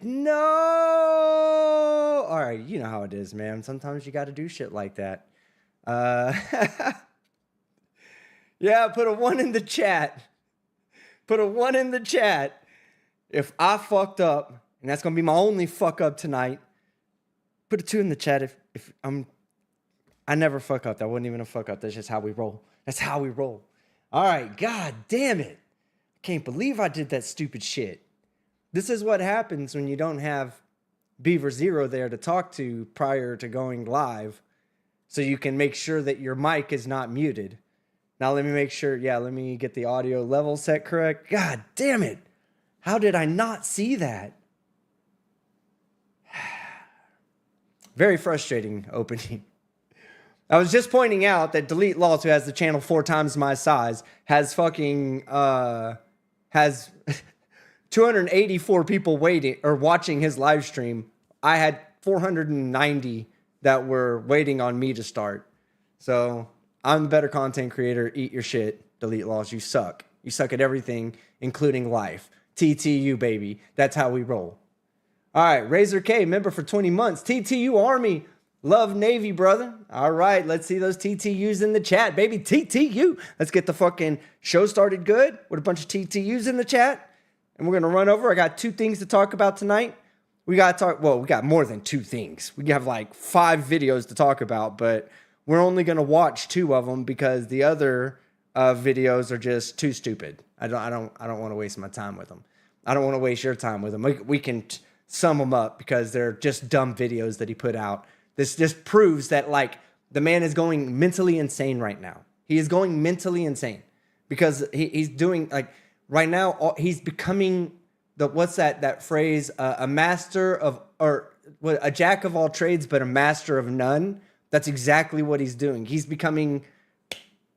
No. All right, you know how it is, man. Sometimes you got to do shit like that. Uh, yeah, put a 1 in the chat. Put a 1 in the chat. If I fucked up, and that's gonna be my only fuck up tonight, put a 2 in the chat if I never fuck up. That wasn't even a fuck up. That's just how we roll. That's how we roll. All right, god damn it. I can't believe I did that stupid shit. This is what happens when you don't have Beaver Zero there to talk to prior to going live, so you can make sure that your mic is not muted. Now let me make sure, let me get the audio level set correct. God damn it. How did I not see that? Very frustrating opening. I was just pointing out that Delete Lost, who has the channel 4 times my size, has fucking, has 284 people waiting or watching his live stream. I had 490 that were waiting on me to start. So I'm a better content creator. Eat your shit, Delete Lost. You suck. You suck at everything, including life. TTU, baby. That's how we roll. All right, Razor K, member for 20 months. TTU Army. Love Navy, brother. All right, let's see those TTUs in the chat, baby. TTU. Let's get the fucking show started good with a bunch of TTUs in the chat. And we're going to run over. I got 2 things to talk about tonight. We got more than 2 things. We have like 5 videos to talk about, but we're only going to watch 2 of them because the other videos are just too stupid. I don't want to waste my time with them. I don't want to waste your time with them. We can sum them up because they're just dumb videos that he put out. This just proves that like the man is going mentally insane right now. He is going mentally insane because he's doing like right now. He's becoming what's that phrase? A master of, or a jack of all trades, but a master of none. That's exactly what he's doing. He's becoming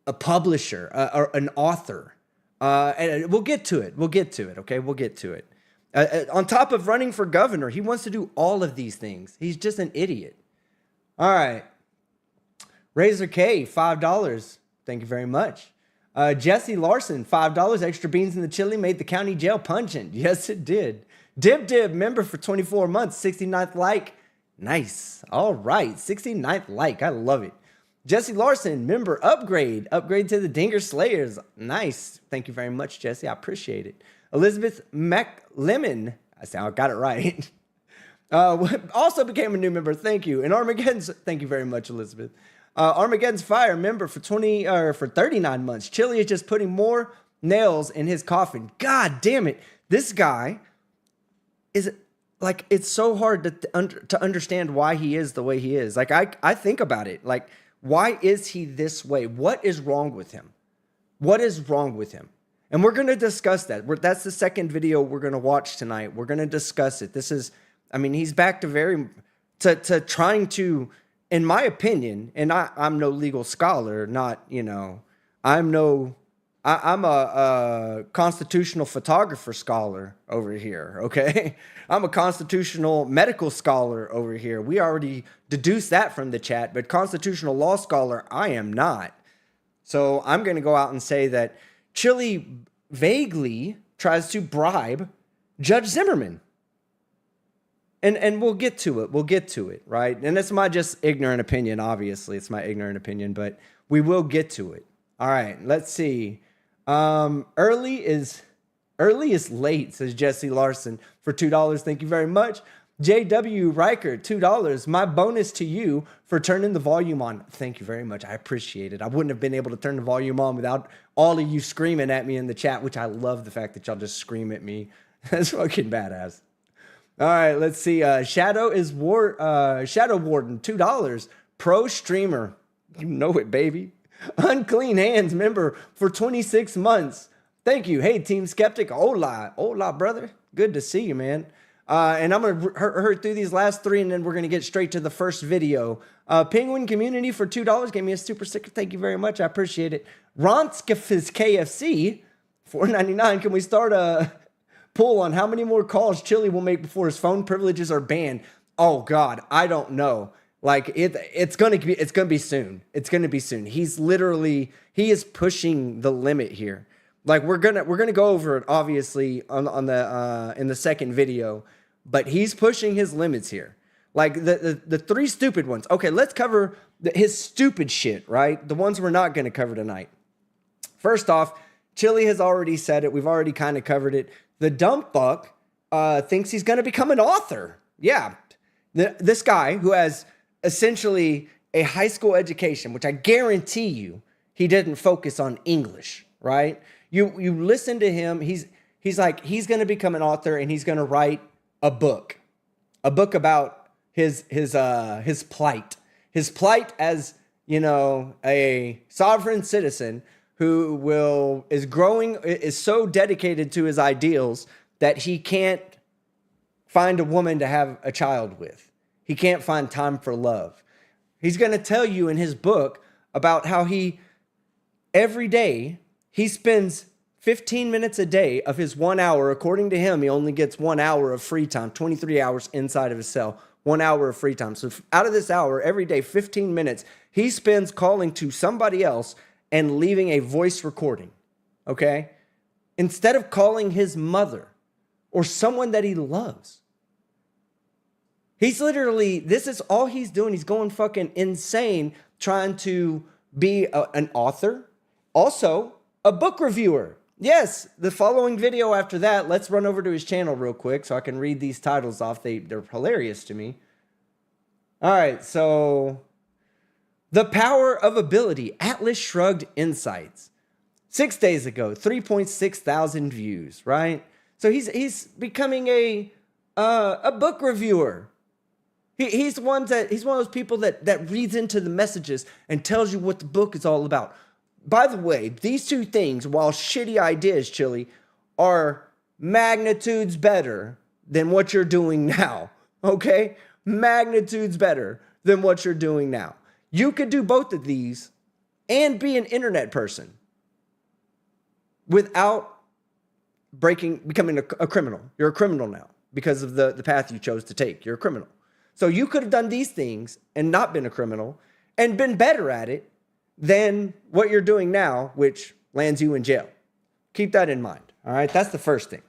a publisher, or an author. And we'll get to it. Okay, we'll get to it. On top of running for governor, he wants to do all of these things. He's just an idiot. All right. Razor K, $5. Thank you very much. Jesse Larson, $5. Extra beans in the chili made the county jail pungent. Yes, it did. Dib, member for 24 months, 69th like. Nice. All right, 69th like. I love it. Jesse Larson, member, upgrade to the Dinger Slayers. Nice. Thank you very much, Jesse. I appreciate it. Elizabeth McLemon, I got it right. Also became a new member. Thank you. And Armageddon's, thank you very much, Elizabeth. Armageddon's Fire, member for 39 months. Chili is just putting more nails in his coffin. God damn it. This guy is like, it's so hard to understand why he is the way he is. Like, I think about it. Like, why is he this way? What is wrong with him? What is wrong with him? And we're going to discuss that. That's the second video we're going to watch tonight. We're going to discuss it. This is, I mean, he's back to trying to, in my opinion, and I'm no legal scholar, I'm a constitutional photographer scholar over here, okay? I'm a constitutional medical scholar over here. We already deduced that from the chat, but constitutional law scholar, I am not. So I'm going to go out and say that Chili vaguely tries to bribe Judge Zimmerman. And we'll get to it. Right? And it's my just ignorant opinion, obviously. It's my ignorant opinion, but we will get to it. All right, let's see. Early is late, says Jesse Larson for $2. Thank you very much. JW Riker, $2. My bonus to you for turning the volume on. Thank you very much. I appreciate it. I wouldn't have been able to turn the volume on without all of you screaming at me in the chat, which I love the fact that y'all just scream at me. That's fucking badass. All right, let's see. Shadow Warden, $2. Pro streamer. You know it, baby. Unclean Hands member for 26 months. Thank you. Hey, Team Skeptic. Hola, brother. Good to see you, man. And I'm going to hurry through these last 3, and then we're going to get straight to the first video. Penguin Community for $2 gave me a super sticker. Thank you very much. I appreciate it. Ronskafis KFC, $4.99. Can we start a poll on how many more calls Chili will make before his phone privileges are banned? Oh, God, I don't know. Like, it's going to be soon. It's going to be soon. He is pushing the limit here. Like, we're gonna go over it, obviously, on the in the second video. but he's pushing his limits here. Like the three stupid ones. Okay, let's cover his stupid shit, right? The ones we're not going to cover tonight. First off, Chili has already said it. We've already kind of covered it. The dumb fuck thinks he's going to become an author. Yeah. This guy who has essentially a high school education, which I guarantee you he didn't focus on English, right? You listen to him. He's like, he's going to become an author and he's going to write a book about his plight as, you know, a sovereign citizen who is so dedicated to his ideals that he can't find a woman to have a child with. He can't find time for love. He's going to tell you in his book about how every day he spends 15 minutes a day of his 1 hour. According to him, he only gets 1 hour of free time, 23 hours inside of his cell, 1 hour of free time. So out of this hour, every day, 15 minutes, he spends calling to somebody else and leaving a voice recording, okay? Instead of calling his mother or someone that he loves. He's literally, this is all he's doing. He's going fucking insane trying to be an author. Also, a book reviewer. Yes, the following video after that, let's run over to his channel real quick so I can read these titles off. They're hilarious to me. All right, so The Power of Ability, Atlas Shrugged Insights. 6 days ago, 3.6 thousand views, right? So he's becoming a book reviewer. He's one of those people that reads into the messages and tells you what the book is all about. By the way, these two things, while shitty ideas, Chili, are magnitudes better than what you're doing now, okay? Magnitudes better than what you're doing now. You could do both of these and be an internet person without becoming a criminal. You're a criminal now because of the path you chose to take. You're a criminal. So you could have done these things and not been a criminal and been better at it than what you're doing now, which lands you in jail. Keep that in mind. All right, that's the first thing.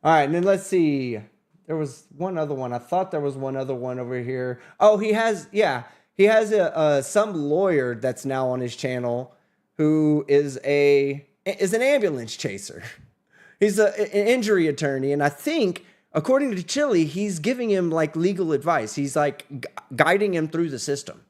All right, and then let's see. There was one other one. I thought there was one other one over here. Oh, he has some lawyer that's now on his channel who is an ambulance chaser. He's an injury attorney, and I think, according to Chili, he's giving him like legal advice. He's like guiding him through the system.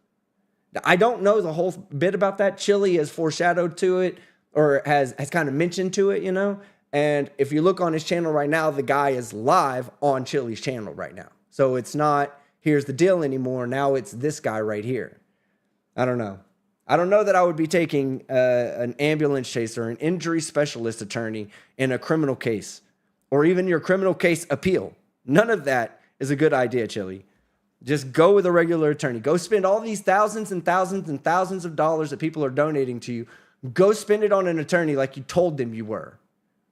I don't know the whole bit about that. Chili has foreshadowed to it or has kind of mentioned to it, you know. And if you look on his channel right now, the guy is live on Chili's channel right now. So it's not, here's the deal anymore. Now it's this guy right here. I don't know. I don't know that I would be taking an ambulance chaser, an injury specialist attorney in a criminal case or even your criminal case appeal. None of that is a good idea, Chili. Just go with a regular attorney. Go spend all these thousands and thousands and thousands of dollars that people are donating to you. Go spend it on an attorney like you told them you were.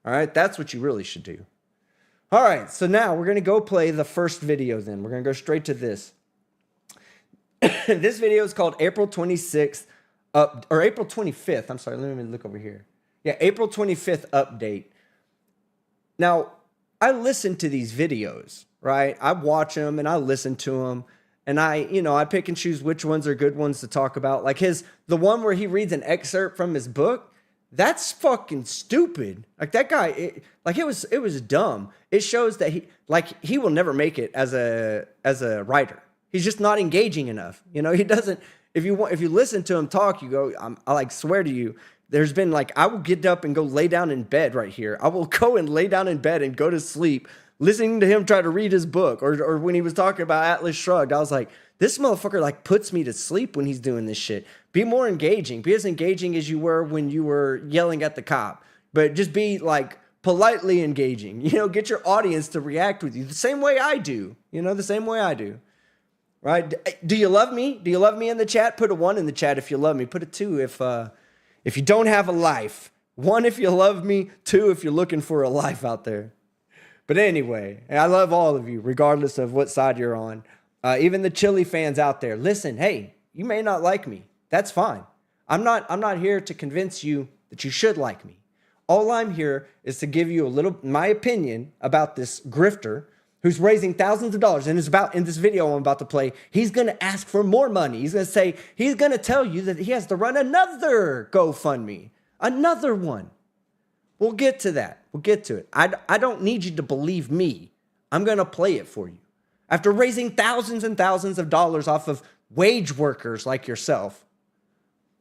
All right? That's what you really should do. All right. So now we're going to go play the first video then. We're going to go straight to this. This video is called April 26th, or April 25th. I'm sorry. Let me look over here. Yeah, April 25th update. Now, I listen to these videos, right? I watch them and I listen to them, and I pick and choose which ones are good ones to talk about. Like the one where he reads an excerpt from his book, that's fucking stupid. Like that guy, it was dumb. It shows that he will never make it as a writer. He's just not engaging enough. You know, he doesn't. If you listen to him talk, you go, I like swear to you. There's been I will get up and go lay down in bed right here. I will go and lay down in bed and go to sleep listening to him try to read his book. Or when he was talking about Atlas Shrugged, I was like, this motherfucker puts me to sleep when he's doing this shit. Be more engaging. Be as engaging as you were when you were yelling at the cop. But just be politely engaging. You know, get your audience to react with you the same way I do. You know, the same way I do. Right? Do you love me? Do you love me in the chat? Put a 1 in the chat if you love me. Put a 2 if you don't have a life. 1 if you love me. 2 if you're looking for a life out there. But anyway, I love all of you, regardless of what side you're on. Even the Chili fans out there, listen, hey, you may not like me. That's fine. I'm not here to convince you that you should like me. All I'm here is to give you my opinion about this grifter who's raising thousands of dollars and is about, in this video I'm about to play, he's going to ask for more money. He's going to say, he's going to tell you that he has to run another GoFundMe, another one. We'll get to that. We'll get to it. I don't need you to believe me. I'm going to play it for you. After raising thousands and thousands of dollars off of wage workers like yourself,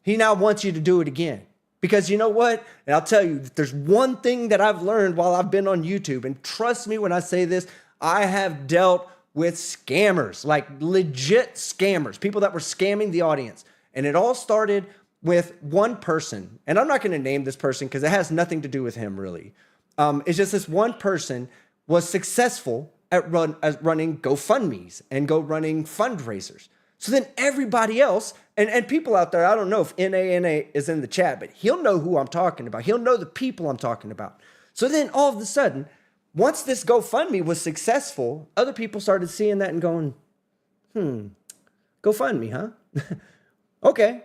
he now wants you to do it again. Because you know what? And I'll tell you, there's one thing that I've learned while I've been on YouTube. And trust me when I say this, I have dealt with scammers, like legit scammers, people that were scamming the audience. And it all started with one person. And I'm not going to name this person because it has nothing to do with him, really. It's just this one person was successful at running GoFundMes and running fundraisers. So then everybody else, and people out there, I don't know if NANA is in the chat, but he'll know who I'm talking about. He'll know the people I'm talking about. So then all of a sudden, once this GoFundMe was successful, other people started seeing that and going, GoFundMe, huh? Okay.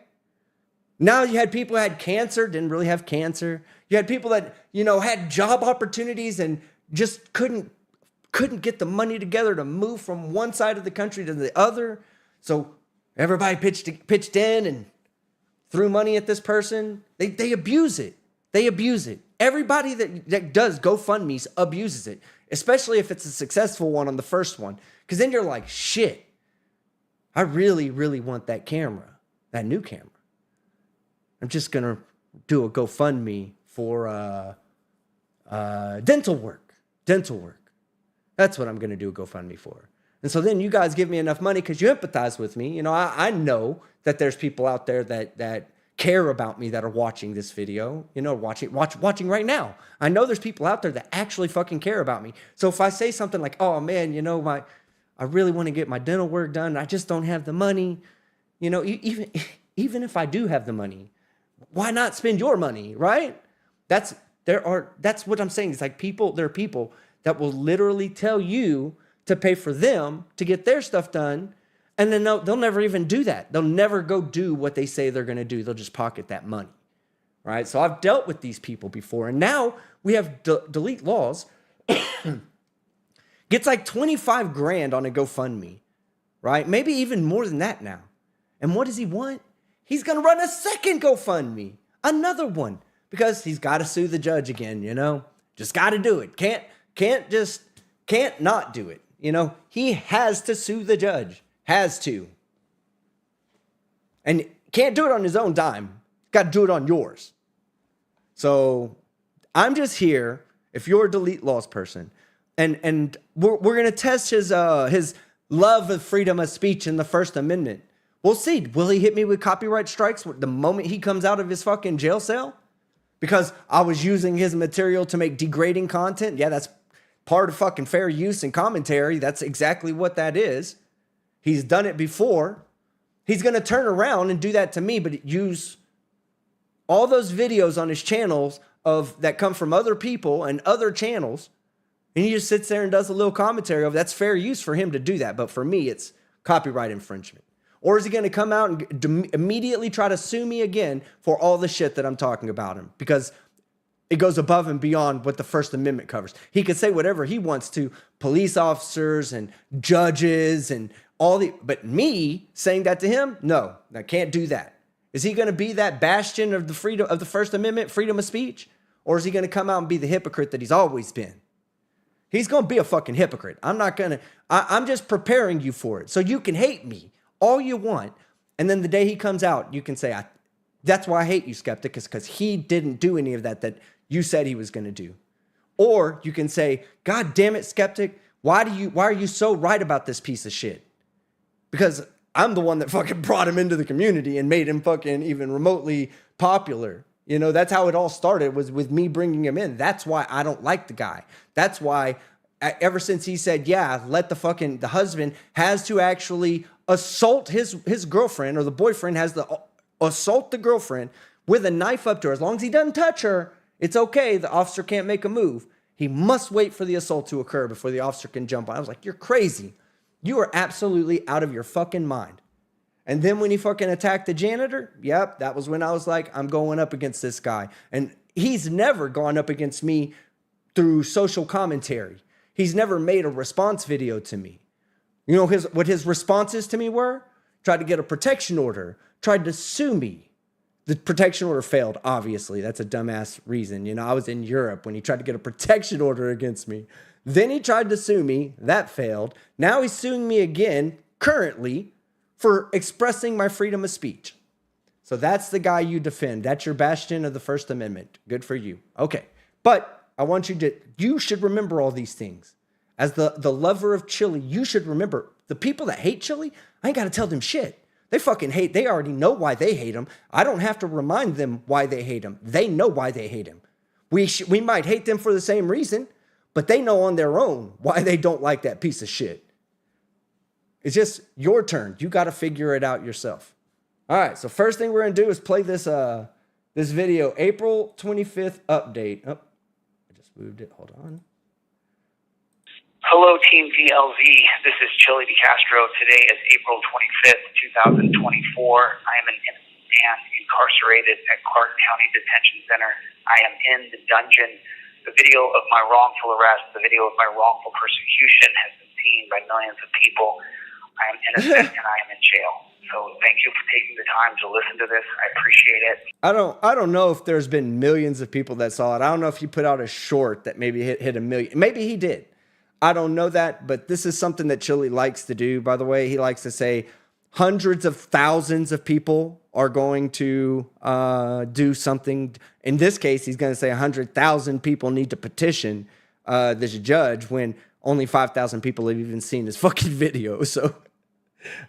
Now you had people who had cancer, didn't really have cancer. You had people that, had job opportunities and just couldn't get the money together to move from one side of the country to the other. So everybody pitched in and threw money at this person. They abuse it. They abuse it. Everybody that does GoFundMes abuses it, especially if it's a successful one on the first one. Because then you're like, shit, I really, really want that camera, that new camera. I'm just going to do a GoFundMe for dental work. That's what I'm going to do a GoFundMe for. And so then you guys give me enough money because you empathize with me. I know that there's people out there that care about me that are watching this video, watching right now. I know there's people out there that actually fucking care about me. So if I say something like, oh man, I really want to get my dental work done. I just don't have the money. Even if I do have the money, why not spend your money, right? That's what I'm saying. It's like there are people that will literally tell you to pay for them to get their stuff done. And then they'll never even do that. They'll never go do what they say they're going to do. They'll just pocket that money, right? So I've dealt with these people before. And now we have Delete Laws. Gets like 25 grand on a GoFundMe, right? Maybe even more than that now. And what does he want? He's going to run a second GoFundMe, another one, because he's got to sue the judge again, Just got to do it. Can't not do it. He has to sue the judge. Has to. And can't do it on his own dime. Got to do it on yours. So I'm just here, if you're a Delete Laws person, and we're going to test his love of freedom of speech in the First Amendment. We'll see. Will he hit me with copyright strikes the moment he comes out of his fucking jail cell? Because I was using his material to make degrading content? Yeah, that's part of fucking fair use and commentary. That's exactly what that is. He's done it before. He's going to turn around and do that to me, but use all those videos on his channels that come from other people and other channels. And he just sits there and does a little commentary of that's fair use for him to do that. But for me, it's copyright infringement. Or is he going to come out and immediately try to sue me again for all the shit that I'm talking about him? Because it goes above and beyond what the First Amendment covers. He could say whatever he wants to police officers and judges and but me saying that to him, no, I can't do that. Is he going to be that bastion of the freedom of the First Amendment, freedom of speech? Or is he going to come out and be the hypocrite that he's always been? He's going to be a fucking hypocrite. I'm just preparing you for it. So you can hate me all you want. And then the day he comes out, you can say, that's why I hate you, Skeptic, is because he didn't do any of that you said he was going to do. Or you can say, God damn it, Skeptic, why are you so right about this piece of shit? Because I'm the one that fucking brought him into the community and made him fucking even remotely popular. That's how it all started, was with me bringing him in. That's why I don't like the guy. That's why ever since he said, yeah, the husband has to actually assault his girlfriend, or the boyfriend has to assault the girlfriend with a knife up to her. As long as he doesn't touch her, it's okay. The officer can't make a move. He must wait for the assault to occur before the officer can jump on. I was like, you're crazy. You are absolutely out of your fucking mind. And then when he fucking attacked the janitor, yep, that was when I was like, I'm going up against this guy. And he's never gone up against me through social commentary. he's never made a response video to me. You know what his responses to me were? Tried to get a protection order, tried to sue me. The protection order failed, obviously. That's a dumbass reason. You know, I was in Europe when he tried to get a protection order against me. Then he tried to sue me. That failed. Now he's suing me again, currently, for expressing my freedom of speech. So that's the guy you defend. That's your bastion of the First Amendment. Good for you. Okay. But I want you should remember all these things. As the lover of chili, you should remember the people that hate chili, I ain't got to tell them shit. They fucking hate. They already know why they hate him. I don't have to remind them why they hate him. They know why they hate him. We might hate them for the same reason, but they know on their own why they don't like that piece of shit. It's just your turn. You got to figure it out yourself. All right. So first thing we're going to do is play this video, April 25th update. Oh, I just moved it. Hold on. Hello, Team VLZ. This is Chili DeCastro. Today is April 25th, 2024. I am an innocent man incarcerated at Clark County Detention Center. I am in the dungeon. The video of my wrongful arrest, the video of my wrongful persecution has been seen by millions of people. I am innocent and I am in jail. So thank you for taking the time to listen to this. I appreciate it. I don't know if there's been millions of people that saw it. I don't know if he put out a short that maybe hit a million. Maybe he did. I don't know that, but this is something that Chili likes to do, by the way. He likes to say hundreds of thousands of people are going to do something. In this case, he's going to say 100,000 people need to petition this judge when only 5,000 people have even seen his fucking video. So,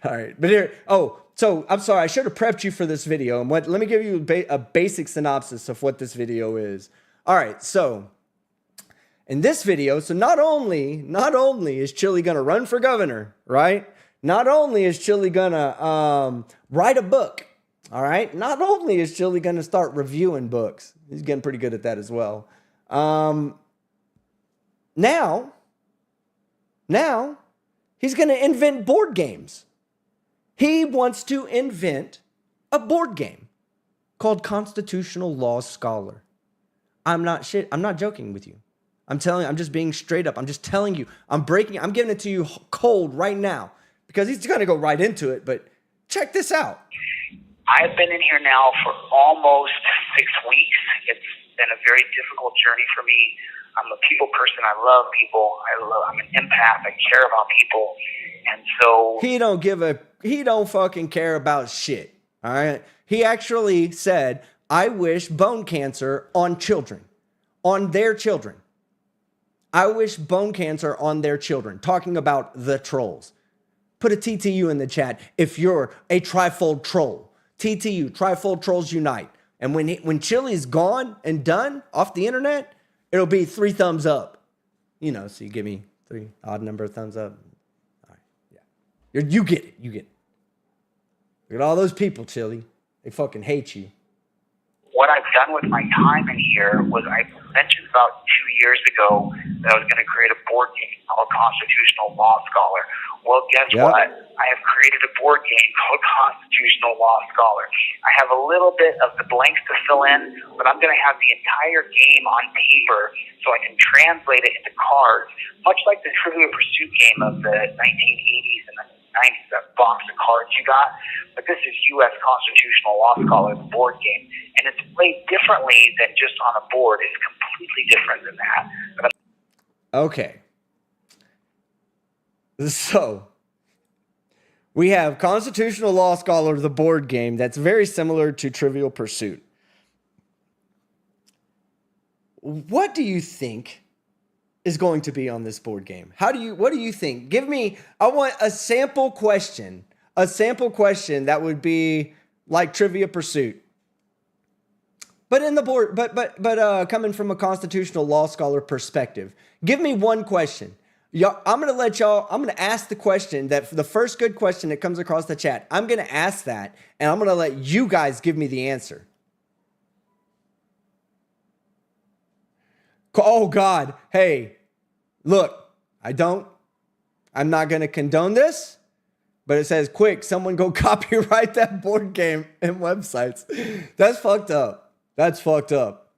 all right. But here, so I'm sorry. I should have prepped you for this video. And let me give you a basic synopsis of what this video is. All right. So in this video, so not only is Chili going to run for governor, right? Not only is Chili going to write a book, all right? Not only is Chili going to start reviewing books. He's getting pretty good at that as well. Now, he's going to invent board games. He wants to invent a board game called Constitutional Law Scholar. I'm not joking with you. I'm just being straight up. I'm just telling you. I'm giving it to you cold right now because he's going to go right into it. But check this out. I've been in here now for almost 6 weeks. It's been a very difficult journey for me. I'm a people person. I love people. I'm an empath. I care about people. And so he don't fucking care about shit. All right. He actually said, I wish bone cancer on children, on their children. I wish bone cancer on their children. Talking about the trolls. Put a TTU in the chat if you're a trifold troll. TTU, trifold trolls unite. And when Chili's gone and done off the internet, it'll be 3 thumbs up. You know, so you give me 3 odd number of thumbs up. All right, yeah. You get it. You get it. Look at all those people, Chili. They fucking hate you. What I've done with my time in here was I mentioned about 2 years ago that I was going to create a board game called Constitutional Law Scholar. Well, guess what? I have created a board game called Constitutional Law Scholar. I have a little bit of the blanks to fill in, but I'm going to have the entire game on paper so I can translate it into cards, much like the Trivial Pursuit game of the 1980s and the 90s, that box of cards you got. But this is U.S. Constitutional Law Scholar, the board game. And it's played differently than just on a board. It's completely different than that. Okay. So, we have Constitutional Law Scholar, the board game, that's very similar to Trivial Pursuit. What do you think is going to be on this board game? What do you think? I want a sample question that would be like Trivia Pursuit. But in the board, but coming from a constitutional law scholar perspective, give me one question. I'm going to ask the question that the first good question that comes across the chat, I'm going to ask that, and I'm going to let you guys give me the answer. Oh, God. Hey, look, I'm not going to condone this, but it says, quick, someone go copyright that board game and websites. That's fucked up. That's fucked up.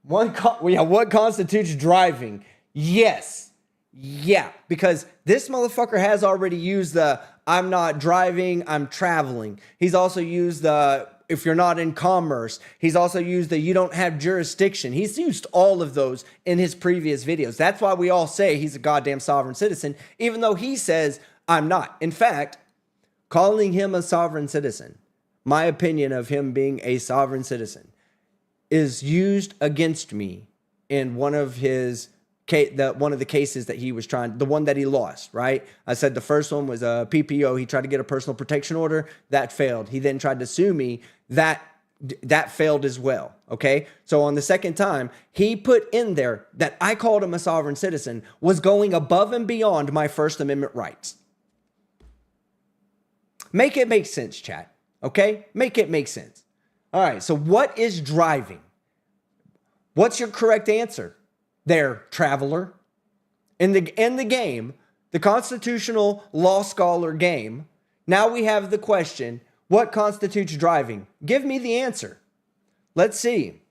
What constitutes driving? Yes. Yeah, because this motherfucker has already used the I'm not driving, I'm traveling. He's also used the if you're not in commerce. He's also used the you don't have jurisdiction. He's used all of those in his previous videos. That's why we all say he's a goddamn sovereign citizen, even though he says I'm not. In fact, calling him a sovereign citizen, my opinion of him being a sovereign citizen, is used against me in one of the cases that he was trying, the one that he lost, right? I said the first one was a PPO. He tried to get a personal protection order. That failed. He then tried to sue me. That failed as well, okay? So on the second time, he put in there that I called him a sovereign citizen was going above and beyond my First Amendment rights. Make it make sense, chat, okay? Make it make sense. All right, so what is driving? What's your correct answer there, traveler? In the game, the constitutional law scholar game, now we have the question, what constitutes driving? Give me the answer. Let's see.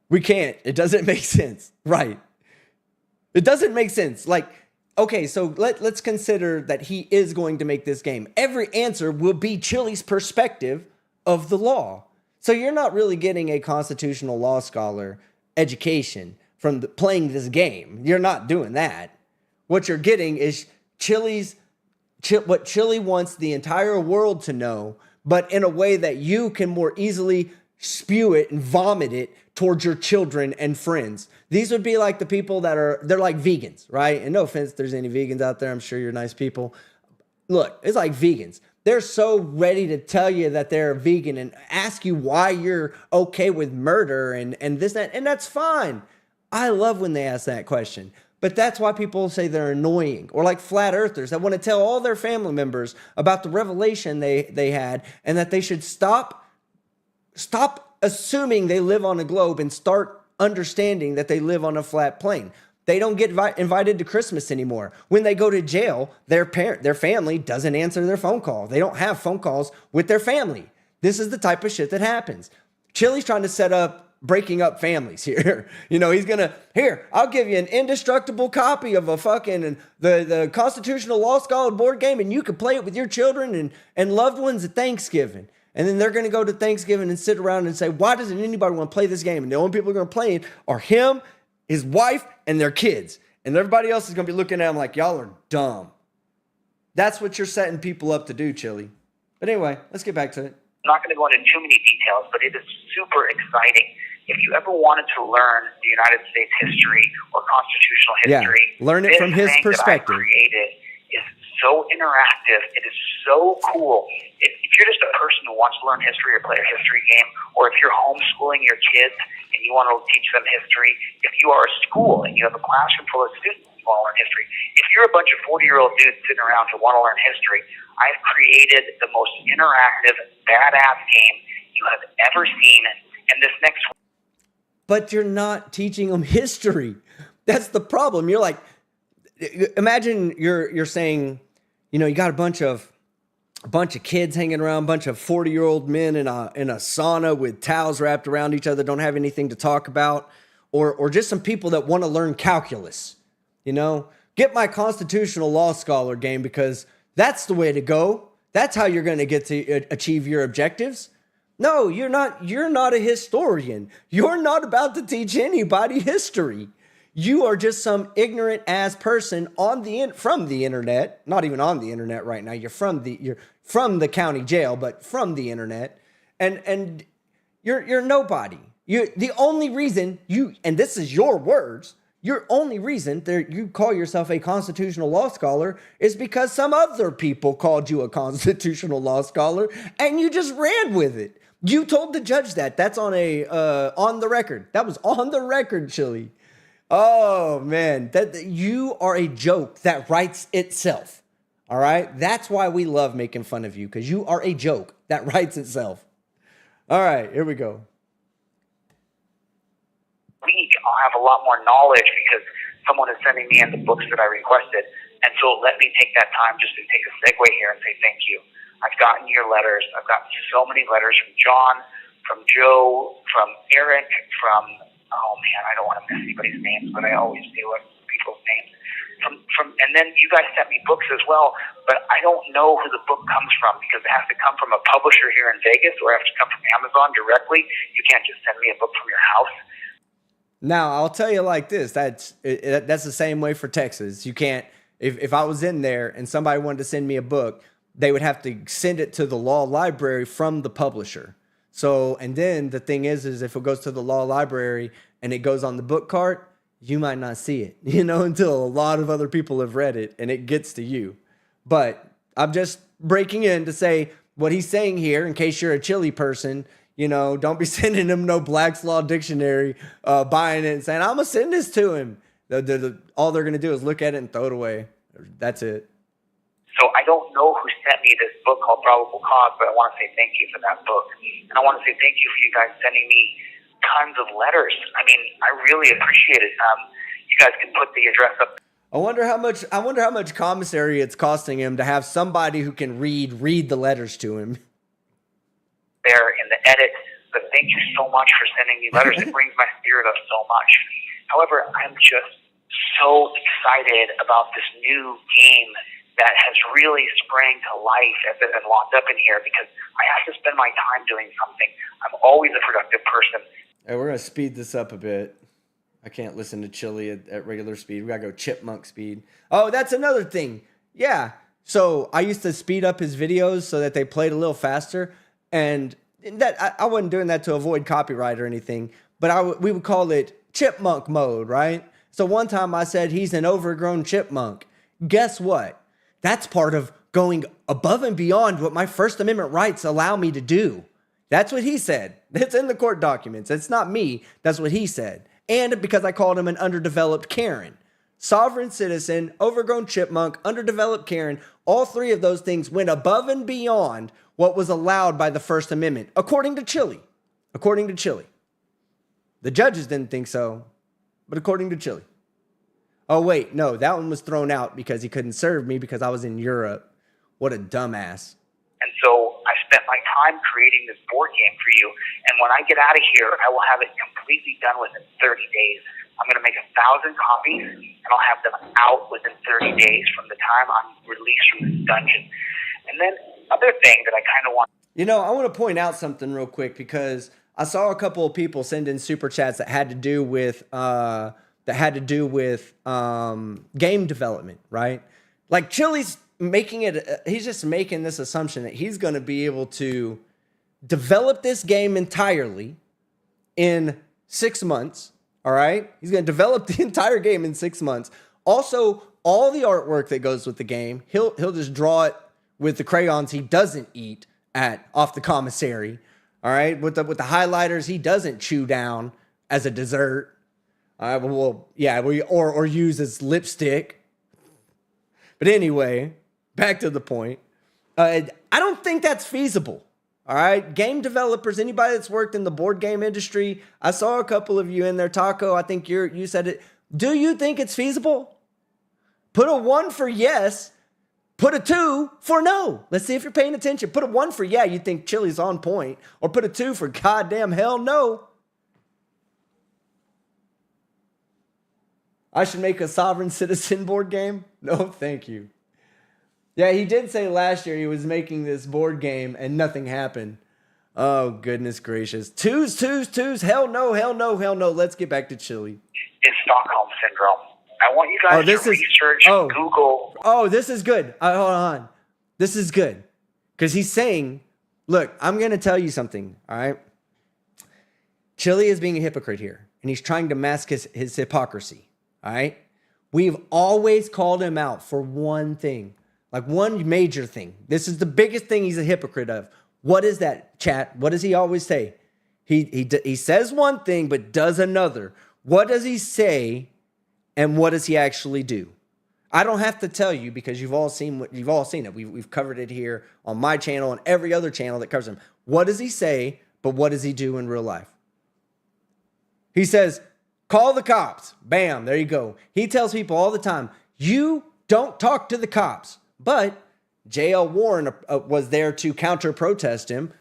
We can't. It doesn't make sense. Right. It doesn't make sense. Like, okay, so let's consider that he is going to make this game. Every answer will be Chili's perspective of the law. So you're not really getting a constitutional law scholar education from playing this game. You're not doing that. What you're getting is what Chili wants the entire world to know, but in a way that you can more easily spew it and vomit it towards your children and friends. These would be like the people they're like vegans, right? And no offense, if there's any vegans out there, I'm sure you're nice people. Look, it's like vegans. They're so ready to tell you that they're vegan and ask you why you're okay with murder and this, that, and that's fine. I love when they ask that question. But that's why people say they're annoying. Or like flat earthers that want to tell all their family members about the revelation they had and that they should stop assuming they live on a globe and start understanding that they live on a flat plane. They don't get invited to Christmas anymore. When they go to jail, their family doesn't answer their phone call. They don't have phone calls with their family. This is the type of shit that happens. Chili's trying to set up breaking up families here. You know, he's gonna, here, I'll give you an indestructible copy of a fucking, the Constitutional Law Scholar board game, and you can play it with your children and loved ones at Thanksgiving. And then they're going to go to Thanksgiving and sit around and say, why doesn't anybody want to play this game? And the only people who are going to play it are him, his wife, and their kids. And everybody else is going to be looking at him like, y'all are dumb. That's what you're setting people up to do, Chili. But anyway, let's get back to it. I'm not going to go into too many details, but it is super exciting. If you ever wanted to learn the United States history or constitutional history, learn it from his perspective. That I created is so interactive. It is so cool. If you're just a person who wants to learn history or play a history game, or if you're homeschooling your kids and you want to teach them history, if you are a school and you have a classroom full of students who want to learn history, if you're a bunch of 40-year-old dudes sitting around who want to learn history, I've created the most interactive, badass game you have ever seen. And this next week. But you're not teaching them history. That's the problem. You're like, imagine you're saying, you know, you got a bunch of kids hanging around, a bunch of 40-year-old men in a sauna with towels wrapped around each other, don't have anything to talk about, or just some people that want to learn calculus. You know, get my constitutional law scholar game because that's the way to go. That's how you're going to get to achieve your objectives. No, you're not. You're not a historian. You're not about to teach anybody history. You are just some ignorant ass person from the internet. Not even on the internet right now. You're from the county jail, but from the internet, and you're nobody. The only reason and this is your words. Your only reason you call yourself a constitutional law scholar is because some other people called you a constitutional law scholar, and you just ran with it. You told the judge that. That's on the record. That was on the record, Chili. Oh man, that you are a joke that writes itself. All right, that's why we love making fun of you, because you are a joke that writes itself. All right, here we go. I'll have a lot more knowledge because someone is sending me in the books that I requested. And so let me take that time just to take a segue here and say thank you. I've gotten your letters. I've gotten so many letters from John, from Joe, from Eric, from, oh man, I don't want to miss anybody's names, but I always do with people's names. And then you guys sent me books as well, but I don't know who the book comes from because it has to come from a publisher here in Vegas or it has to come from Amazon directly. You can't just send me a book from your house. Now, I'll tell you like this. That's the same way for Texas. You can't, if I was in there and somebody wanted to send me a book, they would have to send it to the law library from the publisher. So, and then the thing is if it goes to the law library and it goes on the book cart, you might not see it, until a lot of other people have read it and it gets to you. But I'm just breaking in to say what he's saying here, in case you're a Chile person, don't be sending him no Black's Law Dictionary, buying it and saying, I'm going to send this to him. All they're going to do is look at it and throw it away. That's it. So I don't know who sent me this book called Probable Cause, but I want to say thank you for that book. And I want to say thank you for you guys sending me tons of letters. I mean, I really appreciate it. You guys can put the address up. I wonder how much commissary it's costing him to have somebody who can read the letters to him. There in the edit, but thank you so much for sending me letters. It brings my spirit up so much. However, I'm just so excited about this new game that has really sprang to life as I've been locked up in here because I have to spend my time doing something. I'm always a productive person. Hey, we're going to speed this up a bit. I can't listen to Chili at regular speed. We got to go chipmunk speed. Oh, that's another thing. Yeah. So I used to speed up his videos so that they played a little faster. And that I wasn't doing that to avoid copyright or anything. But we would call it chipmunk mode, right? So one time I said he's an overgrown chipmunk. Guess what? That's part of going above and beyond what my First Amendment rights allow me to do. That's what he said. It's in the court documents. It's not me. That's what he said. And because I called him an underdeveloped Karen. Sovereign citizen, overgrown chipmunk, underdeveloped Karen, all three of those things went above and beyond what was allowed by the First Amendment, according to Chile. According to Chile. The judges didn't think so, but according to Chile. Oh, wait, no, that one was thrown out because he couldn't serve me because I was in Europe. What a dumbass. And so I spent my time creating this board game for you. And when I get out of here, I will have it completely done within 30 days. I'm going to make 1,000 copies, and I'll have them out within 30 days from the time I'm released from this dungeon. And then other thing that I kind of want... I want to point out something real quick because I saw a couple of people send in super chats that had to do with game development, right? Like Chili's making it, he's just making this assumption that he's going to be able to develop this game entirely in 6 months. All right. He's going to develop the entire game in 6 months. Also, all the artwork that goes with the game, he'll just draw it with the crayons he doesn't eat off the commissary. All right. With the highlighters he doesn't chew down as a dessert. Or use as lipstick. But anyway, back to the point. I don't think that's feasible. All right. Game developers, anybody that's worked in the board game industry, I saw a couple of you in there. Taco, I think you said it. Do you think it's feasible? Put a 1 for yes. Put a 2 for no. Let's see if you're paying attention. Put a 1 for yeah, you think Chili's on point. Or put a 2 for goddamn hell no. I should make a sovereign citizen board game? No, thank you. Yeah, he did say last year he was making this board game and nothing happened. Oh, goodness gracious. Twos. Hell no. Let's get back to Chile. It's Stockholm Syndrome. I want you guys to research Google. Oh, this is good. Hold on. This is good. Because he's saying, look, I'm going to tell you something, all right? Chile is being a hypocrite here, and he's trying to mask his hypocrisy. All right. We've always called him out for one thing, like one major thing. This is the biggest thing he's a hypocrite of. What is that, chat? What does he always say? He says one thing, but does another. What does he say? And what does he actually do? I don't have to tell you because you've all seen it. We've covered it here on my channel and every other channel that covers him. What does he say? But what does he do in real life? He says, call the cops. Bam, there you go. He tells people all the time, you don't talk to the cops. But J.L. Warren was there to counter protest him.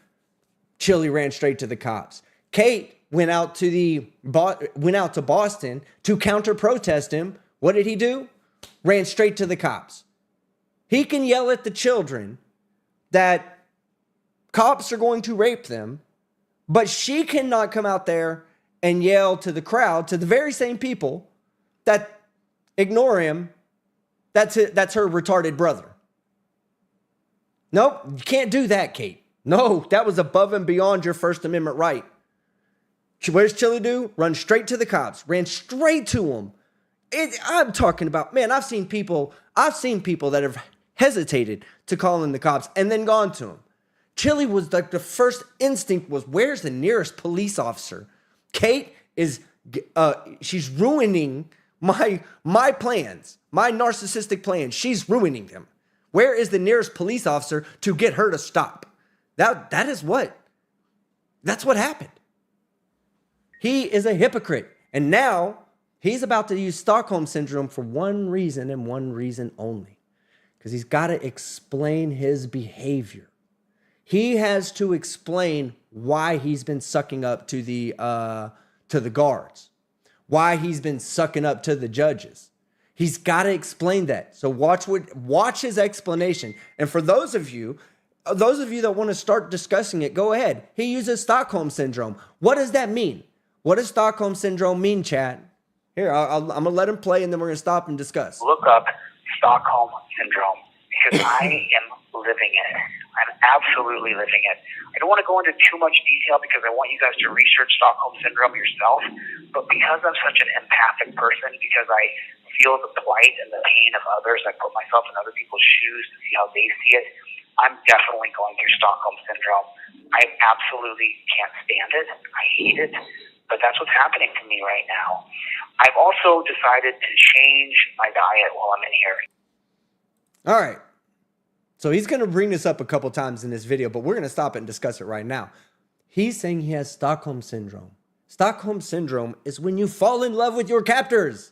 Chili ran straight to the cops. Kate went out to Boston to counter protest him. What did he do? Ran straight to the cops. He can yell at the children that cops are going to rape them, but she cannot come out there and yell to the crowd, to the very same people that ignore him. That's her retarded brother. Nope, you can't do that, Kate. No, that was above and beyond your First Amendment right. What does Chili do? Run straight to the cops. Ran straight to them. I'm talking about, man, I've seen people that have hesitated to call in the cops and then gone to them. Chili was like, the first instinct was, where's the nearest police officer? Kate is, she's ruining my plans, my narcissistic plans. She's ruining them. Where is the nearest police officer to get her to stop? That's what happened. He is a hypocrite. And now he's about to use Stockholm Syndrome for one reason and one reason only. Because he's got to explain his behavior. He has to explain why he's been sucking up to the guards, why he's been sucking up to the judges. He's got to explain that. So watch his explanation. And for those of you that want to start discussing it, go ahead. He uses Stockholm Syndrome. What does that mean? What does Stockholm Syndrome mean, chat? Here, I'm going to let him play, and then we're going to stop and discuss. Look up Stockholm Syndrome, because I am living it. I'm absolutely living it. I don't want to go into too much detail because I want you guys to research Stockholm Syndrome yourself, but because I'm such an empathic person, because I feel the plight and the pain of others, I put myself in other people's shoes to see how they see it, I'm definitely going through Stockholm Syndrome. I absolutely can't stand it. I hate it, but that's what's happening to me right now. I've also decided to change my diet while I'm in here. All right. So he's going to bring this up a couple times in this video, but we're going to stop it and discuss it right now. He's saying he has Stockholm Syndrome. Stockholm Syndrome is when you fall in love with your captors.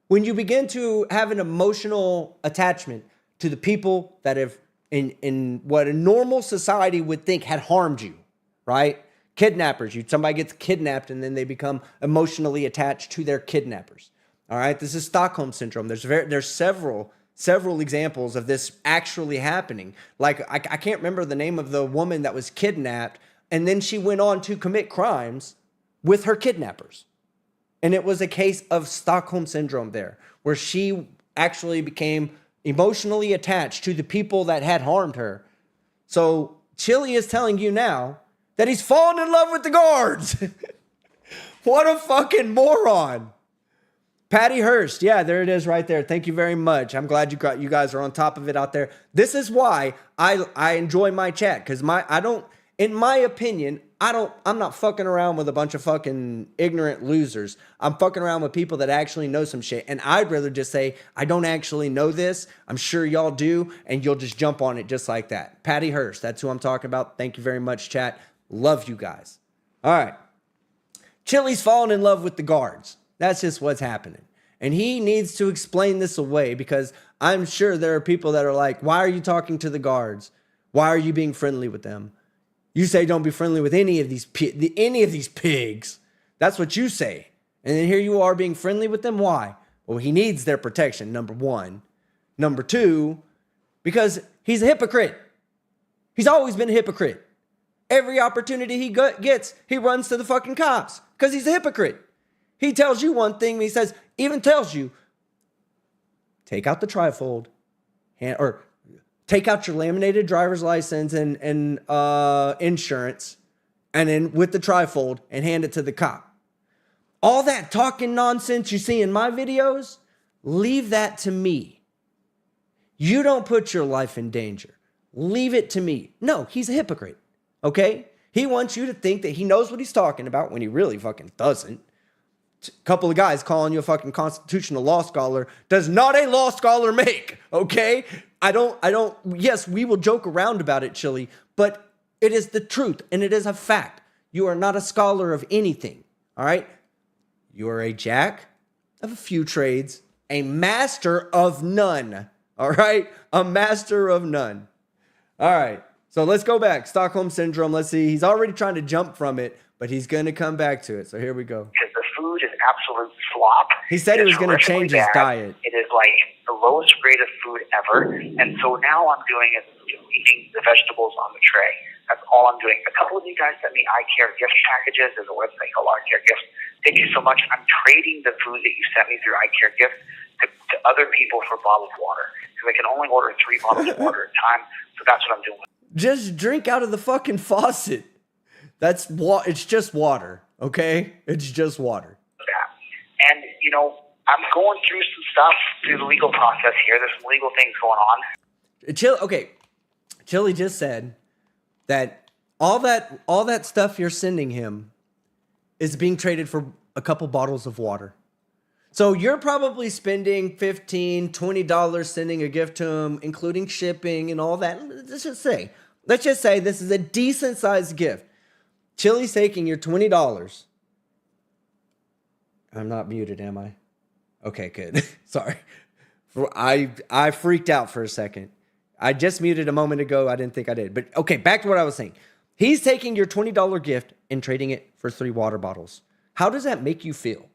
When you begin to have an emotional attachment to the people that have, in what a normal society would think had harmed you, right? Kidnappers. Somebody gets kidnapped and then they become emotionally attached to their kidnappers. All right. This is Stockholm Syndrome. There's several examples of this actually happening. Like, I can't remember the name of the woman that was kidnapped, and then she went on to commit crimes with her kidnappers. And it was a case of Stockholm Syndrome there, where she actually became emotionally attached to the people that had harmed her. So Chili is telling you now that he's fallen in love with the guards. What a fucking moron. Patty Hearst. Yeah, there it is right there. Thank you very much. I'm glad you guys are on top of it out there. This is why I enjoy my chat, because in my opinion, I'm not fucking around with a bunch of fucking ignorant losers. I'm fucking around with people that actually know some shit. And I'd rather just say, I don't actually know this. I'm sure y'all do. And you'll just jump on it just like that. Patty Hearst. That's who I'm talking about. Thank you very much, chat. Love you guys. All right. Chili's falling in love with the guards. That's just what's happening. And he needs to explain this away, because I'm sure there are people that are like, why are you talking to the guards? Why are you being friendly with them? You say don't be friendly with any of these pigs. That's what you say. And then here you are being friendly with them. Why? Well, he needs their protection, number one. Number two, because he's a hypocrite. He's always been a hypocrite. Every opportunity he gets, he runs to the fucking cops because he's a hypocrite. He tells you one thing, even tells you, take out the trifold, or take out your laminated driver's license and insurance, and then with the trifold, and hand it to the cop. All that talking nonsense you see in my videos, leave that to me. You don't put your life in danger. Leave it to me. No, he's a hypocrite, okay? He wants you to think that he knows what he's talking about when he really fucking doesn't. A couple of guys calling you a fucking constitutional law scholar does not a law scholar make, okay? Yes, we will joke around about it, Chili, but it is the truth, and it is a fact. You are not a scholar of anything, all right? You are a jack of a few trades, a master of none, All right? A master of none. All right. So let's go back. Stockholm Syndrome. Let's see. He's already trying to jump from it, but he's going to come back to it. So here we go. Because the food is absolute slop. He said he was going to change his diet. It is like the lowest grade of food ever. And so now I'm doing is eating the vegetables on the tray. That's all I'm doing. A couple of you guys sent me iCare gift packages. There's a website called iCare Gifts. Thank you so much. I'm trading the food that you sent me through iCare Gifts to other people for bottled water. Because I can only order 3 bottles of water at a time. So that's what I'm doing. Just drink out of the fucking faucet. It's just water, okay? It's just water. Yeah. And, you know, I'm going through some stuff through the legal process here. There's some legal things going on. Chili just said that all that stuff you're sending him is being traded for a couple bottles of water. So you're probably spending $15, $20 sending a gift to him, including shipping and all that. Let's just say this is a decent sized gift. Chili's taking your $20. I'm not muted, am I? Okay, good. Sorry. I freaked out for a second. I just muted a moment ago. I didn't think I did. But okay, back to what I was saying. He's taking your $20 gift and trading it for 3 water bottles. How does that make you feel?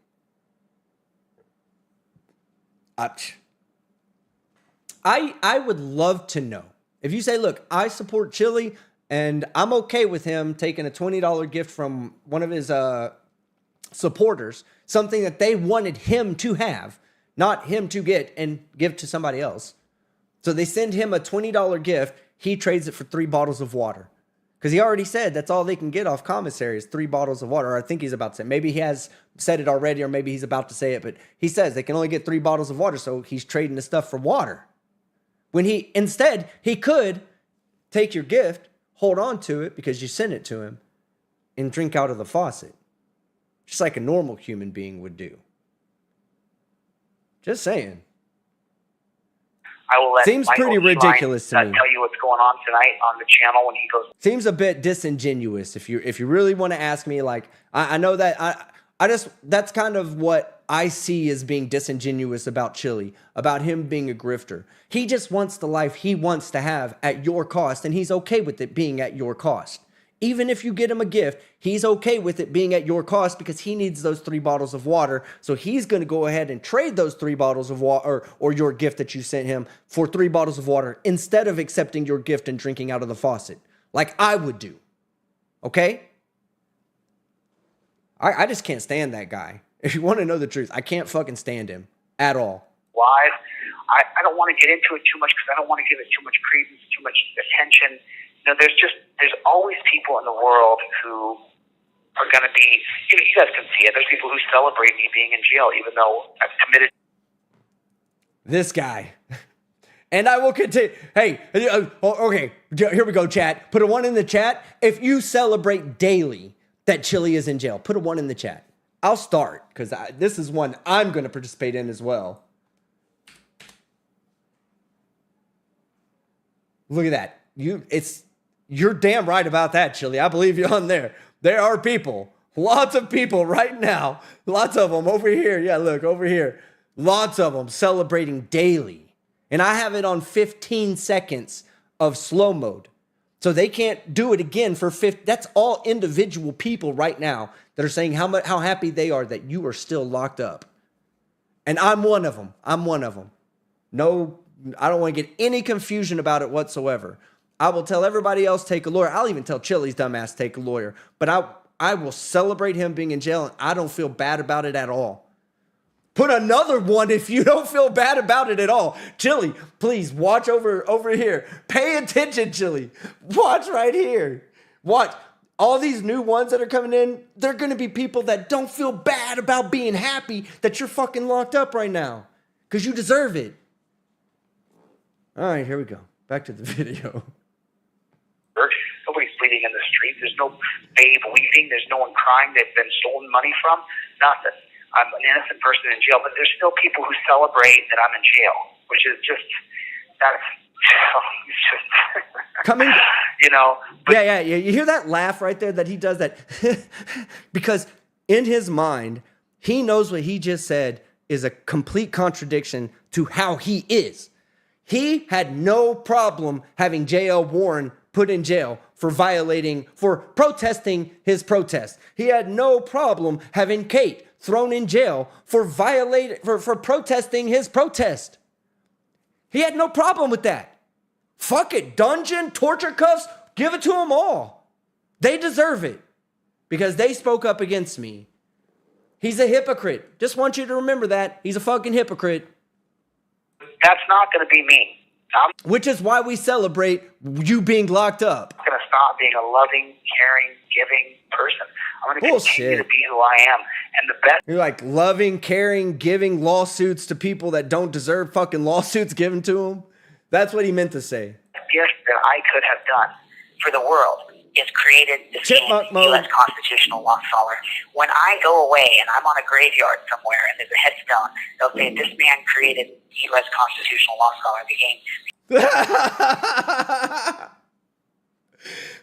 I would love to know. If you say, look, I support Chili and I'm okay with him taking a $20 gift from one of his supporters, something that they wanted him to have, not him to get and give to somebody else. So they send him a $20 gift. He trades it for 3 bottles of water. Because he already said that's all they can get off commissary is 3 bottles of water. Or I think he's about to say. Maybe he has said it already or maybe he's about to say it. But he says they can only get 3 bottles of water. So he's trading the stuff for water. When he could take your gift, hold on to it because you sent it to him, and drink out of the faucet. Just like a normal human being would do. Just saying. I will let Seems Michael pretty ridiculous to me. Tell you what's going on tonight on the channel when he goes. Seems a bit disingenuous if you really want to ask me. Like I know that that's kind of what I see as being disingenuous about Chili, about him being a grifter. He just wants the life he wants to have at your cost, and he's okay with it being at your cost. Even if you get him a gift, he's okay with it being at your cost because he needs those 3 bottles of water. So he's going to go ahead and trade those 3 bottles of water or your gift that you sent him for 3 bottles of water instead of accepting your gift and drinking out of the faucet like I would do. Okay? I just can't stand that guy. If you want to know the truth, I can't fucking stand him at all. Live. I don't want to get into it too much because I don't want to give it too much credence, too much attention. You know, there's always people in the world who are going to be, you guys can see it. There's people who celebrate me being in jail, even though I've committed. This guy. And I will continue. Hey, okay, here we go, chat. Put a 1 in the chat. If you celebrate daily that Chili is in jail, put a 1 in the chat. I'll start because this is one I'm going to participate in as well. Look at that. You're damn right about that, Chili. I believe you on there. There are people, lots of people right now, lots of them over here. Yeah, look, over here. Lots of them celebrating daily. And I have it on 15 seconds of slow mode. So they can't do it again for 50. That's all individual people right now that are saying how happy they are that you are still locked up. And I'm one of them. No, I don't want to get any confusion about it whatsoever. I will tell everybody else take a lawyer. I'll even tell Chili's dumbass take a lawyer. But I will celebrate him being in jail, and I don't feel bad about it at all. Put another 1 if you don't feel bad about it at all. Chili, please watch over here. Pay attention, Chili. Watch right here. Watch. All these new ones that are coming in, they're going to be people that don't feel bad about being happy that you're fucking locked up right now. Because you deserve it. All right, here we go. Back to the video. Nobody's bleeding in the street. There's no babe weeping. There's no one crying they've been stolen money from. Nothing. I'm an innocent person in jail, but there's still people who celebrate that I'm in jail, which is just, that's, it's just, coming, you know. But, yeah. You hear that laugh right there that he does that? Because in his mind, he knows what he just said is a complete contradiction to how he is. He had no problem having J.L. Warren put in jail for protesting his protest. He had no problem having Kate thrown in jail for protesting his protest. He had no problem with that. Fuck it. Dungeon, torture cuffs, give it to them all. They deserve it because they spoke up against me. He's a hypocrite. Just want you to remember that. He's a fucking hypocrite. That's not going to be me. Which is why we celebrate you being locked up. I'm going to stop being a loving, caring, giving person. I'm going to continue to be who I am. And the best. You're like loving, caring, giving lawsuits to people that don't deserve fucking lawsuits given to them. That's what he meant to say. The gift that I could have done for the world is created this U.S. constitutional law scholar. When I go away and I'm on a graveyard somewhere and there's a headstone, they'll say, this man created U.S. constitutional law scholar of the game.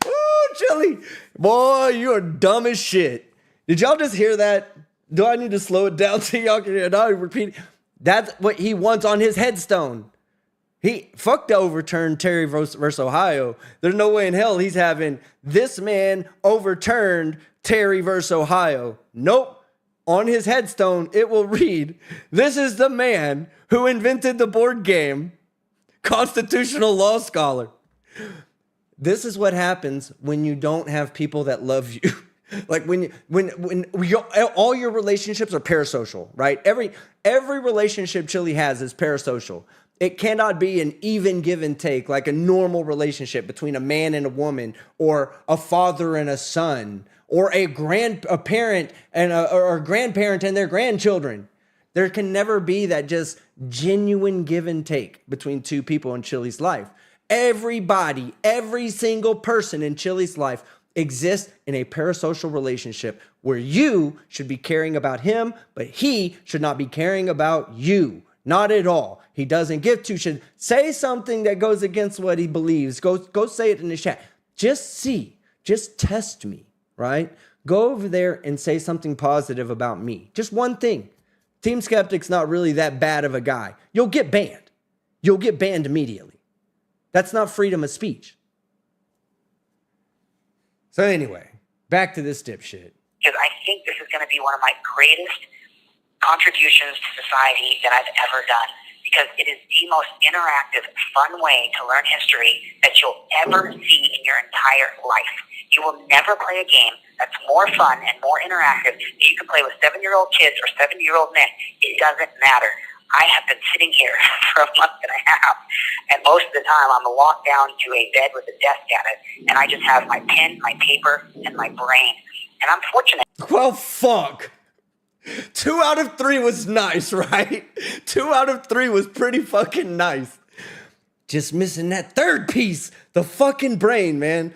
Ooh, Chili. Boy, you are dumb as shit. Did y'all just hear that? Do I need to slow it down so y'all can hear it? No, repeat it. That's what he wants on his headstone. He fuck to overturn Terry versus Ohio. There's no way in hell he's having this man overturned Terry versus Ohio. Nope. On his headstone, it will read, this is the man who invented the board game, constitutional law scholar. This is what happens when you don't have people that love you. Like when all your relationships are parasocial, right? Every relationship Chili has is parasocial. It cannot be an even give and take, like a normal relationship between a man and a woman, or a father and a son, or a parent and or a grandparent and their grandchildren. There can never be that just genuine give and take between two people in Chili's life. Everybody, every single person in Chili's life exists in a parasocial relationship where you should be caring about him, but he should not be caring about you. Not at all. He doesn't give to, should say something that goes against what he believes. Go say it in the chat. Just test me, right? Go over there and say something positive about me. Just one thing. Team Skeptic's not really that bad of a guy. You'll get banned. You'll get banned immediately. That's not freedom of speech. So anyway, back to this dipshit. Because I think this is going to be one of my greatest contributions to society that I've ever done, because it is the most interactive, fun way to learn history that you'll ever see in your entire life. You will never play a game that's more fun and more interactive that you can play with 7-year-old kids or 70-year-old men. It doesn't matter. I have been sitting here for a month and a half, and most of the time I'm locked down to a bed with a desk at it, and I just have my pen, my paper, and my brain. And I'm fortunate. Well, fuck. 2 out of 3 was nice, right? 2 out of 3 was pretty fucking nice. Just missing that third piece, the fucking brain, man.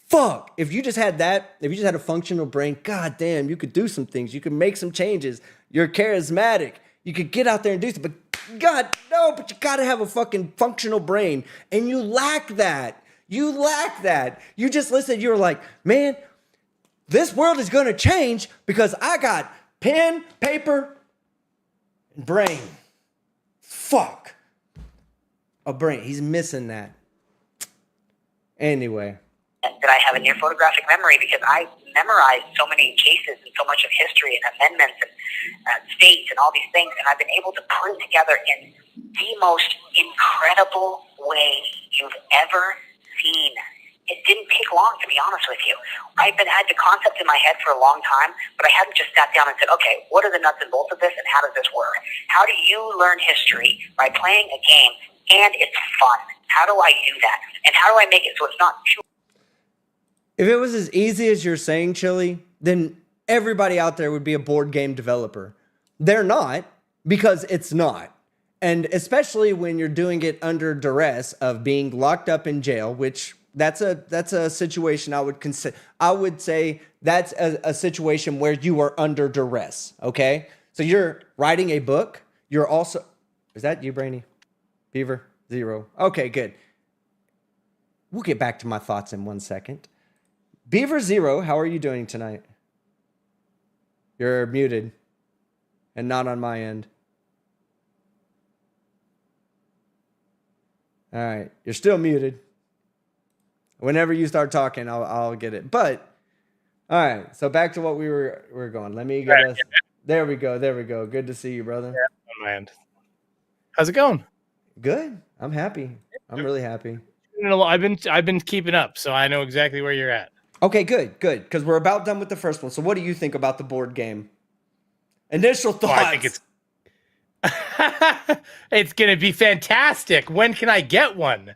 Fuck. If you just had that, if you just had a functional brain, goddamn, you could do some things. You could make some changes. You're charismatic. You could get out there and do stuff. But God, no, but you gotta have a fucking functional brain. And you lack that. You lack that. You just listened, you were like, man, this world is gonna change because I got pen, paper, and brain. Fuck. A brain. He's missing that. Anyway. That I have a near photographic memory because I memorized so many cases and so much of history and amendments and states and all these things, and I've been able to put it together in the most incredible way you've ever seen. It didn't take long, to be honest with you. I've had the concept in my head for a long time, but I hadn't just sat down and said, okay, what are the nuts and bolts of this and how does this work? How do you learn history by playing a game and it's fun? How do I do that? And how do I make it so it's not too... If it was as easy as you're saying, Chili, then everybody out there would be a board game developer. They're not, because it's not. And especially when you're doing it under duress of being locked up in jail, which... That's a situation I would consider. I would say that's a situation where you are under duress. Okay, so you're writing a book. You're also, is that you, Brainy? Beaver 0. Okay, good. We'll get back to my thoughts in 1 second. Beaver 0, how are you doing tonight? You're muted, and not on my end. All right. You're still muted. Whenever you start talking, I'll get it. But all right. So back to what we were going. Let me get us. There we go. There we go. Good to see you, brother. Yeah, on my end. How's it going? Good. I'm happy. I'm really happy. I've been keeping up, so I know exactly where you're at. Okay, good. Because we're about done with the first one. So what do you think about the board game? Initial thoughts. I think it's gonna be fantastic. When can I get one?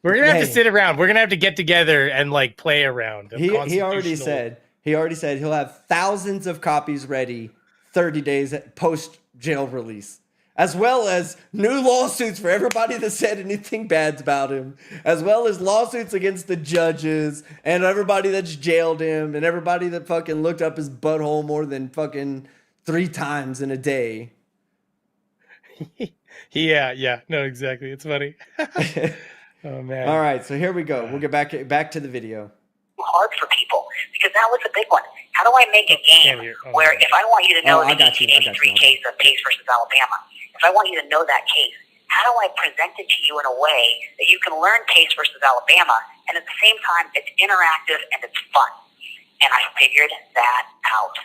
We're gonna have to sit around. We're gonna have to get together and like play around. He already said he'll have thousands of copies ready 30 days post jail release, as well as new lawsuits for everybody that said anything bad about him, as well as lawsuits against the judges and everybody that's jailed him and everybody that fucking looked up his butthole more than fucking 3 times in a day. Yeah. No, exactly. It's funny. Oh man. All right, so here we go. We'll get back to the video. Hard for people because that was a big one. How do I make a game where if I want you to know the 1883 case of Case versus Alabama, if I want you to know that case, how do I present it to you in a way that you can learn Case versus Alabama and at the same time it's interactive and it's fun? And I figured that out.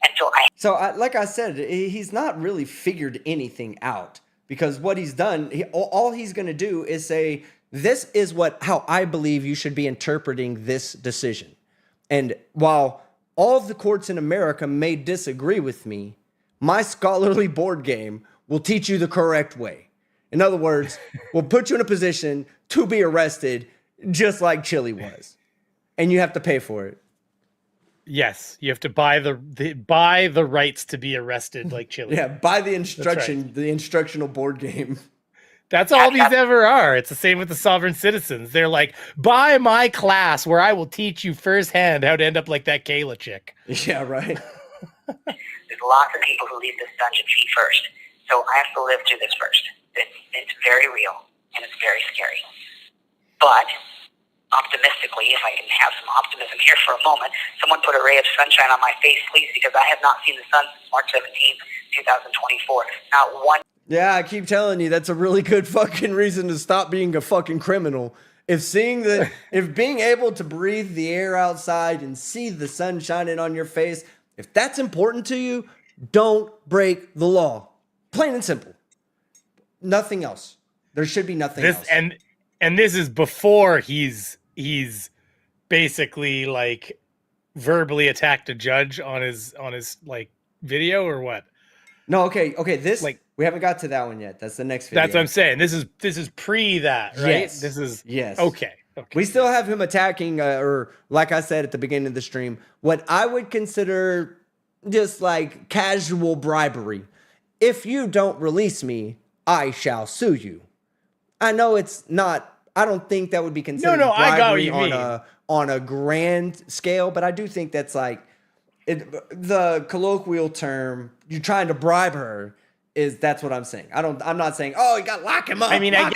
And so like I said, he's not really figured anything out because what he's done, all he's going to do is say, this is how I believe you should be interpreting this decision. And while all of the courts in America may disagree with me, my scholarly board game will teach you the correct way. In other words, we'll put you in a position to be arrested just like Chili was. And you have to pay for it. Yes, you have to buy the rights to be arrested like Chili. Yeah, buy the the instructional board game. That's all these ever are. It's the same with the sovereign citizens. They're like, buy my class where I will teach you firsthand how to end up like that Kayla chick. Yeah, right. There's lots of people who leave this dungeon feet first. So I have to live through this first. It's very real and it's very scary. But optimistically, if I can have some optimism here for a moment, someone put a ray of sunshine on my face, please, because I have not seen the sun since March 17th, 2024. Not one. Yeah, I keep telling you, that's a really good fucking reason to stop being a fucking criminal. If being able to breathe the air outside and see the sun shining on your face, if that's important to you, don't break the law. Plain and simple. Nothing else. There should be nothing else. And this is before he's basically like verbally attacked a judge on his like video or what? No, okay. This like we haven't got to that one yet. That's the next video. That's what I'm saying. This is pre that, right? Yes. This is yes. Okay. We still have him attacking, or like I said at the beginning of the stream, what I would consider just like casual bribery. If you don't release me, I shall sue you. I know it's not. I don't think that would be considered bribery on a grand scale, but I do think that's like the colloquial term. You're trying to bribe her. That's what I'm saying. I'm not saying, oh, you got to lock him up. I mean, I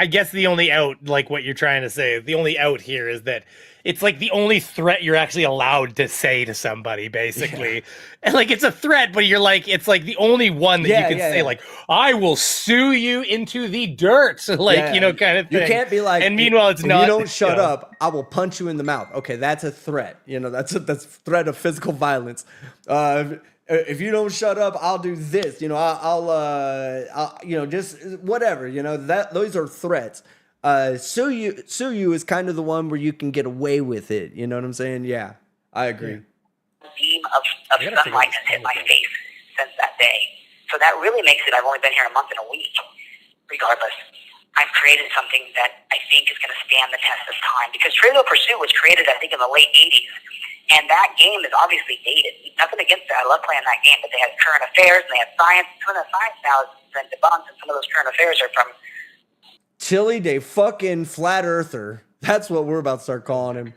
guess the only out, like what you're trying to say, the only out here is that it's like the only threat you're actually allowed to say to somebody, basically. Yeah. And like, it's a threat, but it's like the only one that you can say, like, I will sue you into the dirt. Like, kind of thing. You can't be like, and meanwhile, it's not. If you don't shut up, I will punch you in the mouth. Okay, that's a threat. That's threat of physical violence. If you don't shut up, I'll do this. I'll just whatever. Those are threats. Sue you is kind of the one where you can get away with it. You know what I'm saying? Yeah, I agree. Beam of sunlight has hit my face since that day. So that really makes it. I've only been here a month and a week. Regardless, I've created something that I think is going to stand the test of time because Trivial Pursuit was created, I think, in the late '80s. And that game is obviously dated. Nothing against it. I love playing that game. But they had current affairs and they had science. Some of the science now has been debunked, and some of those current affairs are from Chili de fucking flat earther. That's what we're about to start calling him.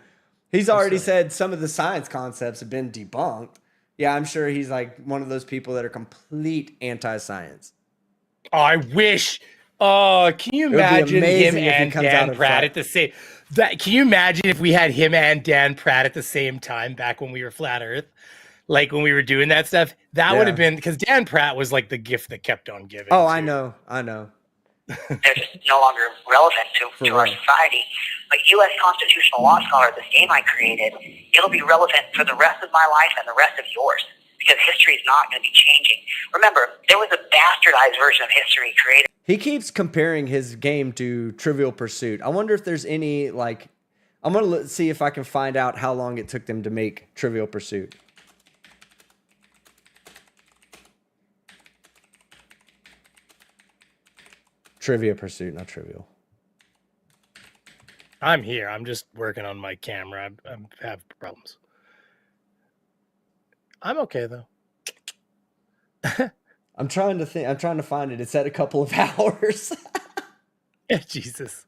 He's already said some of the science concepts have been debunked. Yeah, I'm sure he's like one of those people that are complete anti-science. Oh, I wish. Oh, can you imagine him and Dan Pratt at the same? Can you imagine if we had him and Dan Pratt at the same time back when we were Flat Earth? Like when we were doing that stuff? That would have been, because Dan Pratt was like the gift that kept on giving. Oh, too. I know. They're just no longer relevant to our society. But U.S. constitutional law scholar, this game I created, it'll be relevant for the rest of my life and the rest of yours, because history is not going to be changing. Remember, there was a bastardized version of history created. He keeps comparing his game to Trivial Pursuit. I wonder if there's any, like, I'm going to see if I can find out how long it took them to make Trivial Pursuit. Trivia Pursuit, not Trivial. I'm here. I'm just working on my camera. I have problems. I'm okay, though. I'm trying to think. I'm trying to find it. It's at a couple of hours. Jesus.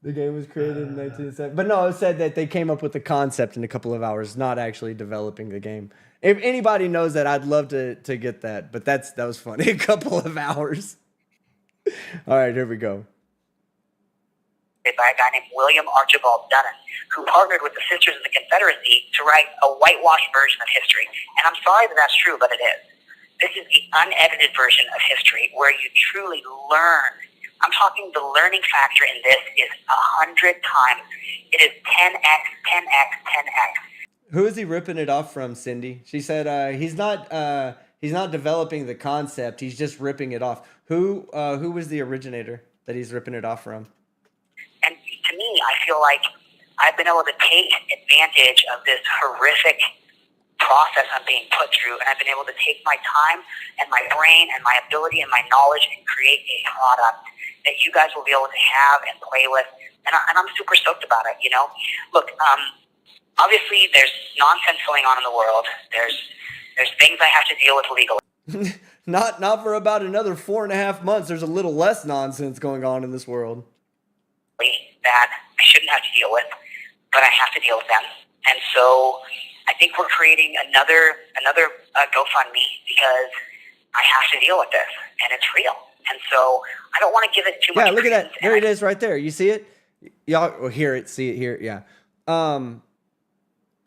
The game was created in 1970. But no, it said that they came up with the concept in a couple of hours, not actually developing the game. If anybody knows that, I'd love to get that. But that was funny. A couple of hours. All right, here we go. By a guy named William Archibald Dunnan, who partnered with the Sisters of the Confederacy to write a whitewashed version of history. And I'm sorry that that's true, but it is. This is the unedited version of history where you truly learn. I'm talking the learning factor in this is 100 times. It is 10x, 10x, 10x. Who is he ripping it off from, Cindy? She said he's not developing the concept. He's just ripping it off. Who was the originator that he's ripping it off from? And to me, I feel like I've been able to take advantage of this horrific process I'm being put through, and I've been able to take my time and my brain and my ability and my knowledge and create a product that you guys will be able to have and play with. And I'm super stoked about it, you know? Look, obviously there's nonsense going on in the world. There's things I have to deal with legally. Not for about another 4.5 months. There's a little less nonsense going on in this world that I shouldn't have to deal with, but I have to deal with them. And so I think we're creating another GoFundMe because I have to deal with this, and it's real. And so I don't want to give it too much. Yeah, look at that. There it is right there. You see it? Y'all will hear it, see it here. Yeah.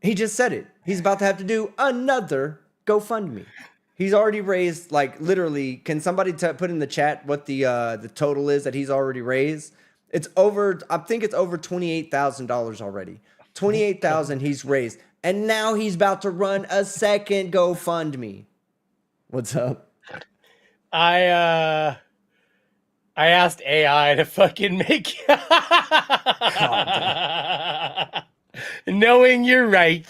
He just said it. He's about to have to do another GoFundMe. He's already raised, like, literally, can somebody put in the chat what the total is that he's already raised? It's over, I think it's over $28,000 already. $28,000 he's raised. And now he's about to run a second GoFundMe. What's up? I asked AI to fucking make knowing you're right.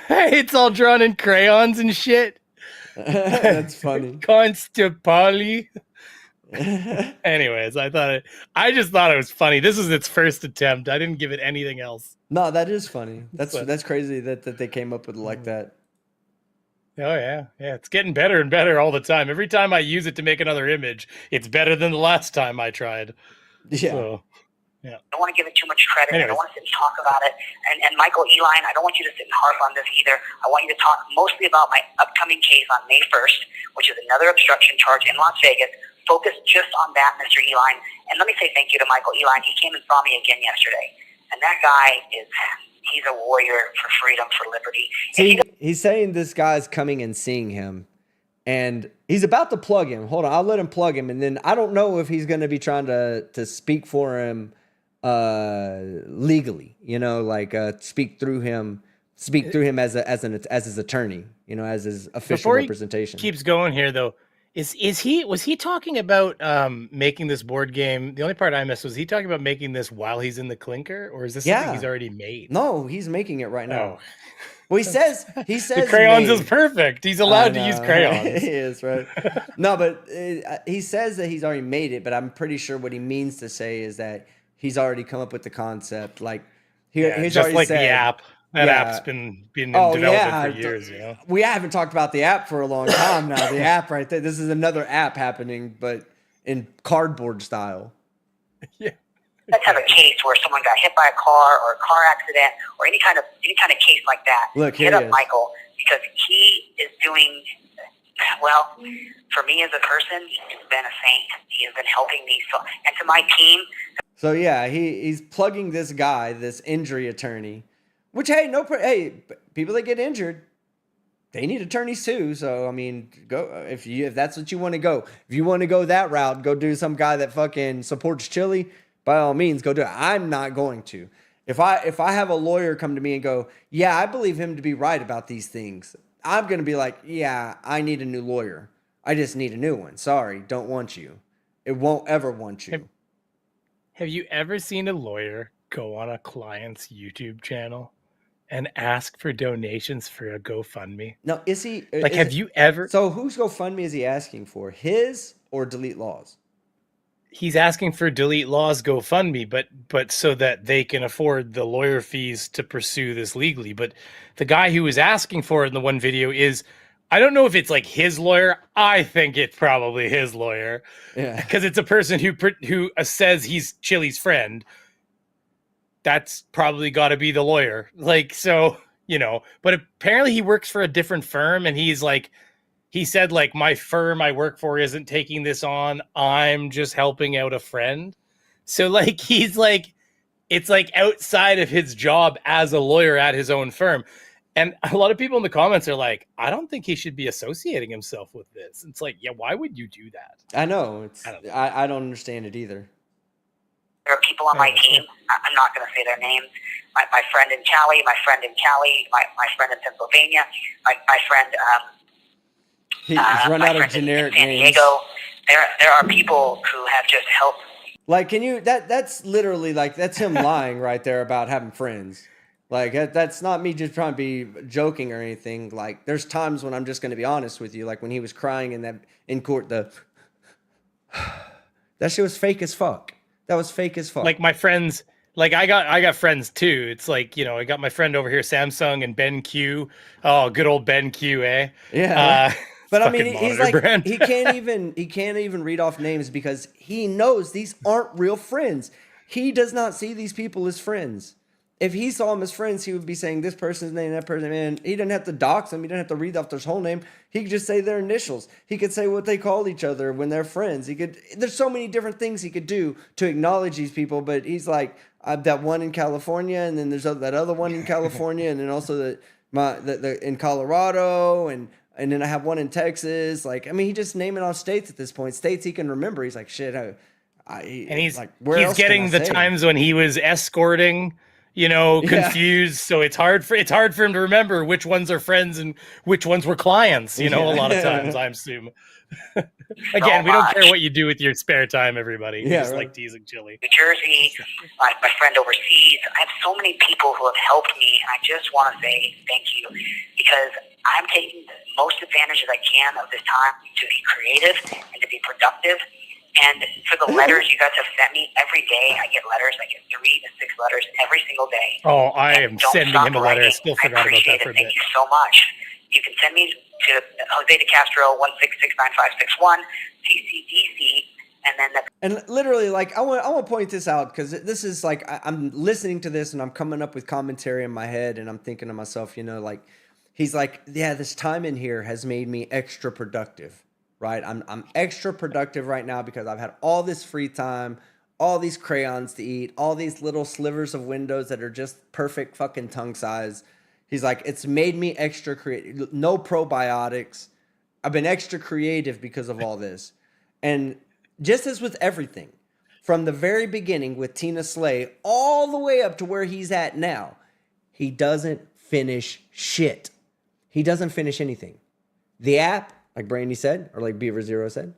It's all drawn in crayons and shit. That's funny. Constipali. Anyways, I just thought it was funny. This is its first attempt. I didn't give it anything else. No, that is funny. That's crazy that they came up with it like that. Oh yeah. It's getting better and better all the time. Every time I use it to make another image, it's better than the last time I tried. Yeah. So, yeah. I don't want to give it too much credit. Anyways. I don't want to sit and talk about it. And Michael Eline, I don't want you to sit and harp on this either. I want you to talk mostly about my upcoming case on May 1st, which is another obstruction charge in Las Vegas. Focus just on that, Mr. Eline. And let me say thank you to Michael Eline. He came and saw me again yesterday. And that guy he's a warrior for freedom, for liberty. He's saying this guy's coming and seeing him. And he's about to plug him. Hold on, I'll let him plug him. And then I don't know if he's going to be trying to speak for him legally, you know, like speak through him as his attorney, you know, as his official representation. Keeps going here though. Was he talking about making this board game? The only part I missed was he talking about making this while he's in the clinker, or is this something he's already made? No, he's making it right now. Oh. Well, he says the crayons is perfect. He's allowed to use crayons. He is, right? No, but he says that he's already made it, but I'm pretty sure what he means to say is that he's already come up with the concept. Like he's just already like said, the app. That app's been in development for years, you know. We haven't talked about the app for a long time now. The app right there. This is another app happening, but in cardboard style. Yeah. Let's have a case where someone got hit by a car or a car accident or any kind of case like that. Look, hit up Michael, because he is doing well. For me as a person, he's been a saint. He has been helping me. So, and to my team. So yeah, he's plugging this guy, this injury attorney. Which hey, people that get injured, they need attorneys too. So I mean, go if that's what you want to go. If you want to go that route, go do some guy that fucking supports Chili. By all means, go do it. I'm not going to. If I have a lawyer come to me and go, yeah, I believe him to be right about these things, I'm gonna be like, yeah, I need a new lawyer. I just need a new one. Sorry, don't want you. It won't ever want you. Have you ever seen a lawyer go on a client's YouTube channel and ask for donations for a GoFundMe? No, is he like? Have you ever? So whose GoFundMe is he asking for? His or Delete Laws? He's asking for Delete Laws GoFundMe, but so that they can afford the lawyer fees to pursue this legally. But the guy who was asking for it in the one video is, I don't know if it's like his lawyer. I think it's probably his lawyer, because it's a person who says he's Chili's friend. That's probably got to be the lawyer. Like, so, you know, but apparently he works for a different firm, and he's like, he said, like, my firm I work for isn't taking this on. I'm just helping out a friend. So, like, he's like, it's like outside of his job as a lawyer at his own firm. And a lot of people in the comments are like, I don't think he should be associating himself with this. It's like, yeah, why would you do that? I know. I don't understand it either. There are people on my team. I'm not going to say their names. My friend in Cali, my friend in Pennsylvania, my friend. He's run out of generic San names. Diego. There are people who have just helped. Like, can you? That's literally like that's him lying right there about having friends. Like, that's not me just trying to be joking or anything. Like, there's times when I'm just going to be honest with you. Like when he was crying in court, that shit was fake as fuck. That was fake as fuck. Like my friends, like I got friends too. It's like, you know, I got my friend over here, Samsung, and Ben Q. Oh, good old Ben Q, eh? Yeah. But I mean, he's like, brand. he can't even read off names because he knows these aren't real friends. He does not see these people as friends. If he saw them as friends, he would be saying this person's name, that person's name. And he didn't have to dox them. He didn't have to read off their whole name. He could just say their initials. He could say what they call each other when they're friends. There's so many different things he could do to acknowledge these people. But he's like, that one in California, and then there's that other one in California, and then also the in Colorado, and then I have one in Texas. Like, I mean, he just naming off states at this point. States he can remember. He's like, shit. And he's like, he's getting the times when he was escorting, you know, confused. Yeah. So it's hard for him to remember which ones are friends and which ones were clients, you know, a lot of times, I assume. Again, we don't care what you do with your spare time, everybody. We just like teasing Chili. New Jersey, my friend overseas. I have so many people who have helped me, and I just want to say thank you, because I'm taking the most advantage as I can of this time to be creative and to be productive. And for the letters you guys have sent me every day, I get letters. I get 3 to 6 letters every single day. Oh, I am sending him a letter. I still forgot about that for a bit. Thank you so much. You can send me to Jose de Castro 1669561 CCDC, and then and literally, like, I want to point this out because this is like I'm listening to this and I'm coming up with commentary in my head and I'm thinking to myself, you know, like he's like, yeah, this time in here has made me extra productive. Right, I'm extra productive right now because I've had all this free time, all these crayons to eat, all these little slivers of windows that are just perfect fucking tongue size. He's like, it's made me extra creative. No probiotics. I've been extra creative because of all this. And just as with everything, from the very beginning with Tina Slay all the way up to where he's at now, he doesn't finish shit. He doesn't finish anything. The app, like Brandy said, or like Beaver Zero said,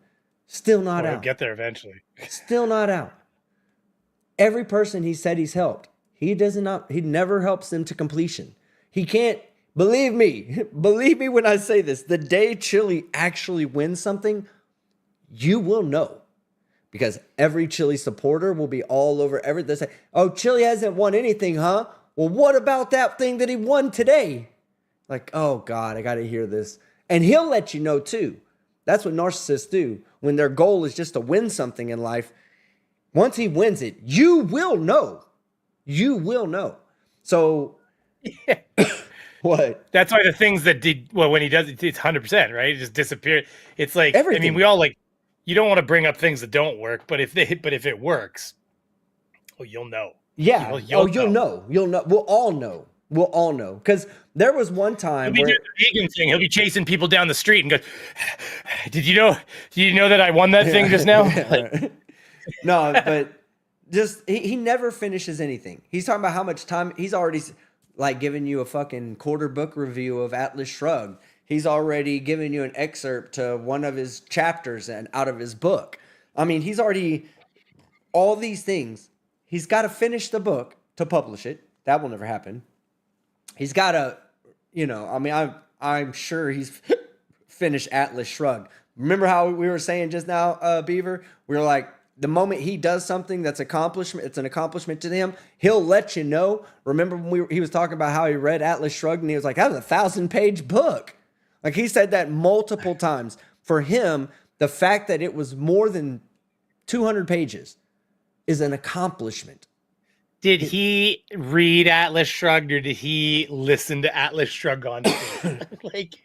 still not out. We'll get there eventually. Still not out. Every person he said he's helped, he never helps them to completion. He can't, believe me when I say this, the day Chili actually wins something, you will know. Because every Chili supporter will be all over everything. They say, oh, Chili hasn't won anything, huh? Well, what about that thing that he won today? Like, oh God, I got to hear this. And he'll let you know too. That's what narcissists do. When their goal is just to win something in life, once he wins it, you will know. You will know. So, yeah. What? That's why the things that did, well, when he does it, it's 100%, right? It just disappeared. It's like, everything. I mean, we all like, you don't want to bring up things that don't work, but if it works, well, you'll know. Yeah. You'll know. You'll know. We'll all know. We'll all know. Because there was one time He'll be where doing the vegan thing. He'll be chasing people down the street and goes, Did you know that I won that thing just now? No, but just he never finishes anything. He's talking about how much time he's already like giving you a fucking quarter book review of Atlas Shrugged. He's already given you an excerpt to one of his chapters and out of his book. I mean, he's already all these things. He's got to finish the book to publish it. That will never happen. He's got to, I mean, I'm sure he's finished Atlas Shrugged. Remember how we were saying just now, Beaver? We were like, the moment he does something that's accomplishment, it's an accomplishment to him, he'll let you know. Remember when he was talking about how he read Atlas Shrugged and he was like, that was a 1,000-page book. Like he said that multiple times. For him, the fact that it was more than 200 pages is an accomplishment. Did he read Atlas Shrugged or did he listen to Atlas Shrugged on like?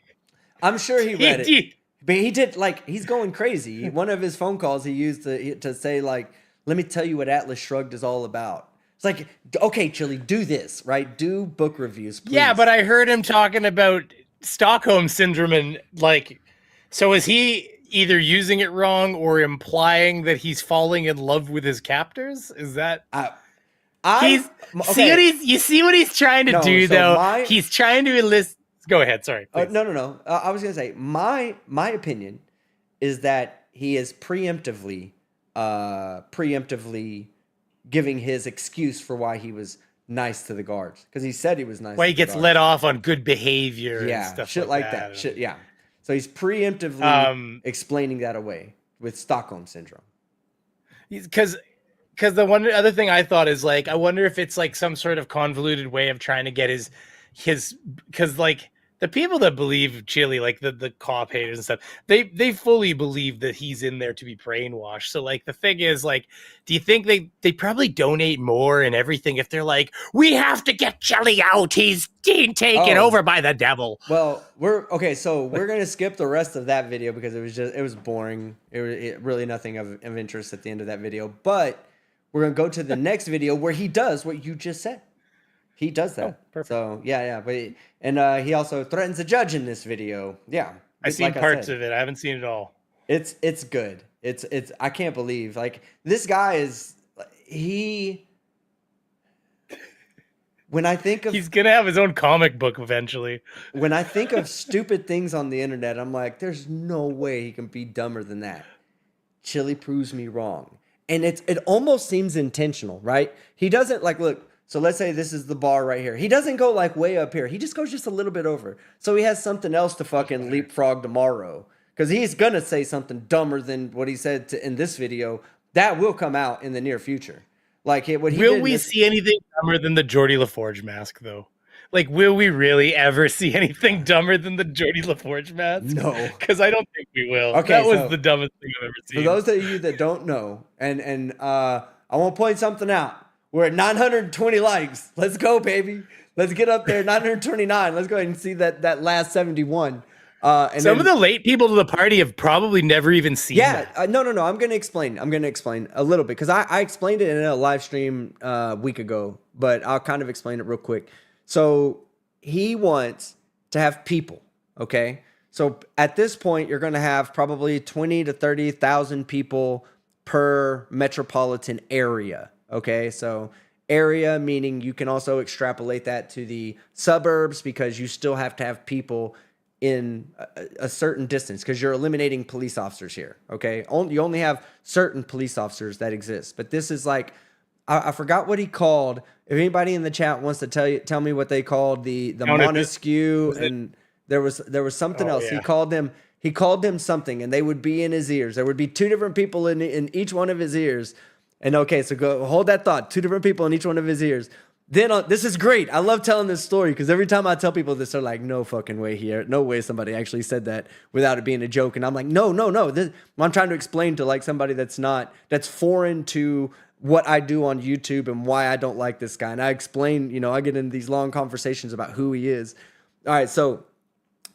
I'm sure he read it. But he did, like, he's going crazy. One of his phone calls he used to say, like, let me tell you what Atlas Shrugged is all about. It's like, okay, Chili, do this, right? Do book reviews, please. Yeah, but I heard him talking about Stockholm Syndrome and, like, so is he either using it wrong or implying that he's falling in love with his captors? Is that... you see what he's trying to do, though? He's trying to enlist... Go ahead. Sorry. No. I was going to say, my opinion is that he is preemptively giving his excuse for why he was nice to the guards. Because he said he was nice. Why he gets let off on good behavior and stuff shit like that. Shit, yeah. So he's preemptively explaining that away with Stockholm Syndrome. Because the one other thing I thought is, like, I wonder if it's like some sort of convoluted way of trying to get his because, like, the people that believe Chili, like the cop haters and stuff, they fully believe that he's in there to be brainwashed. So, like, the thing is, like, do you think they probably donate more and everything if they're like, we have to get Chili out, he's being taken over by the devil? Well, we're gonna skip the rest of that video because it was boring. It was really nothing of interest at the end of that video. But we're gonna go to the next video where he does what you just said. He does that. Oh, perfect. So yeah. But he also threatens a judge in this video. Yeah. I've seen parts of it. I haven't seen it all. It's good. It's I can't believe, like, this guy is when I think of, he's gonna have his own comic book eventually. When I think of stupid things on the internet, I'm like, there's no way he can be dumber than that. Chili proves me wrong. And it almost seems intentional, right? He doesn't, like, look. So let's say this is the bar right here. He doesn't go like way up here. He just goes just a little bit over. So he has something else to fucking leapfrog tomorrow. Because he's going to say something dumber than what he said in this video. That will come out in the near future. Like, will we see anything dumber than the Geordie LaForge mask, though? Like, will we really ever see anything dumber than the Geordie LaForge mask? No. Because I don't think we will. Okay, that was the dumbest thing I've ever seen. For those of you that don't know, and I want to point something out. We're at 920 likes. Let's go, baby. Let's get up there. 929. Let's go ahead and see that last 71. And some of the late people to the party have probably never even seen that. No. I'm going to explain. I'm going to explain a little bit because I explained it in a live stream a week ago, but I'll kind of explain it real quick. So he wants to have people, okay? So at this point, you're going to have probably 20 to 30,000 people per metropolitan area. Okay, so area meaning you can also extrapolate that to the suburbs because you still have to have people in a certain distance because you're eliminating police officers here. Okay, you only have certain police officers that exist. But this is like, I forgot what he called. If anybody in the chat wants to tell me what they called the Montesquieu, and there was something else. Yeah. He called them something, and they would be in his ears. There would be two different people in each one of his ears. And okay, so go hold that thought. Two different people in each one of his ears. Then this is great. I love telling this story because every time I tell people this, they're like, "No fucking way here. No way somebody actually said that without it being a joke." And I'm like, "No. I'm trying to explain to like somebody that's foreign to what I do on YouTube and why I don't like this guy." And I explain, I get into these long conversations about who he is. All right, so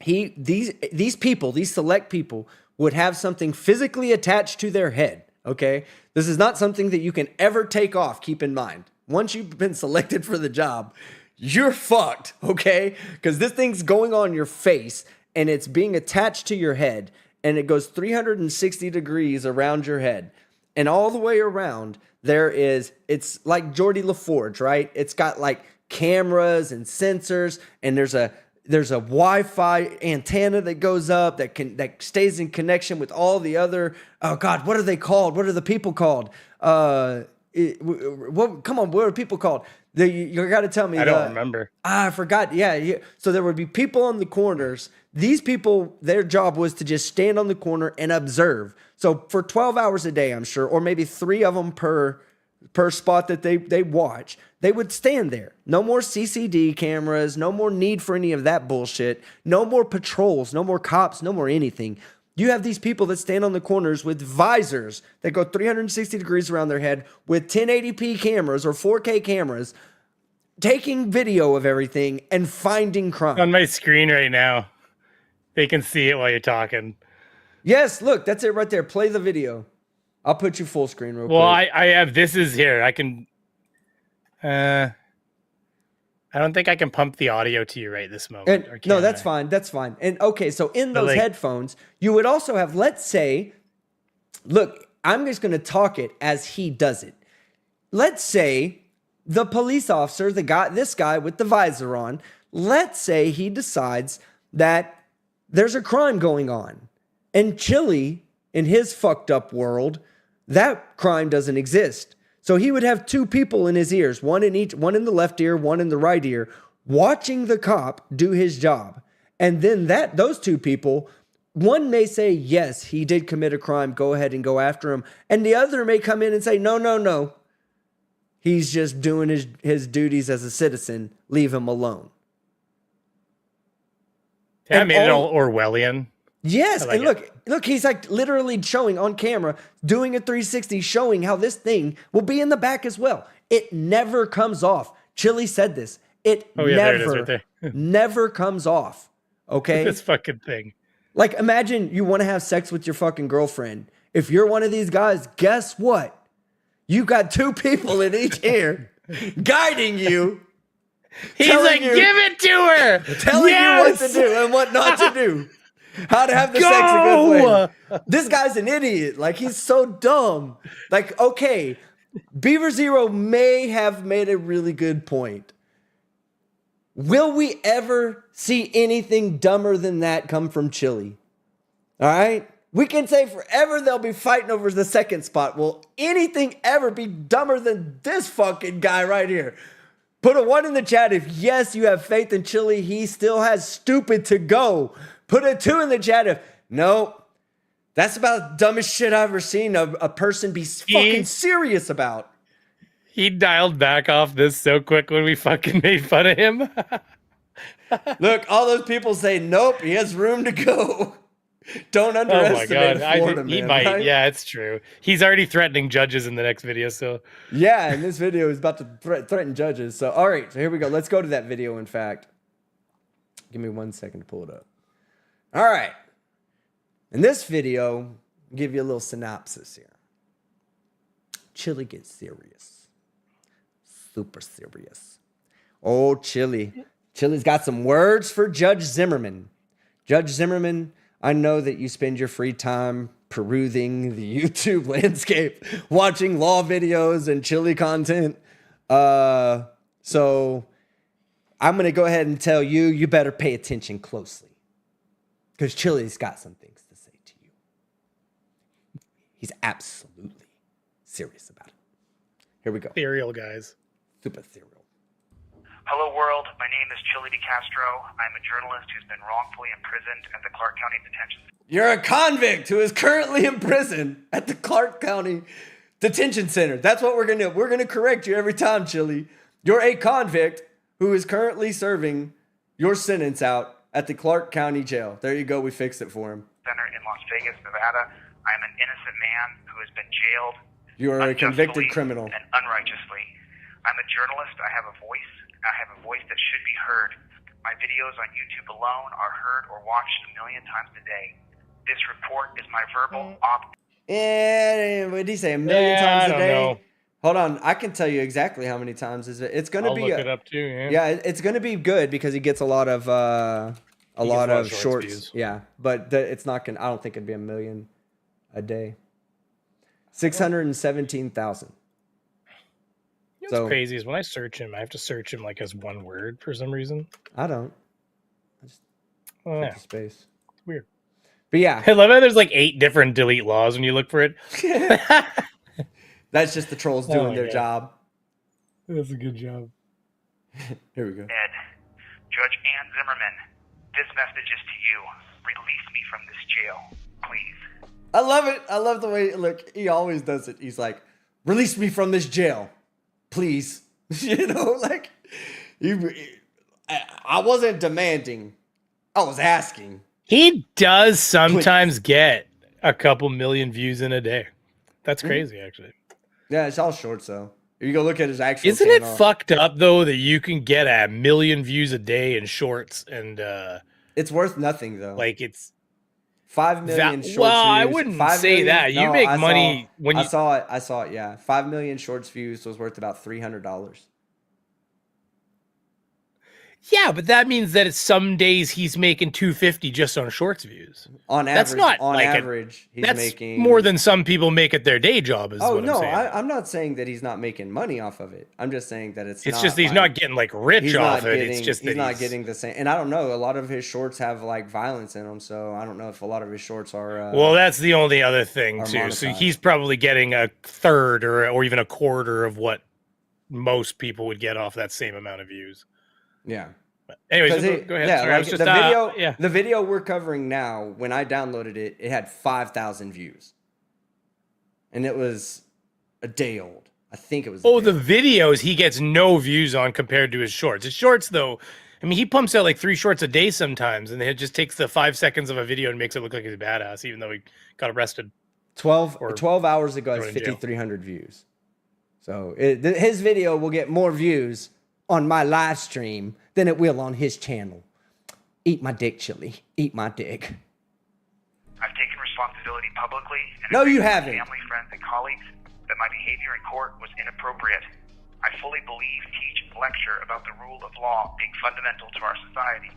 these people, these select people, would have something physically attached to their head. Okay, this is not something that you can ever take off. Keep in mind, once you've been selected for the job, you're fucked, okay? Because this thing's going on your face and it's being attached to your head and it goes 360 degrees around your head. And all the way around, it's like Geordie LaForge, right? It's got like cameras and sensors, and there's a Wi-Fi antenna that goes up that stays in connection with all the other. Oh God, what are they called? What are the people called? Come on, what are people called? You got to tell me. I don't remember. I forgot. Yeah. So there would be people on the corners. These people, their job was to just stand on the corner and observe. So for 12 hours a day, I'm sure, or maybe 3 of them per spot that they watch, they would stand there. No more CCD cameras, no more need for any of that bullshit, no more patrols, no more cops, no more anything. You have these people that stand on the corners with visors that go 360 degrees around their head with 1080p cameras or 4K cameras, taking video of everything and finding crime. On my screen right now. They can see it while you're talking. Yes, look, that's it right there. Play the video. I'll put you full screen real quick. Well, I have, this is here. I can, I don't think I can pump the audio to you right this moment. No, that's fine. That's fine. And okay, so in those headphones, you would also have, let's say, look, I'm just going to talk it as he does it. Let's say the police officer, this guy with the visor on, let's say he decides that there's a crime going on. And Chili, in his fucked up world, that crime doesn't exist. So he would have 2 people in his ears, one in the left ear, one in the right ear, watching the cop do his job. And then those 2 people, one may say, yes, he did commit a crime, go ahead and go after him. And the other may come in and say, no. He's just doing his duties as a citizen. Leave him alone. I made it all Orwellian. Yes, and look, he's like literally showing on camera, doing a 360, showing how this thing will be in the back as well. It never comes off. Chili said this. Never comes off. Okay? This fucking thing. Like, imagine you want to have sex with your fucking girlfriend. If you're one of these guys, guess what? You got 2 people in each ear guiding you. He's like, give it to her. Telling you what to do and what not to do. How to have the sex a good way. This guy's an idiot. Like, he's so dumb. Like, okay, Beaver Zero may have made a really good point. Will we ever see anything dumber than that come from Chili? All right? We can say forever they'll be fighting over the second spot. Will anything ever be dumber than this fucking guy right here? Put a 1 in the chat if yes, you have faith in Chili. He still has stupid to go. Put a 2 in the chat if no. That's about the dumbest shit I've ever seen a person be fucking serious about. He dialed back off this so quick when we fucking made fun of him. Look, all those people say nope, he has room to go. Don't underestimate Florida, he man, might. right? Yeah, it's true. He's already threatening judges in the next video. So yeah, in this video, he's about to threaten judges. So all right, so here we go. Let's go to that video. In fact, give me 1 second to pull it up. All right, in this video, I'll give you a little synopsis here. Chili gets serious, super serious. Oh, Chili's got some words for Judge Zimmerman. Judge Zimmerman, I know that you spend your free time perusing the YouTube landscape, watching law videos and Chili content. So I'm going to go ahead and tell you, you better pay attention closely. Because Chili's got some things to say to you. He's absolutely serious about it. Here we go. Serial guys. Super serial. Hello, world. My name is Chili DeCastro. I'm a journalist who's been wrongfully imprisoned at the Clark County Detention Center. You're a convict who is currently in prison at the Clark County Detention Center. That's what we're going to do. We're going to correct you every time, Chili. You're a convict who is currently serving your sentence out at the Clark County Jail. There you go. We fixed it for him. Center in Las Vegas, Nevada. I'm an innocent man who has been jailed. You are a convicted criminal. And unrighteously. I'm a journalist. I have a voice. I have a voice that should be heard. My videos on YouTube alone are heard or watched 1 million times a day. This report is my verbal what did he say? 1 million times a day? Know. Hold on, I can tell you exactly how many times is it. It's gonna I'll be look it up too. Yeah. yeah, it's gonna be good because he gets a lot of He gets a lot of shorts views. Yeah, but it's not gonna. I don't think it'd be a million a day. 617,000. You know So what's crazy is when I search him, I have to search him like as one word for some reason. I don't. I just Oh, put yeah. the space. It's weird. But yeah, I love how there's like 8 different delete laws when you look for it. that's just the trolls Oh doing my their God. job. That's a good job. Here we go. Ed, Judge Ann Zimmerman, this message is to you. Release me from this jail, please. I love it. I love the way, look, he always does it. He's like, release me from this jail, please. You know, like, I wasn't demanding. I was asking. He does sometimes get a couple million views in a day. That's crazy, actually. Yeah, it's all shorts, though. If you go look at his actual Isn't it channel, fucked up, though, that you can get 1 million views a day in shorts and, it's worth nothing, though. like, it's... 5 million shorts well, views. I wouldn't 5 say million, that. You make money when you... I saw it, yeah. 5 million shorts views was worth about $300. Yeah, but that means that it's some days he's making $250 just on shorts views. On average, That's not on like average, he's that's making more than some people make at their day job. Is Oh what no, I'm saying. I'm not saying that he's not making money off of it. I'm just saying that it's Just he's not getting like rich he's off not it. getting, It's just he's that not getting the same. And I don't know. A lot of his shorts have like violence in them, so I don't know if a lot of his shorts are. Well, that's the only other thing are too. So monetized. he's probably getting a third or even a quarter of what most people would get off that same amount of views. Yeah. But anyways, go ahead. Yeah, Sorry, I like was just, the video. yeah. The video we're covering now. When I downloaded it, it had 5,000 views, and it was a day old. I think it was. Oh, the videos he gets no views on compared to his shorts. His shorts, though, I mean, he pumps out like 3 shorts a day sometimes, and it just takes the 5 seconds of a video and makes it look like he's a badass, even though he got arrested. 12 hours ago has 5,300 views. So his video will get more views on my live stream than it will on his channel. Eat my dick, Chili. Eat my dick. I've taken responsibility publicly and No, you agreed with haven't. family, friends, and colleagues that my behavior in court was inappropriate. I fully believe, teach, and lecture about the rule of law being fundamental to our society.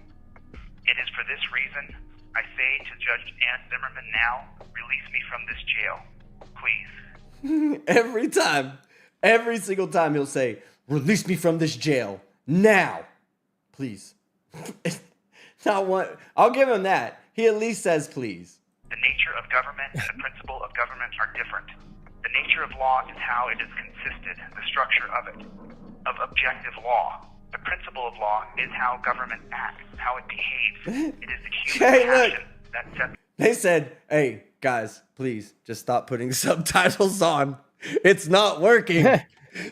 It is for this reason I say to Judge Ann Zimmerman now, release me from this jail, please. Every single time he'll say, release me from this jail now, please. Not one. I'll give him that. He at least says please. The nature of government and the principle of government are different. The nature of law is how it is consisted, the structure of it, of objective law. The principle of law is how government acts, how it behaves. It is the human Hey, look. passion that sets. They said, hey, guys, please just stop putting subtitles on. It's not working.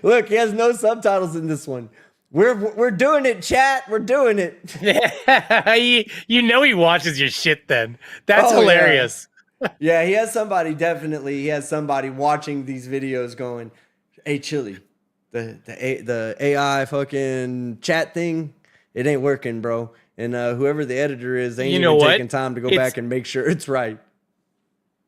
Look, he has no subtitles in this one. We're doing it, chat. We're doing it. you know he watches your shit then. That's Oh, hilarious. Yeah, he has somebody watching these videos going, hey, Chili, the AI fucking chat thing, it ain't working, bro. And whoever the editor is, they ain't even taking time to go back and make sure it's right.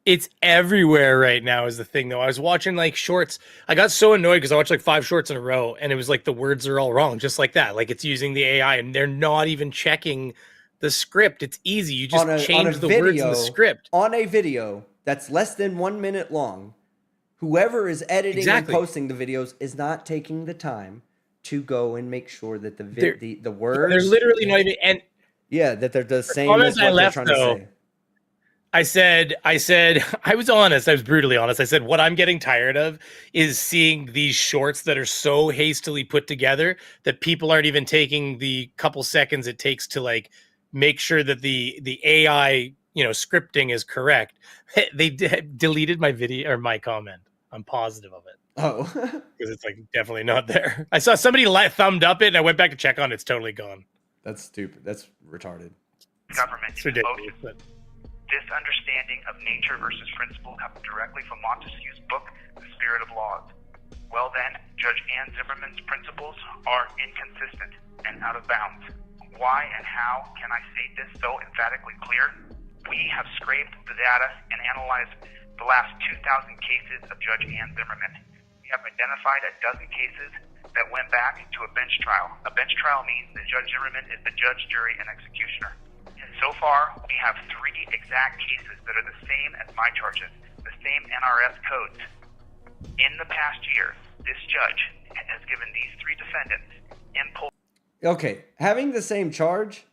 It's everywhere right now is the thing, though. I was watching like shorts. I got so annoyed because I watched like 5 shorts in a row, and it was like the words are all wrong, just like that. Like it's using the AI, and they're not even checking the script. It's easy. You just change the words in the script. On a video that's less than 1 minute long, whoever is editing and posting the videos is not taking the time to go and make sure that the words... They're literally not even... And yeah, that they're the same as what they're trying to say. I said, I was honest. I was brutally honest. I said, what I'm getting tired of is seeing these shorts that are so hastily put together that people aren't even taking the couple seconds it takes to like make sure that the AI, scripting is correct. They deleted my video or my comment. I'm positive of it. Oh, because it's like definitely not there. I saw somebody thumbed up it and I went back to check on it. It's totally gone. That's stupid. That's retarded. Government it's ridiculous. This understanding of nature versus principle comes directly from Montesquieu's book, The Spirit of Laws. Well then, Judge Ann Zimmerman's principles are inconsistent and out of bounds. Why and how can I state this so emphatically clear? We have scraped the data and analyzed the last 2,000 cases of Judge Ann Zimmerman. we have identified a dozen cases that went back to a bench trial. A bench trial means that Judge Zimmerman is the judge, jury, and executioner. And so far, we have 3 exact cases that are the same as my charges, the same NRS codes. In the past year, this judge has given these 3 defendants impulse. Okay, having the same charge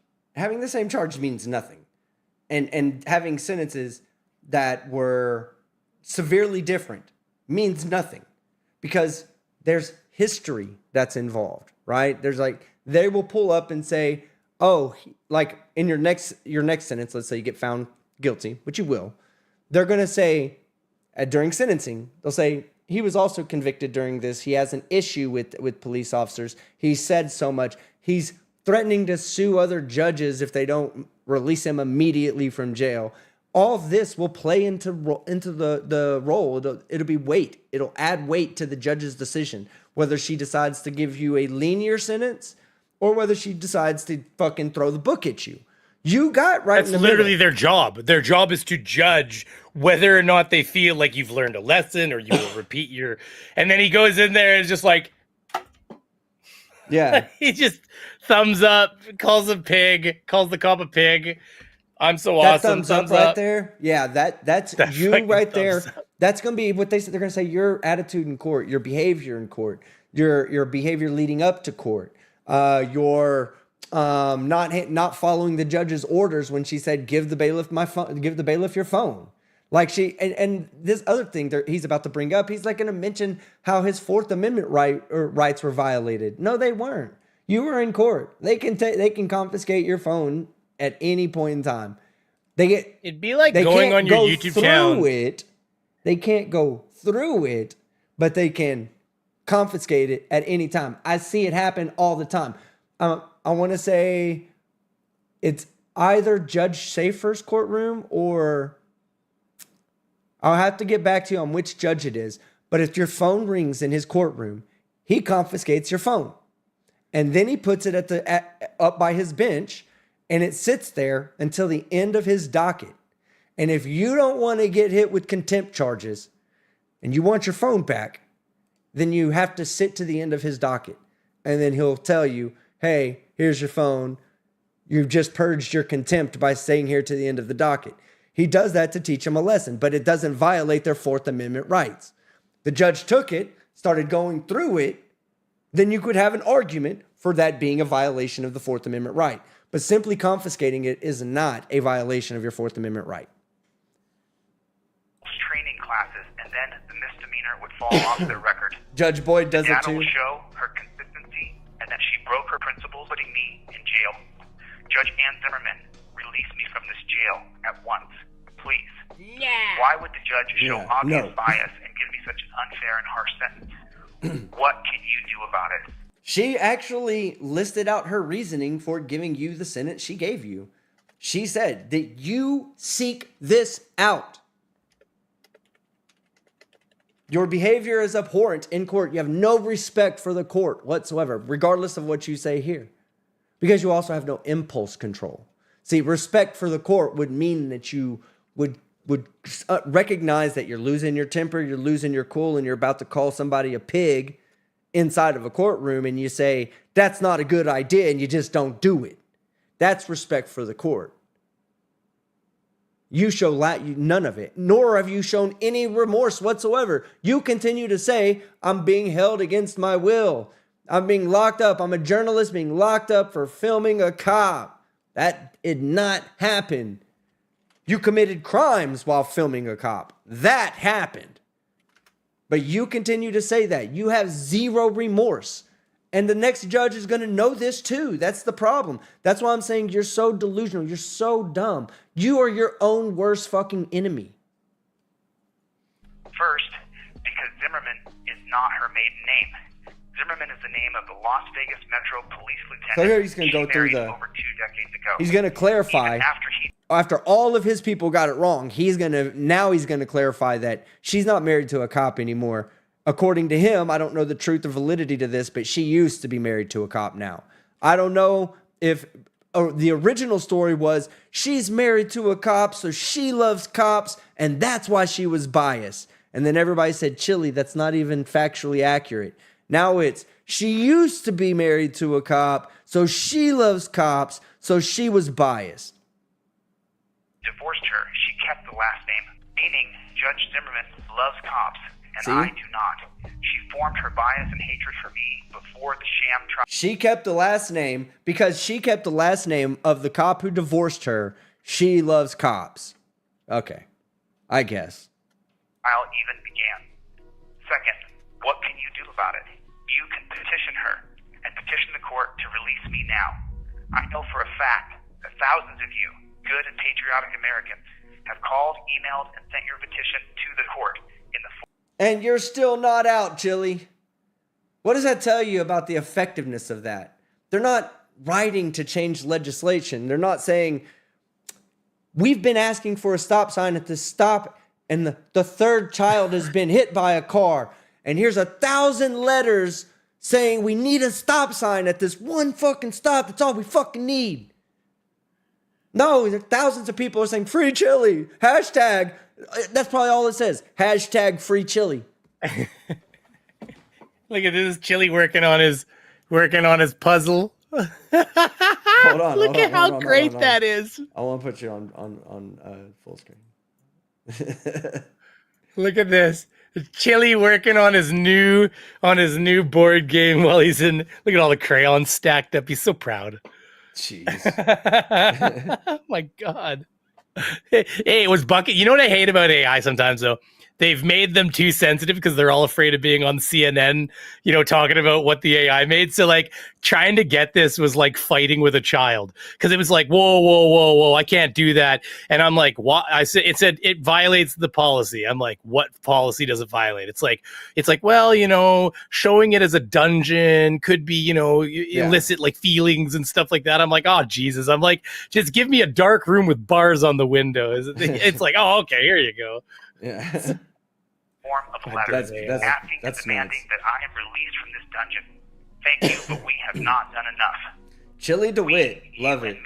means nothing. And having sentences that were severely different means nothing, because there's history that's involved, right? There's like, they will pull up and say, oh, like in your next sentence, let's say you get found guilty, which you will, they're going to say during sentencing, they'll say, he was also convicted during this. He has an issue with police officers. He said so much. He's threatening to sue other judges if they don't release him immediately from jail. All of this will play into the role. It'll be weight. It'll add weight to the judge's decision, whether she decides to give you a linear sentence or whether she decides to fucking throw the book at you. You got right. That's literally their job. Their job is to judge whether or not they feel like you've learned a lesson or you will repeat your. And then he goes in there and is just like, yeah, he just thumbs up, calls a pig, calls the cop a pig. I'm so that awesome. Thumbs up right there. Yeah, that's you right there. Up. That's gonna be what they said. They're gonna say your attitude in court, your behavior in court, your behavior leading up to court, your not following the judge's orders when she said give the bailiff my phone, give the bailiff your phone. Like she and this other thing he's about to bring up, he's like going to mention how his Fourth Amendment rights were violated. No, they weren't. You were in court. They can confiscate your phone at any point in time. It'd be like going on your YouTube channel. They can't go through it, but they can confiscate it at any time. I see it happen all the time. I want to say it's either Judge Safer's courtroom or I'll have to get back to you on which judge it is. But if your phone rings in his courtroom, he confiscates your phone. And then he puts it up by his bench and it sits there until the end of his docket. And if you don't want to get hit with contempt charges and you want your phone back, then you have to sit to the end of his docket. And then he'll tell you, hey, here's your phone. You've just purged your contempt by staying here to the end of the docket. He does that to teach them a lesson, but it doesn't violate their Fourth Amendment rights. The judge took it, started going through it, then you could have an argument for that being a violation of the Fourth Amendment right. But simply confiscating it is not a violation of your Fourth Amendment right. Training classes, and then the misdemeanor would fall off their record. Judge Boyd does it Data too. will show her consistency and that she broke her principles, putting me in jail. Judge Ann Zimmerman, release me from this jail at once, please. Yeah. Why would the judge show obvious no. bias and give me such an unfair and harsh sentence? What can you do about it? She actually listed out her reasoning for giving you the sentence she gave you. She said that you seek this out. Your behavior is abhorrent in court. You have no respect for the court whatsoever, regardless of what you say here, because you also have no impulse control. See, respect for the court would mean that you would recognize that you're losing your temper, you're losing your cool, and you're about to call somebody a pig inside of a courtroom, and you say, that's not a good idea, and you just don't do it. That's respect for the court. You show none of it, nor have you shown any remorse whatsoever. You continue to say, I'm being held against my will. I'm being locked up. I'm a journalist being locked up for filming a cop. That did not happen. You committed crimes while filming a cop. That happened. But you continue to say that. You have zero remorse. And the next judge is going to know this too. That's the problem. That's why I'm saying you're so delusional. You're so dumb. You are your own worst fucking enemy. First, because Zimmerman is not her maiden name. Zimmerman is the name of the Las Vegas Metro Police Lieutenant. So here he's going to go through over 2 decades ago. He's going to clarify. After all of his people got it wrong, he's going to clarify that she's not married to a cop anymore. According to him, I don't know the truth or validity to this, but she used to be married to a cop now. I don't know if the original story was she's married to a cop, so she loves cops, and that's why she was biased. And then everybody said, Chili, that's not even factually accurate. Now it's, she used to be married to a cop, so she loves cops, so she was biased. Divorced her, she kept the last name, meaning Judge Zimmerman loves cops, and See? I do not. She formed her bias and hatred for me before the sham trial. She kept the last name because she kept the last name of the cop who divorced her. She loves cops. Okay, I guess. Even began. Second, what can you do about it? You can petition her and petition the court to release me now. I know for a fact that thousands of you, good and patriotic Americans, have called, emailed, and sent your petition to the court in the And you're still not out, Chili. What does that tell you about the effectiveness of that? They're not writing to change legislation. They're not saying, we've been asking for a stop sign at this stop, and the third child has been hit by a car. And here's 1,000 letters saying we need a stop sign at this one fucking stop. That's all we fucking need. No, thousands of people are saying free Chili. Hashtag. That's probably all it says. Hashtag free Chili. Look at this Chili working on his puzzle. Hold on. Look at how great that is. I want to put you on full screen. Look at this. Chili working on his new board game while he's in. Look at all the crayons stacked up. He's so proud. Jeez. Oh my God. Hey, it was Bucket. You know what I hate about AI sometimes though? They've made them too sensitive because they're all afraid of being on CNN, talking about what the AI made. So like trying to get this was like fighting with a child because it was like, whoa, I can't do that. And I'm like, what? It said it violates the policy. I'm like, what policy does it violate? It's like, well, showing it as a dungeon could be, illicit like feelings and stuff like that. I'm like, oh Jesus. I'm like, just give me a dark room with bars on the windows. It's like, oh, okay, here you go. Yeah. Form of a letter asking and demanding that I am released from this dungeon. Thank you, but we have not done enough. Chili DeWitt, love it.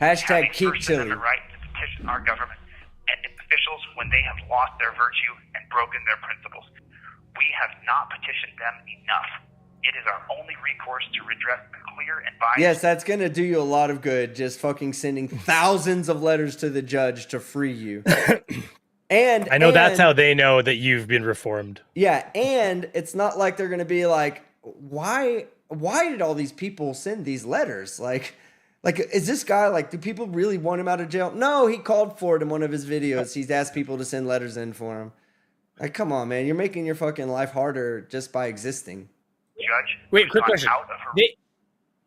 Hashtag keep Chili. Right to petition our government and its officials when they have lost their virtue and broken their principles. We have not petitioned them enough. It is our only recourse to redress the clear and biased. Yes, that's gonna do you a lot of good. Just fucking sending thousands of letters to the judge to free you. And I know that's how they know that you've been reformed. Yeah, and it's not like they're gonna be like, why did all these people send these letters? Like, is this guy like, do people really want him out of jail? No, he called for it in one of his videos. He's asked people to send letters in for him. Like, come on, man, you're making your fucking life harder just by existing. Judge, wait, quick question.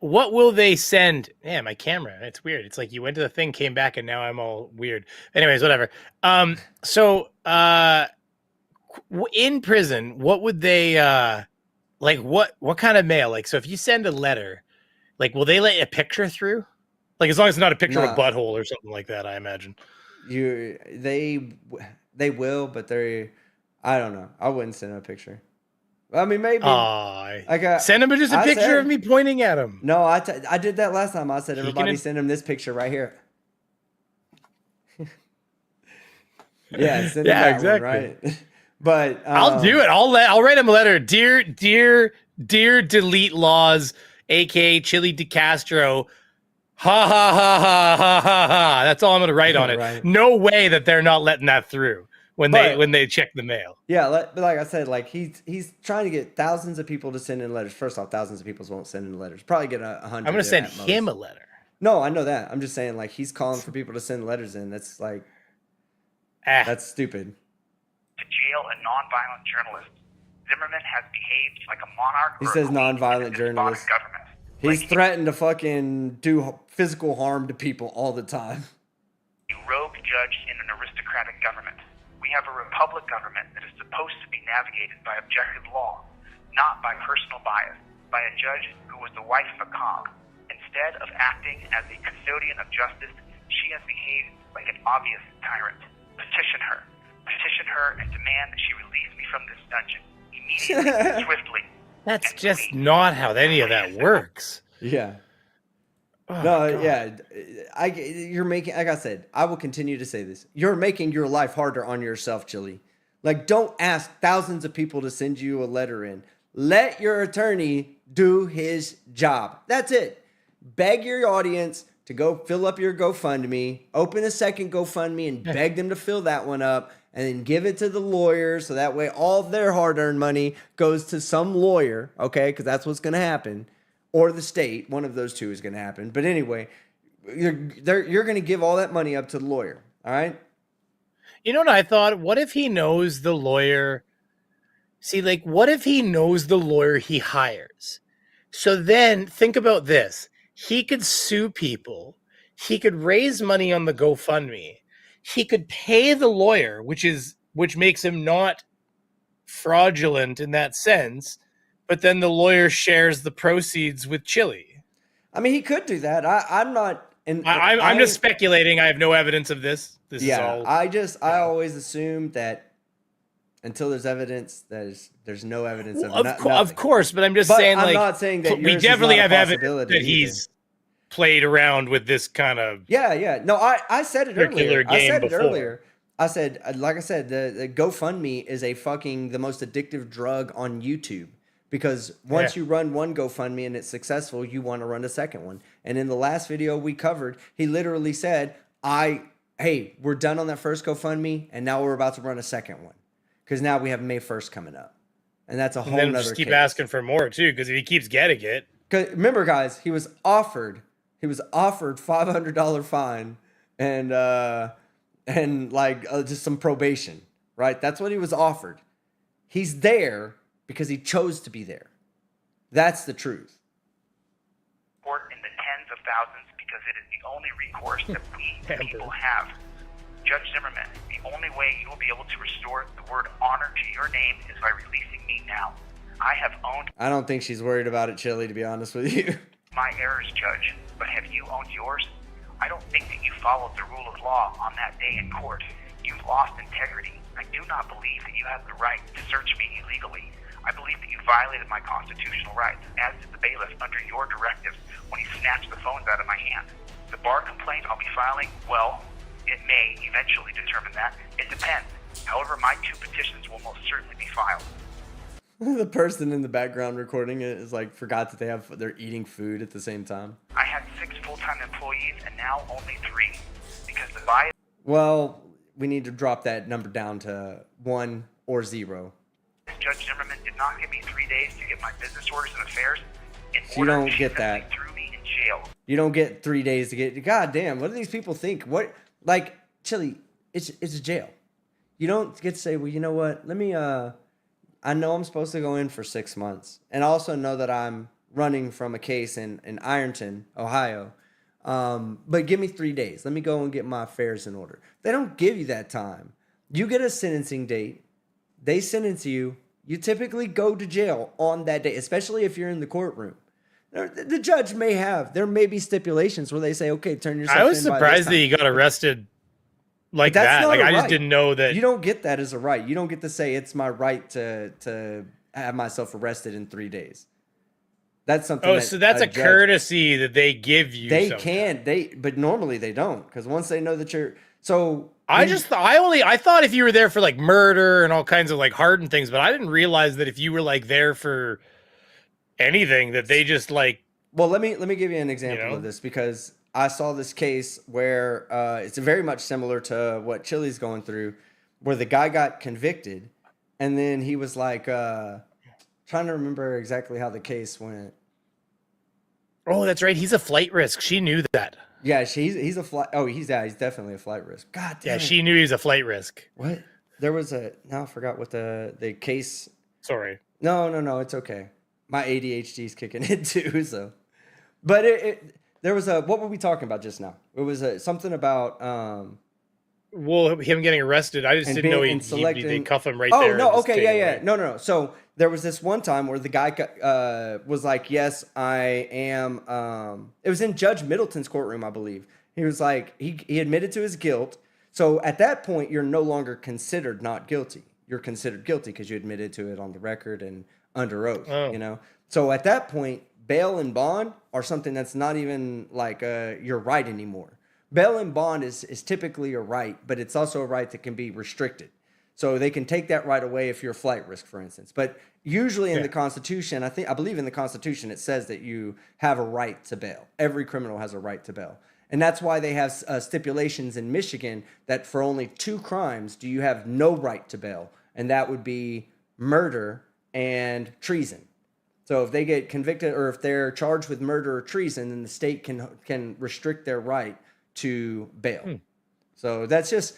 What will they send? Yeah, my camera. It's weird. It's like you went to the thing, came back, and now I'm all weird. Anyways, whatever. So in prison, what would they like? What kind of mail? Like, so if you send a letter, like, will they let a picture through? Like, as long as it's not a picture of a butthole or something like that, I imagine. They will, but I don't know. I wouldn't send a picture. I mean, maybe. Send him just a picture of me pointing at him. No, I did that last time. I said, everybody send him this picture right here. Yeah, send him that exactly. One, right? But I'll do it. I'll write him a letter. Dear delete laws, aka Chili DeCastro. Ha ha ha ha ha ha ha. That's all I'm gonna write on it. Right. No way that they're not letting that through. When they check the mail. Yeah, but like I said, like he's trying to get thousands of people to send in letters. First off, thousands of people won't send in letters. Probably get 100. I'm going to send him a letter. No, I know that. I'm just saying, like, he's calling for people to send letters in. That's like, that's stupid. To jail a nonviolent journalist. Zimmerman has behaved like a monarch. He says nonviolent journalist. Government. He's threatened to fucking do physical harm to people all the time. A rogue judge in an aristocratic government. We have a republic government that is supposed to be navigated by objective law, not by personal bias, by a judge who was the wife of a cop. Instead of acting as a custodian of justice, she has behaved like an obvious tyrant. Petition her and demand that she release me from this dungeon immediately, swiftly. That's just not how any of that works. Yeah. Oh, no, God. Yeah. You're making, like I said, I will continue to say this. You're making your life harder on yourself, Chili. Like, don't ask thousands of people to send you a letter in. Let your attorney do his job. That's it. Beg your audience to go fill up your GoFundMe, open a second GoFundMe and beg them to fill that one up, and then give it to the lawyer so that way all of their hard-earned money goes to some lawyer, okay? Because that's what's going to happen. Or the state. One of those two is going to happen. But anyway, you're going to give all that money up to the lawyer, all right? You know what I thought? What if he knows the lawyer? See, like, what if he knows the lawyer he hires? So then think about this. He could sue people. He could raise money on the GoFundMe. He could pay the lawyer, which makes him not fraudulent in that sense. But then the lawyer shares the proceeds with Chili. I mean, he could do that. I'm not. And I'm just speculating. I have no evidence of this. This is all. I always assume that until there's evidence, there's no evidence of of course, but I'm just saying. I'm like, not saying that we definitely have evidence that either. he's played around with this kind of No, I said it earlier. I said, like I said, the GoFundMe is the most addictive drug on YouTube. Because once you run one GoFundMe and it's successful, you want to run a second one. And in the last video we covered, he literally said, hey, we're done on that first GoFundMe, and now we're about to run a second one. Because now we have May 1st coming up. And that's a whole nother just keep asking for more, too, because if he keeps getting it. Remember, guys, he was offered $500 fine and just some probation, right? That's what he was offered. He's there because he chose to be there. That's the truth. In the tens of thousands, because it is the only recourse that we people have. Judge Zimmerman, the only way you will be able to restore the word honor to your name is by releasing me now. I have owned... I don't think she's worried about it, Chili, to be honest with you. ...my errors, Judge, but have you owned yours? I don't think that you followed the rule of law on that day in court. You lost integrity. I do not believe that you have the right to search me illegally. I believe that you violated my constitutional rights, as did the bailiff under your directives when he snatched the phones out of my hand. The bar complaint I'll be filing, well, it may eventually determine that. It depends. However, my two petitions will most certainly be filed. The person in the background recording it is like forgot that they're eating food at the same time. I had 6 full-time employees and now only 3 because the bias... Well, we need to drop that number down to 1 or 0. Judge Zimmerman did not give me 3 days to get my business orders and affairs. You don't get that. Threw me in jail. You don't get 3 days to get. God damn! What do these people think? What, like, Chili? It's a jail. You don't get to say, well, you know what? Let me. I know I'm supposed to go in for 6 months, and I also know that I'm running from a case in Ironton, Ohio. But give me 3 days. Let me go and get my affairs in order. They don't give you that time. You get a sentencing date. They sentence you. You typically go to jail on that day, especially if you're in the courtroom. The judge there may be stipulations where they say, okay, turn yourself in. I was surprised that he got arrested like that. Like, I just didn't know that. You don't get that as a right. You don't get to say it's my right to have myself arrested in 3 days. That's something. So that's a courtesy that they give you. They can, but normally they don't, because once they know that you're so. I thought if you were there for like murder and all kinds of like hardened things, but I didn't realize that if you were like there for anything that they just like. Well, let me give you an example of this, because I saw this case where it's very much similar to what Chili's going through, where the guy got convicted, and then he was like trying to remember exactly how the case went. Oh, that's right. He's a flight risk. She knew that. Yeah, he's a flight. Oh, he's definitely a flight risk. God damn. Yeah, she knew he was a flight risk. What? There was now I forgot what the case. Sorry. No, it's okay. My ADHD is kicking in too. So, but there was what were we talking about just now? It was something about Well, him getting arrested. I just didn't know they cuff him right there. Oh no, okay, yeah. No. So there was this one time where the guy was like, "Yes, I am." It was in Judge Middleton's courtroom, I believe. He was like, he admitted to his guilt. So at that point, you're no longer considered not guilty. You're considered guilty because you admitted to it on the record and under oath. Oh. You know. So at that point, bail and bond are something that's not even like your right anymore. Bail and bond is typically a right, but it's also a right that can be restricted. So they can take that right away if you're a flight risk, for instance. But usually in the Constitution, I believe in the Constitution, it says that you have a right to bail. Every criminal has a right to bail. And that's why they have stipulations in Michigan that for only 2 crimes do you have no right to bail. And that would be murder and treason. So if they get convicted or if they're charged with murder or treason, then the state can restrict their right to bail. So that's just...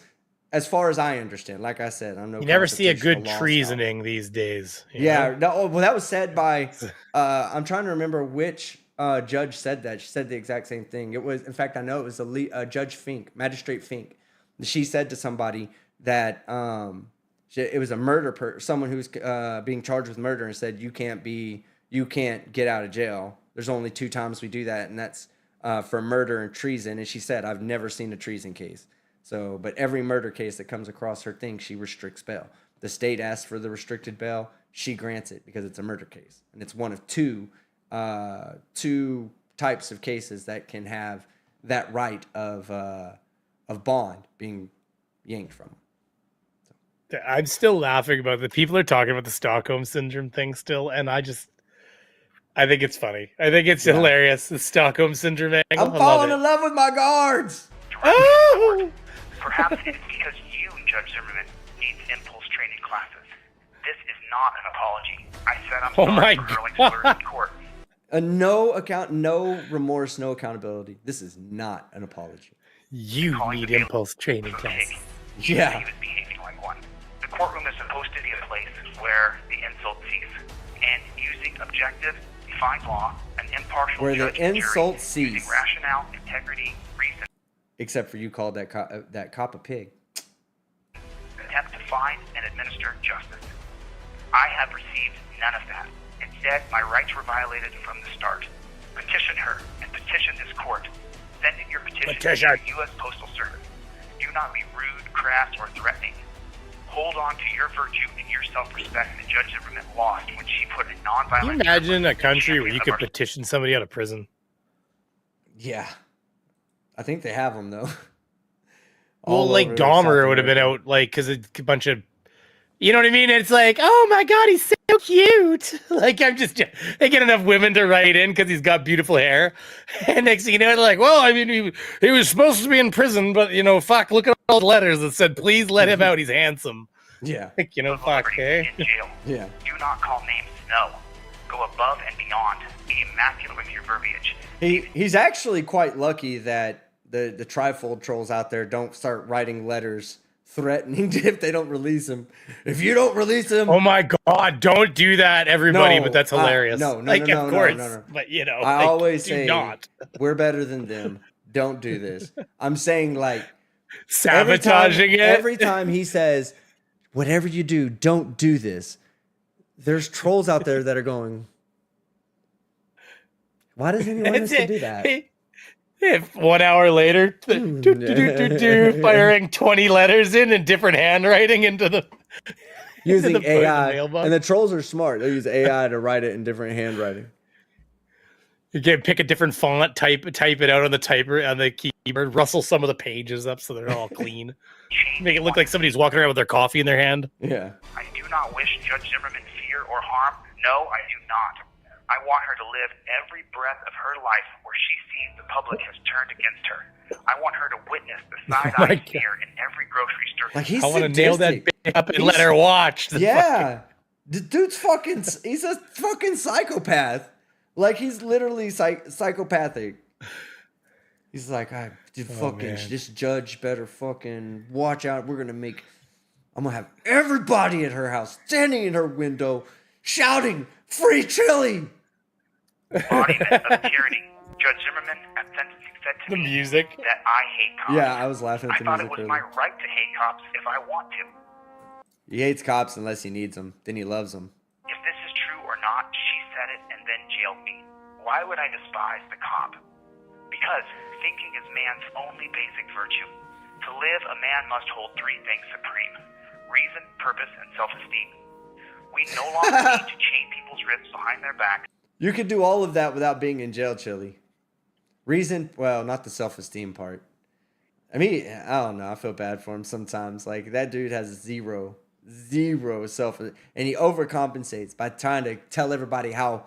as far as I understand, like I said, I'm no. You never see a good constitutional law treasoning scholar. these days. Yeah, no, well, that was said by. I'm trying to remember which judge said that. She said the exact same thing. It was, in fact, I know it was Judge Fink, Magistrate Fink. She said to somebody that it was a someone who was being charged with murder, and said you can't get out of jail. There's only 2 times we do that, and that's for murder and treason. And she said, I've never seen a treason case. So, but every murder case that comes across her thing, she restricts bail. The state asks for the restricted bail, she grants it because it's a murder case, and it's one of two types of cases that can have that right of bond being yanked from them. I'm still laughing about the people are talking about the Stockholm syndrome thing still, and I think it's funny. I think it's hilarious, the Stockholm syndrome angle. I'm falling in love with my guards. Oh! Perhaps it's because you, Judge Zimmerman, needs impulse training classes. This is not an apology. I said I'm sorry for hurling slurs in court. No remorse, no accountability. This is not an apology. You need impulse training classes. Yeah. He was behaving like one. The courtroom is supposed to be a place where the insults cease, and using objective, defined law, an impartial where judge the insults cease. Using rationale, integrity, reason. Except for you called that cop a pig. Attempt to find and administer justice. I have received none of that. Instead, my rights were violated from the start. Petition her and petition this court. Send in your petition to the U.S. Postal Service. Do not be rude, crass, or threatening. Hold on to your virtue and your self-respect that Judge Zimmerman lost when she put a nonviolent... Can you imagine a country where you could petition somebody out of prison? Yeah. I think they have them, though. Well, like Dahmer would have been out, like, because a bunch of... You know what I mean? It's like, oh my God, he's so cute. Like, they get enough women to write in because he's got beautiful hair. And next thing you know, they're like, well, I mean, he was supposed to be in prison, but, fuck, look at all the letters that said, please let him out. He's handsome. Yeah. Like, fuck, hey? In jail. Yeah. Do not call names, no. Go above and beyond. Be immaculate with your verbiage. He's actually quite lucky that the trifold trolls out there don't start writing letters threatening if they don't release him. If you don't release him, oh my God, don't do that, everybody! But that's hilarious. No, of course. But I always say not. We're better than them. Don't do this. I'm saying like sabotaging every time he says, "Whatever you do, don't do this." There's trolls out there that are going, "Why does anyone want us to do that?" If 1 hour later, firing 20 letters in different handwriting into the using into AI, and the trolls are smart. They use AI to write it in different handwriting. You can pick a different font, type it out on the keyboard, rustle some of the pages up so they're all clean. Make it look like somebody's walking around with their coffee in their hand. Yeah. I do not wish Judge Zimmerman fear or harm. No, I do not. I want her to live every breath of her life where she sees the public has turned against her. I want her to witness the side-eye fear in every grocery store. Like I want to nail that bitch up and let her watch. The dude's fucking... He's a fucking psychopath. Like, he's literally psychopathic. He's like, this judge better fucking watch out. I'm going to have everybody at her house standing in her window shouting, "Free chili!" Embodiment of tyranny. Judge Zimmerman at sentencing said to me music that I hate cops. Yeah, I was laughing at the music. I thought it was earlier. my right to hate cops if I want to. He hates cops unless he needs them. Then he loves them. If this is true or not, she said it and then jailed me. Why would I despise the cop? Because thinking is man's only basic virtue. To live, a man must hold 3 things supreme: reason, purpose, and self-esteem. We no longer need to chain people's wrists behind their back. You could do all of that without being in jail, Chili. Reason, well, not the self-esteem part. I mean, I don't know. I feel bad for him sometimes. Like, that dude has zero zero self, and he overcompensates by trying to tell everybody how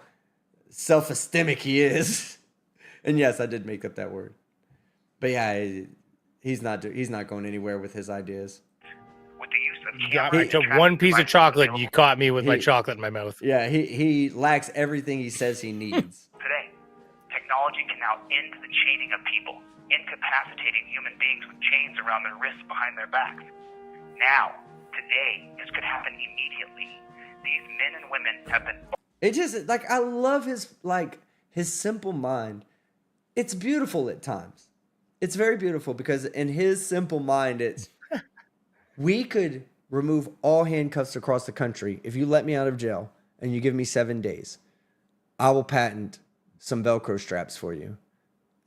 self-esteemic he is. And yes, I did make up that word, but yeah, he's not going anywhere with his ideas. With the use of You got camera me and to tracking one piece of devices chocolate, and available you caught me with my chocolate in my mouth. Yeah, he lacks everything he says he needs. today. Technology can now end the chaining of people, incapacitating human beings with chains around their wrists behind their backs. Now, today, this could happen immediately. These men and women have been... It just, like, I love his simple mind. It's beautiful at times. It's very beautiful because in his simple mind, it's, we could remove all handcuffs across the country. If you let me out of jail and you give me 7 days, I will patent some Velcro straps for you.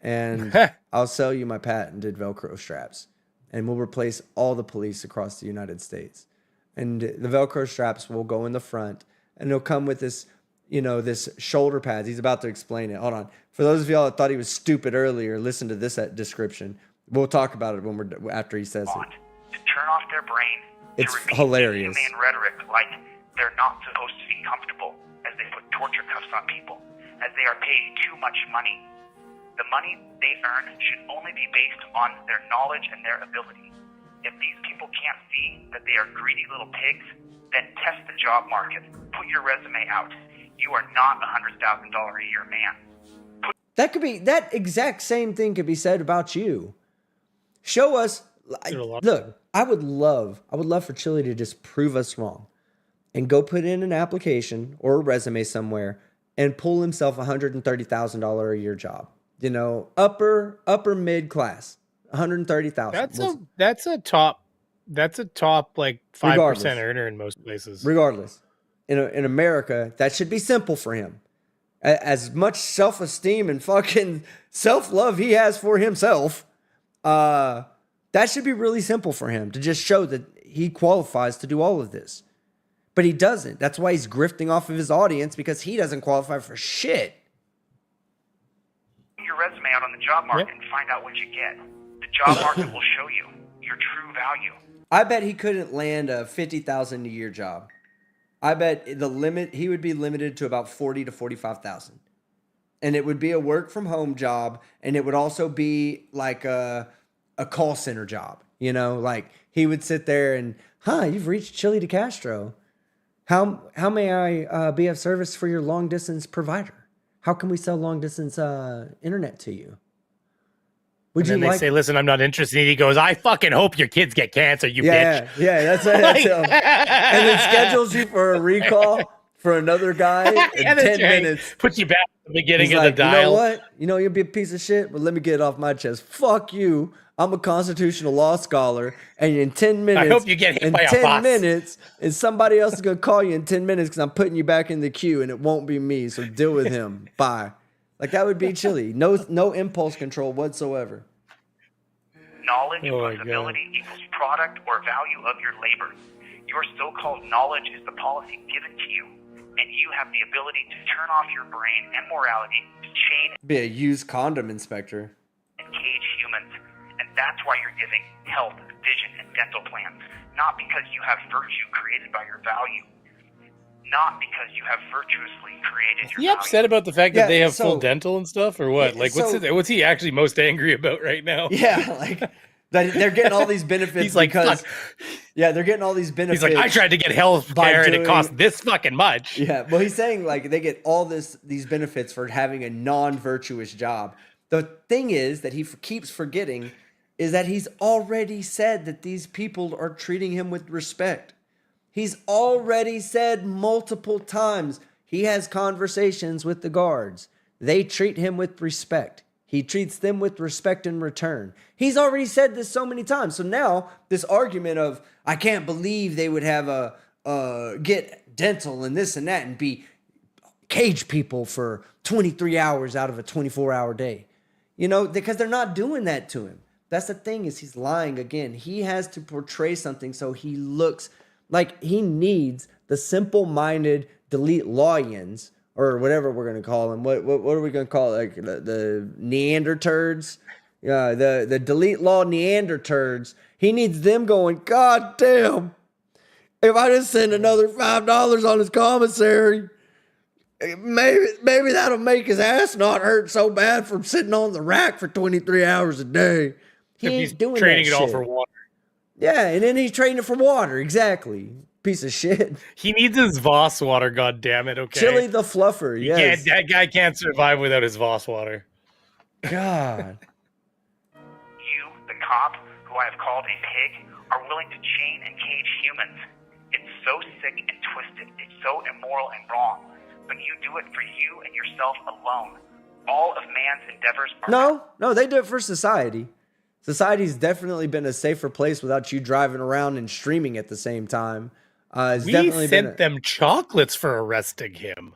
And I'll sell you my patented Velcro straps. And we'll replace all the police across the United States. And the Velcro straps will go in the front. And they'll come with this, this shoulder pads. He's about to explain it. Hold on. For those of y'all that thought he was stupid earlier, listen to this description. We'll talk about it after he says it. To turn off their brain. It's to repeat hilarious. Inhumane rhetoric like they're not supposed to be comfortable as they put torture cuffs on people, as they are paid too much money. The money they earn should only be based on their knowledge and their ability. If these people can't see that they are greedy little pigs, then test the job market. Put your resume out. You are not a $100,000 a year man. That exact same thing could be said about you. Show us. Look, I would love for Chili to just prove us wrong and go put in an application or a resume somewhere and pull himself $130,000 a year job. Upper mid class, 130,000. That's a top like 5% earner in most places. Regardless, in America, that should be simple for him. As much self-esteem and fucking self-love he has for himself, that should be really simple for him to just show that he qualifies to do all of this. But he doesn't. That's why he's grifting off of his audience, because he doesn't qualify for shit. Your resume out on the job market and find out what you get. The job market will show you your true value. I bet he couldn't land a $50,000 a year job. I bet he would be limited to about 40 to 45,000. And it would be a work from home job, and it would also be like a call center job. Like he would sit there and, you've reached Chili DeCastro. How may I be of service for your long distance provider? How can we sell long distance internet to you? Would you like? They say, listen, I'm not interested. He goes, I fucking hope your kids get cancer, you bitch. Yeah, that's it. And then schedules you for a recall for another guy in 10 minutes. Puts you back at the beginning of the dial. You know what? You'll be a piece of shit, but let me get it off my chest. Fuck you. I'm a constitutional law scholar, and in 10 minutes, I hope you get hit by a bus. Minutes, and somebody else is gonna call you in 10 minutes because I'm putting you back in the queue, and it won't be me. So deal with him. Bye. Like that would be Chili. No impulse control whatsoever. Knowledge plus ability equals product or value of your labor. Your so-called knowledge is the policy given to you, and you have the ability to turn off your brain and morality to chain be a used condom inspector and cage humans. And that's why you're giving health, vision, and dental plans. Not because you have virtue created by your value. Not because you have virtuously created your value. Is he upset about the fact that they have full dental and stuff, or what? What's he actually most angry about right now? Yeah, like they're getting all these benefits. He's like, because, yeah, they're getting all these benefits. He's like, I tried to get health care and it cost this fucking much. Yeah, well, he's saying like they get all these benefits for having a non-virtuous job. The thing is that he keeps forgetting is that he's already said that these people are treating him with respect. He's already said multiple times he has conversations with the guards. They treat him with respect. He treats them with respect in return. He's already said this so many times. So now this argument of, I can't believe they would have get dental and this and that and be cage people for 23 hours out of a 24-hour day. Because they're not doing that to him. That's the thing, is he's lying again. He has to portray something so he looks like he needs the simple-minded delete lawyans, or whatever we're going to call them. What are we going to call it? Like the Neanderturds? The delete law Neanderturds. He needs them going, God damn, If I just send another $5 on his commissary, maybe that'll make his ass not hurt so bad from sitting on the rack for 23 hours a day. He If ain't he's doing trading that it all shit. for water. Yeah, and then he's trading it for water. Exactly. Piece of shit. He needs his Voss water, god damn it, okay? Chili the Fluffer, He yes. that guy can't survive without his Voss water. God. You, the cop, who I have called a pig, are willing to chain and cage humans. It's so sick and twisted. It's so immoral and wrong. But you do it for you and yourself alone. All of man's endeavors are... No, they do it for society. Society's definitely been a safer place without you driving around and streaming at the same time. We sent them chocolates for arresting him.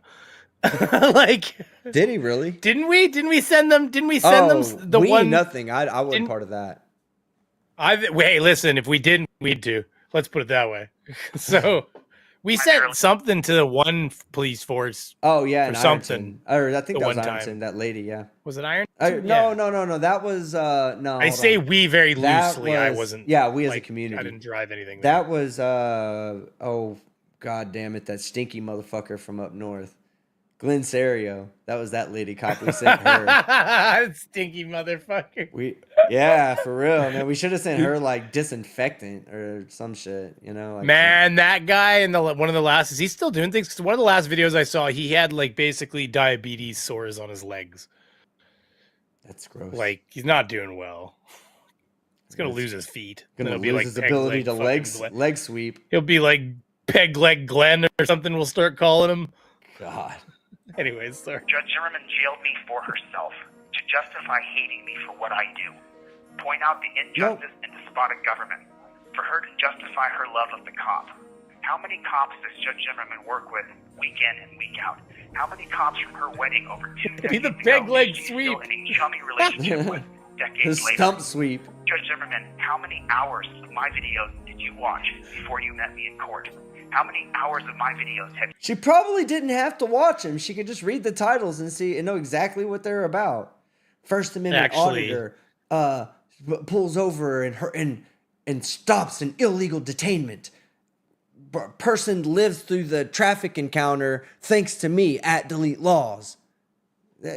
Like, did he really? Didn't we? Didn't we send them? Didn't we send them the one? Nothing. I wasn't part of that. Hey, listen. If we didn't, we'd do. Let's put it that way. So we sent something to the one police force. Oh yeah, for something. Or I think that was one Ironton. That lady. Yeah. Was it Iron? No. That was no. I say we very loosely. I wasn't. Yeah, we as a community. I didn't drive anything. That was oh god damn it, that stinky motherfucker from up north. Glenn Serio. That was that lady cop. We sent her. Stinky motherfucker. Yeah, for real, man. We should have sent her like disinfectant or some shit, you know? Like, man, that guy in one of the last, is he still doing things? 'Cause one of the last videos I saw, he had like basically diabetes sores on his legs. That's gross. Like, he's not doing well. He's gonna lose his feet. Gonna lose his ability to leg sweep. He'll be like peg leg Glenn or something. We'll start calling him. God. Anyways, sorry. Judge Zimmerman jailed me for herself to justify hating me for what I do. Point out the injustice and despotic government. For her to justify her love of the cop. How many cops does Judge Zimmerman work with week in and week out? How many cops from her wedding over 2 decades Be the ago peg leg is she sweep. still in a chummy relationship with decades The later? stump sweep. Judge Zimmerman, how many hours of my videos did you watch before you met me in court? How many hours of my videos have you... She probably didn't have to watch them. She could just read the titles and see and know exactly what they're about. First Amendment auditor pulls over and stops an illegal detainment. Person lives through the traffic encounter thanks to me at Delete Laws.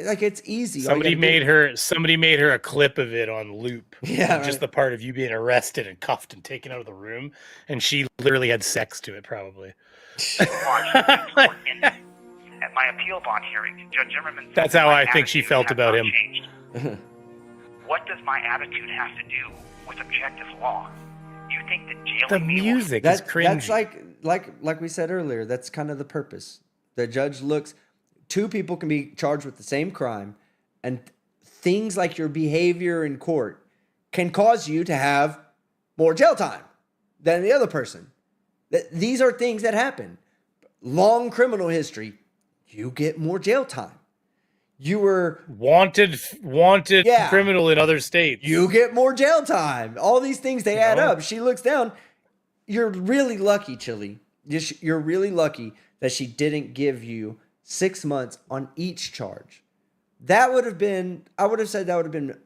Like, it's easy. Somebody made her a clip of it on loop. Yeah, just the part of you being arrested and cuffed and taken out of the room, and she literally had sex to it, probably. At my appeal bond hearing, Judge Zimmerman said that's how my I think she felt about him. What does my attitude have to do with objective law? You think that jailing The me music is cringy. That's like we said earlier. That's kind of the purpose. The judge looks. Two people can be charged with the same crime, and things like your behavior in court can cause you to have more jail time than the other person. These are things that happen. Long criminal history, you get more jail time. You were wanted criminal in other states. You get more jail time. All these things, they add up. She looks down. You're really lucky, Chili. You're really lucky that she didn't give you 6 months on each charge. That would have been, I would have said that would have been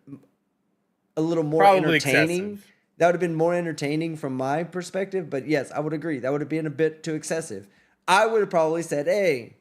a little more entertaining. Excessive. That would have been more entertaining from my perspective. But yes, I would agree. That would have been a bit too excessive. I would have probably said, hey,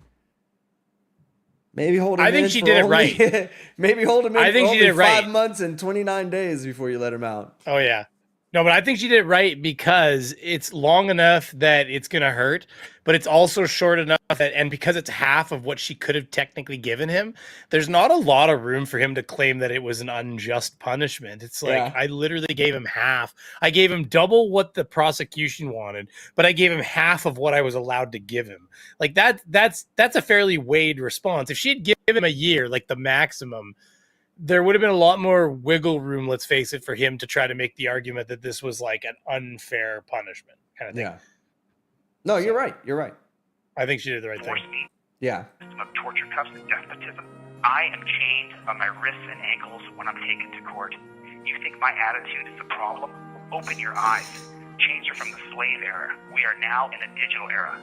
maybe hold him in. I think she did it right. Maybe hold him in I think for she did only it right. 5 months and 29 days before you let him out. Oh, yeah. No, but I think she did it right because it's long enough that it's going to hurt, but it's also short enough that, and because it's half of what she could have technically given him, there's not a lot of room for him to claim that it was an unjust punishment. It's like, I literally gave him half. I gave him double what the prosecution wanted, but I gave him half of what I was allowed to give him. Like that's a fairly weighed response. If she had given him a year, like the maximum, there would have been a lot more wiggle room, let's face it, for him to try to make the argument that this was like an unfair punishment kind of thing. Yeah. No, you're right. You're right. I think she did the right thing. Yeah. System of torture, cuffs, and despotism. I am chained on my wrists and ankles when I'm taken to court. You think my attitude is the problem? Open your eyes. Change are from the slave era. We are now in a digital era.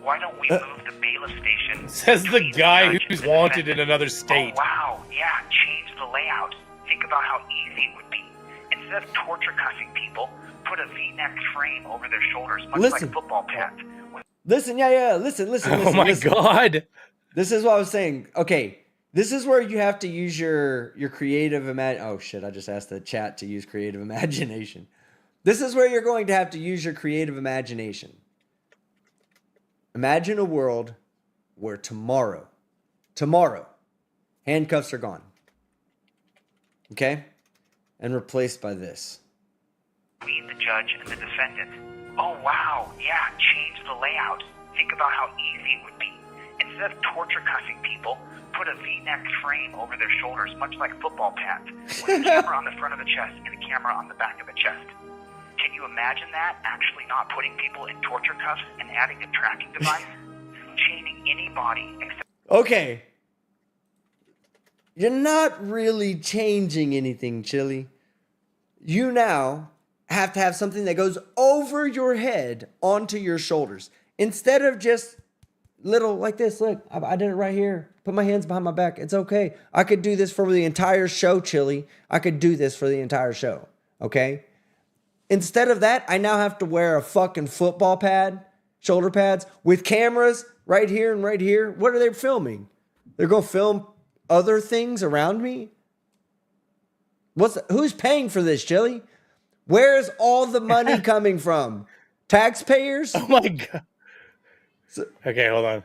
Why don't we move the bailiff station? Says the guy who's wanted in another state. Oh, wow. Yeah, change the layout. Think about how easy it would be. Instead of torture cussing people, put a V-neck frame over their shoulders, much Listen. like football pads. Listen, listen. Oh my God. This is what I was saying. Okay, this is where you have to use your creative Oh shit! I just asked the chat to use creative imagination. This is where you're going to have to use your creative imagination. Imagine a world where tomorrow, handcuffs are gone. Okay, and replaced by this. Between the judge and the defendant. Oh wow, yeah, change the layout. Think about how easy it would be. Instead of torture cussing people, put a V-neck frame over their shoulders, much like football pads, with a camera on the front of the chest and a camera on the back of the chest. Can you imagine that? Actually not putting people in torture cuffs and adding a tracking device? Chaining anybody except... Okay. You're not really changing anything, Chili. You now have to have something that goes over your head onto your shoulders. Instead of just little like this. Look, I did it right here. Put my hands behind my back. It's okay. I could do this for the entire show, Chili. I could do this for the entire show. Okay? Instead of that, I now have to wear a fucking football pad, shoulder pads, with cameras right here and right here. What are they filming? They're going to film other things around me? Who's paying for this, Chili? Where's all the money coming from? Taxpayers? Oh my God. Okay, hold on.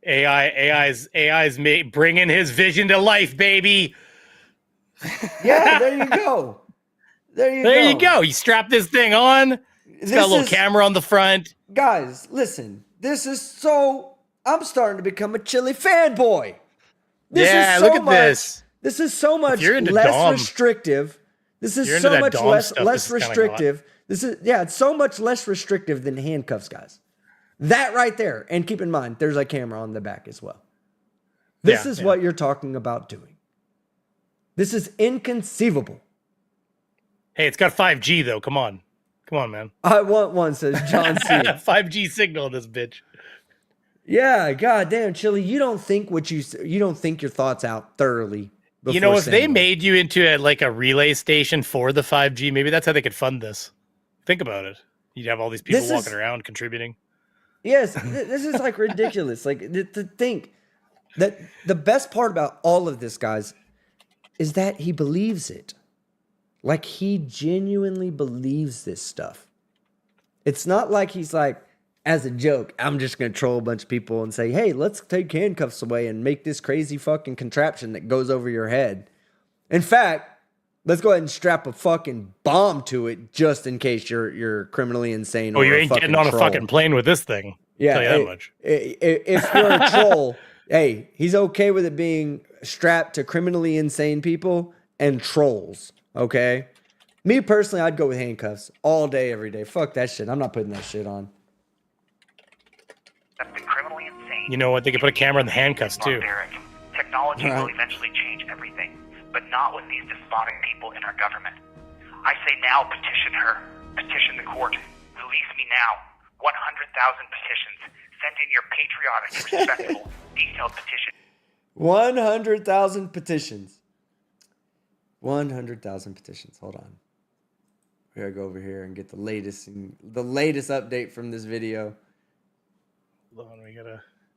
AI's bringing his vision to life, baby. Yeah, there you go. There you go. You strap this thing on. It's got a little camera on the front. Guys, listen. I'm starting to become a Chili fanboy. Look at this. This is so much less restrictive. This is so much less restrictive. It's so much less restrictive than handcuffs, guys. That right there. And keep in mind, there's a camera on the back as well. This is what you're talking about doing. This is inconceivable. Hey, it's got 5G though. Come on, man. I want one, says John C. 5G signal in this bitch. Yeah, goddamn, Chili. You don't think your thoughts out thoroughly. You know, if they made you into a relay station for the 5G, maybe that's how they could fund this. Think about it. You'd have all these people walking around contributing. Yes, this is like ridiculous. Like to think that the best part about all of this, guys, is that he believes it. Like he genuinely believes this stuff. It's not like he's like, as a joke, I'm just going to troll a bunch of people and say, hey, let's take handcuffs away and make this crazy fucking contraption that goes over your head. In fact, let's go ahead and strap a fucking bomb to it just in case you're criminally insane. Oh, you ain't getting on a fucking plane with this thing. Yeah, I'll tell you that much. If you're a troll, hey, he's okay with it being strapped to criminally insane people and trolls, okay? Me personally, I'd go with handcuffs all day, every day. Fuck that shit. I'm not putting that shit on. Criminally insane. You know what? They could put a camera in the handcuffs too. Technology will eventually change everything, but not with these despotic people in our government. I say now, petition her. Petition the court. Release me now. 100,000 petitions. Send in your patriotic, respectable, detailed petition. 100,000 petitions. 100,000 petitions. Hold on. We gotta go over here and get the latest update from this video.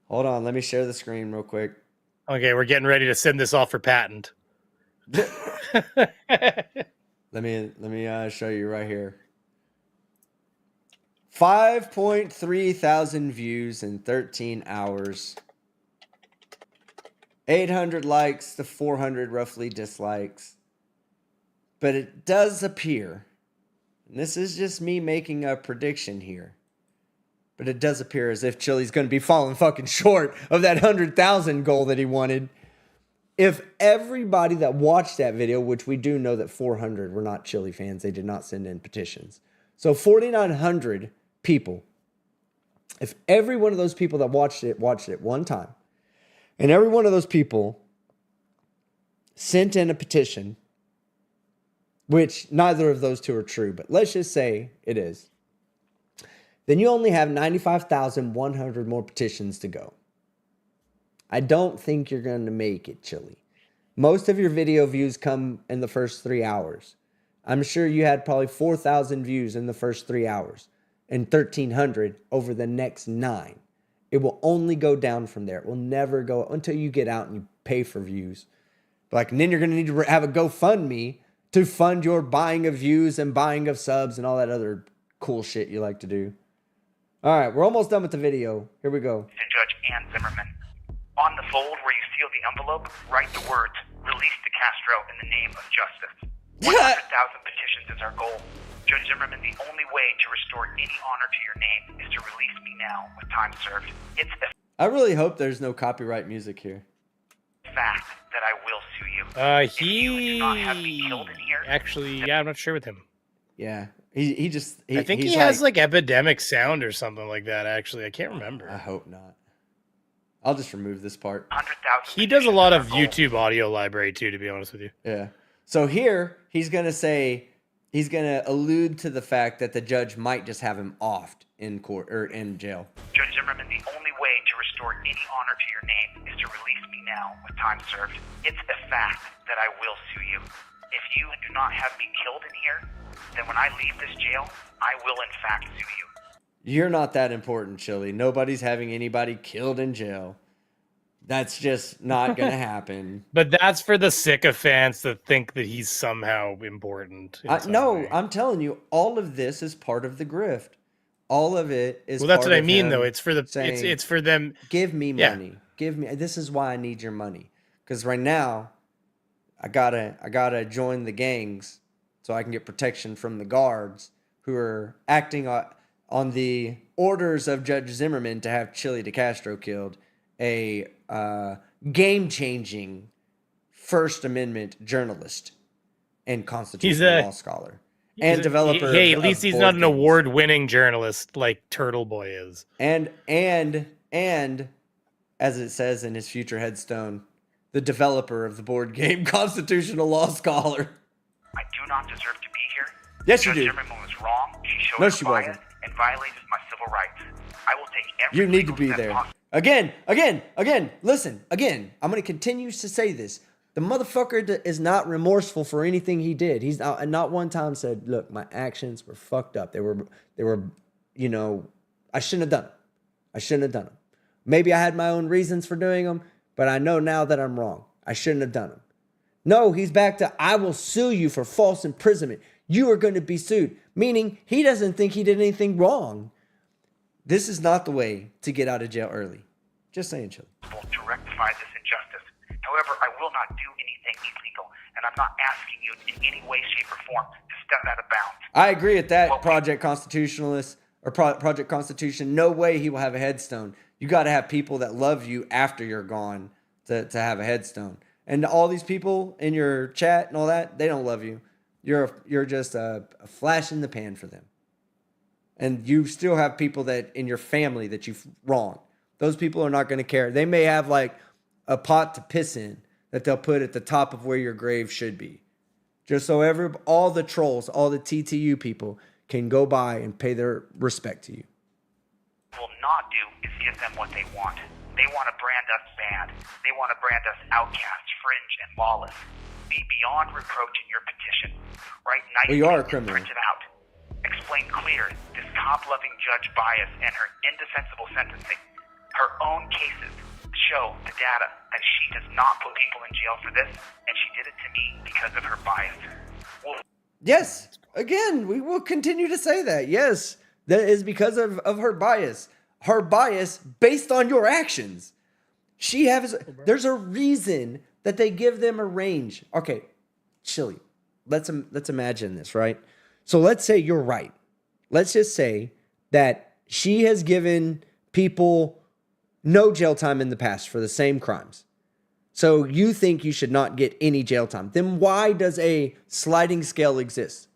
Hold on, let me share the screen real quick. Okay, we're getting ready to send this off for patent. Let me show you right here. 5.3 thousand views in 13 hours. 800 likes to 400 roughly dislikes. But it does appear, and this is just me making a prediction here, but it does appear as if Chili's going to be falling fucking short of that 100,000 goal that he wanted. If everybody that watched that video, which we do know that 400 were not Chili fans, they did not send in petitions. So 4,900 people, if every one of those people that watched it one time, and every one of those people sent in a petition, which neither of those two are true, but let's just say it is, then you only have 95,100 more petitions to go. I don't think you're going to make it, Chili. Most of your video views come in the first 3 hours. I'm sure you had probably 4,000 views in the first 3 hours and 1,300 over the next 9. It will only go down from there. It will never go until you get out and you pay for views. And then you're going to need to have a GoFundMe to fund your buying of views and buying of subs and all that other cool shit you like to do. All right, we're almost done with the video. Here we go. To Judge Ann Zimmerman. On the fold where you seal the envelope, write the words, "Release de Castro in the name of justice." 100,000 petitions is our goal. Judge Zimmerman, the only way to restore any honor to your name is to release me now with time served. It's a I really hope there's no copyright music here. fact that I will sue you. If you do not have me killed in here, Actually, yeah, I'm not sure with him. Yeah, he just. I think he's he has like epidemic sound or something like that. Actually, I can't remember. I hope not. I'll just remove this part. 100,000. He does a lot of petitions is our goal. YouTube audio library too, to be honest with you. Yeah. So here he's gonna say he's gonna allude to the fact that the judge might just have him offed in court or in jail. Judge Zimmerman, the only way to restore any honor to your name is to release me now with time served. It's a fact that I will sue you. If you do not have me killed in here, then when I leave this jail, I will in fact sue you. You're not that important, Chili. Nobody's having anybody killed in jail. That's just not gonna happen. But that's for the sycophants that think that he's somehow important. in some No, way. I'm telling you, all of this is part of the grift. All of it is. Well, that's part what I of mean, him though. It's for the saying, it's for them. Give me Yeah. money. Give me. This is why I need your money. Because right now, I gotta join the gangs so I can get protection from the guards who are acting on the orders of Judge Zimmerman to have Chili de Castro killed, a game-changing First Amendment journalist and constitutional law scholar and developer. Hey, of at least he's board not an games. award-winning journalist like Turtle Boy is. And as it says in his future headstone, the developer of the board game Constitutional Law Scholar. I do not deserve to be here. Yes, you Judge do. Zimmerman was wrong. She showed No, her she bias wasn't. and violated my civil rights. I will take every You need to legal be step there. possible. Again, listen, again. I'm going to continue to say this. The motherfucker is not remorseful for anything he did. He's not one time said, look, my actions were fucked up. They were, you know, I shouldn't have done them. I shouldn't have done them. Maybe I had my own reasons for doing them, but I know now that I'm wrong. I shouldn't have done them. No, he's back to, I will sue you for false imprisonment. You are going to be sued. Meaning he doesn't think he did anything wrong. This is not the way to get out of jail early. Just saying, Chili. To rectify this injustice. However, I will not do anything illegal, and I'm not asking you in any way, shape, or form to step out of bounds. I agree with that, Project Constitutionalist or Project Constitution. No way he will have a headstone. You got to have people that love you after you're gone to have a headstone. And all these people in your chat and all that, they don't love you. You're just a flash in the pan for them. And you still have people that in your family that you've wronged. Those people are not going to care. They may have like a pot to piss in that they'll put at the top of where your grave should be. Just so all the trolls, all the TTU people can go by and pay their respect to you. Will not do is give them what they want. They want to brand us bad. They want to brand us outcast, fringe, and lawless. Be beyond reproach in your petition. Write nicely Well, you are a and criminal. print it out. Explain clear this cop-loving judge bias and her indefensible sentencing. Her own cases show the data that she does not put people in jail for this, and she did it to me because of her bias. Well, Yes. Again, we will continue to say that. Yes, that is because of her bias. Her bias based on your actions. There's a reason that they give them a range. Okay, Chili, let's imagine this, right? So let's say you're right. Let's just say that she has given people no jail time in the past for the same crimes. So you think you should not get any jail time. Then why does a sliding scale exist?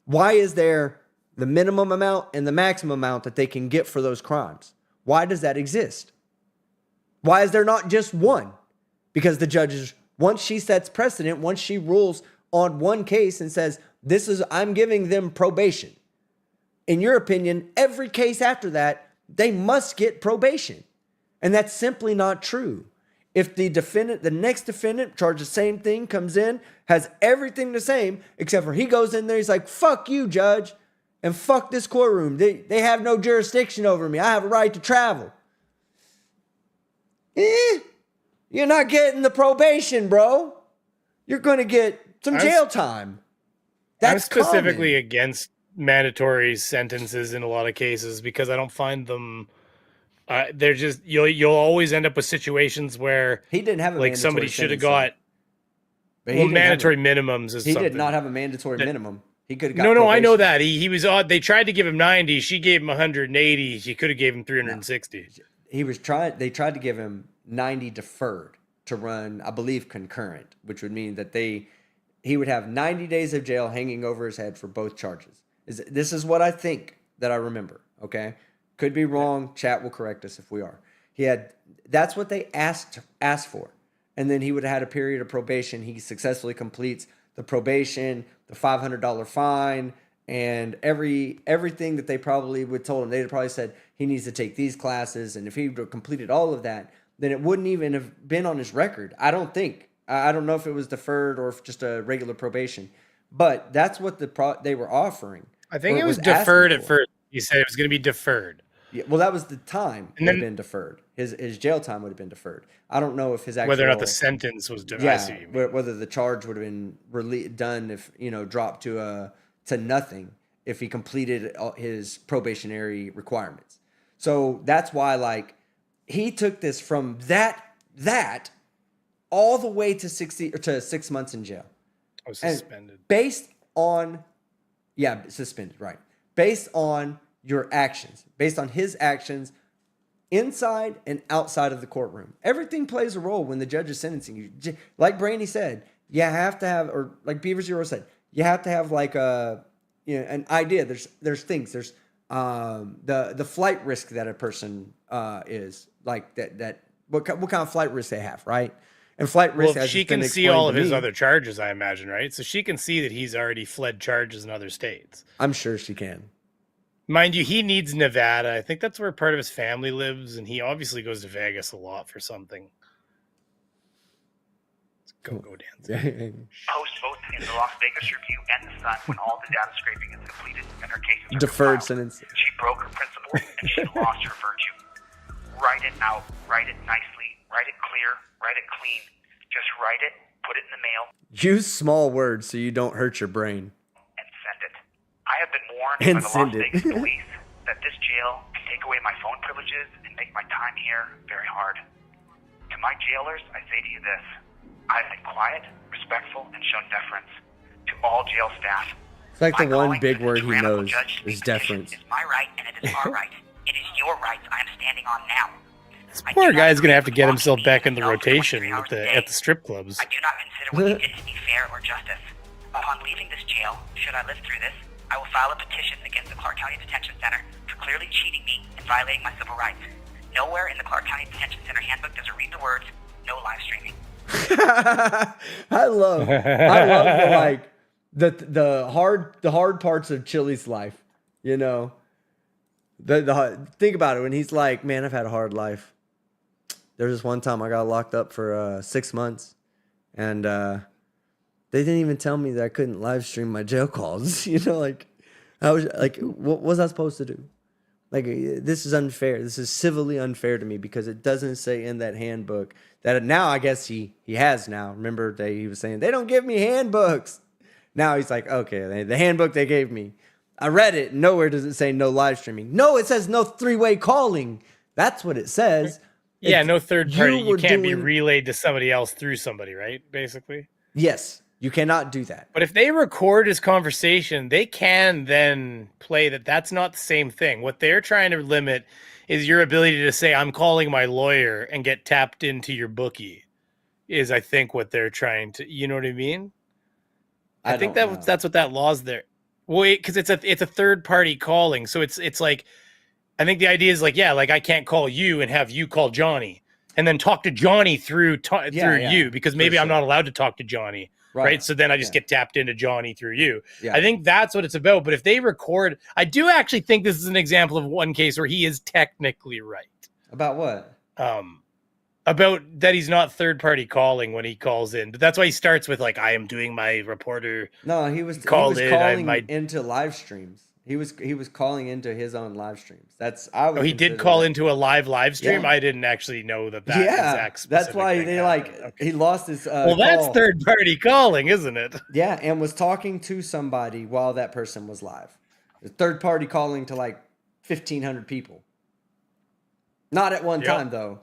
Why is there the minimum amount and the maximum amount that they can get for those crimes? Why does that exist? Why is there not just one? Because the judges, once she sets precedent, once she rules on one case and says, I'm giving them probation. In your opinion, every case after that, they must get probation. And that's simply not true. if the next defendant charged the same thing, comes in, has everything the same, except for he goes in there, he's like, fuck you, judge, and fuck this courtroom. They have no jurisdiction over me. I have a right to travel. You're not getting the probation, bro. You're going to get some jail time. I'm specifically against mandatory sentences in a lot of cases because I don't find them. They're just you'll always end up with situations where he didn't have a like somebody should have got. Well, mandatory minimums is he something. did not have a mandatory minimum. He could have got No, I know that. He was odd. They tried to give him 90. She gave him 180. She could have gave him 360. No. They tried to give him 90 deferred to run, I believe, concurrent, which would mean that he would have 90 days of jail hanging over his head for both charges. This is what I think that I remember, okay? Could be wrong. Chat will correct us if we are. That's what they asked for. And then he would have had a period of probation. He successfully completes the probation, the $500 fine, and everything that they probably would told him. They'd probably said he needs to take these classes, and if he would have completed all of that, then it wouldn't even have been on his record. I don't think. I don't know if it was deferred or if just a regular probation, but that's what they were offering. I think it was deferred at first. He said it was going to be deferred. Yeah, well, that was the time would have been deferred. His jail time would have been deferred. I don't know if his actual, whether or not the sentence was deferred. Yeah, whether the charge would have been done if dropped to nothing if he completed his probationary requirements. So that's why he took this from that all the way to 6 months in jail. Oh, suspended. And based on suspended, right? Based on your actions, based on his actions inside and outside of the courtroom. Everything plays a role when the judge is sentencing you. Like Brandy said, you have to have, or like Beaver Zero said, you have to have an idea. There's things. There's the flight risk that a person is like that. What kind of flight risk they have, right? And flight risk. Well, she can see all of his other charges, I imagine, right? So she can see that he's already fled charges in other states. I'm sure she can. Mind you, he needs Nevada. I think that's where part of his family lives, and he obviously goes to Vegas a lot for something. Go, Dan. Post both in the Las Vegas Review and the Sun when all the data scraping is completed and her cases are deferred compiled. sentence. She broke her principles and she lost her virtue. Write it out. Write it nicely. Write it clear. Write it clean. Just write it. Put it in the mail. Use small words so you don't hurt your brain. And send it. I have been warned And by the send Las it. Vegas police that this jail can take away my phone privileges and make my time here very hard. To my jailers, I say to you this. I've been quiet, respectful, and shown deference to all jail staff. It's like My the one calling big as a word he tyrannical knows judge is to be deference. It's my right, and it is our right. It is your rights I am standing on now. This poor guy's going to have to get himself back in the rotation at the strip clubs. I do not consider what you did to be fair or justice. Upon leaving this jail, should I live through this, I will file a petition against the Clark County Detention Center for clearly cheating me and violating my civil rights. Nowhere in the Clark County Detention Center handbook does it read the words, no live streaming. I love the hard parts of Chili's life. Think about it when he's like, man, I've had a hard life. There was this one time I got locked up for 6 months, and they didn't even tell me that I couldn't live stream my jail calls. I was like, what was I supposed to do? Like, this is unfair. This is civilly unfair to me because it doesn't say in that handbook that now I guess he has now. Remember that he was saying, they don't give me handbooks. Now he's like, okay, the handbook they gave me. I read it. Nowhere does it say no live streaming. No, it says no three-way calling. That's what it says. Yeah, no third party. You can't be relayed to somebody else through somebody, right? Basically. Yes. You cannot do that. But if they record his conversation, they can then play that. That's not the same thing. What they're trying to limit is your ability to say, I'm calling my lawyer and get tapped into your bookie is, I think, what they're trying to, you know what I mean? I think that's what that law's there. Wait, because it's a third party calling. So it's like, I think the idea is like, yeah, like I can't call you and have you call Johnny and then talk to Johnny through you because maybe I'm not allowed to talk to Johnny. Right. So then I just get tapped into Johnny through you. Yeah. I think that's what it's about. But if they record, I do actually think this is an example of one case where he is technically right. About what? about that he's not third party calling when he calls in. But that's why he starts with like, I am doing my reporter. No, he was Called in, calling into live streams. He was calling into his own live streams. That's I would. Oh, he did consider call that. into a live stream. Yeah. I didn't actually know that Yeah, exact. that's specific why thing they happened. like Okay. he lost his. Well, that's call. third party calling, isn't it? Yeah, and was talking to somebody while that person was live. The third party calling to like 1,500 people. Not at one Yep. time though.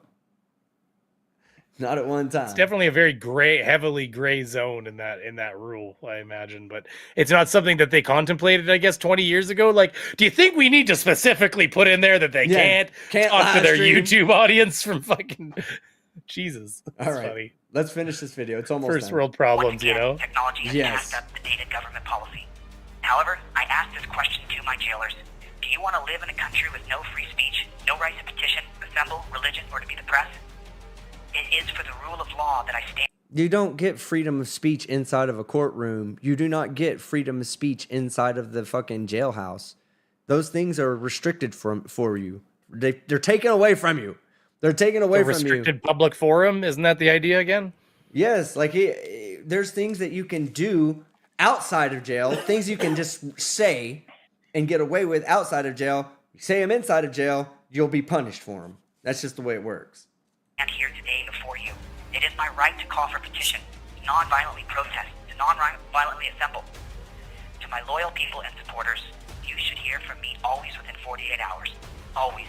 Not at one time. It's definitely a very heavily gray zone in that rule, I imagine. But it's not something that they contemplated, I guess, 20 years ago. Like, do you think we need to specifically put in there that they can't talk to their live stream? YouTube audience from fucking Jesus? That's All right, funny. let's finish this video. It's almost First done. world problems, you know. Technology has Yes. passed up the dated government policy. However, I asked this question to my jailers. Do you want to live in a country with no free speech, no right to petition, assemble, religion, or to be the press? It is for the rule of law that I stand. You don't get freedom of speech inside of a courtroom. You do not get freedom of speech inside of the fucking jailhouse. Those things are restricted for you. They're taken away from you. They're taken away from you. Restricted public forum, isn't that the idea again? Yes, like there's things that you can do outside of jail, things you can just say and get away with outside of jail. You say them inside of jail, you'll be punished for them. That's just the way it works. And here today before you. It is my right to call for petition, to non-violently protest, to non-violently assemble. To my loyal people and supporters, you should hear from me always within 48 hours. Always.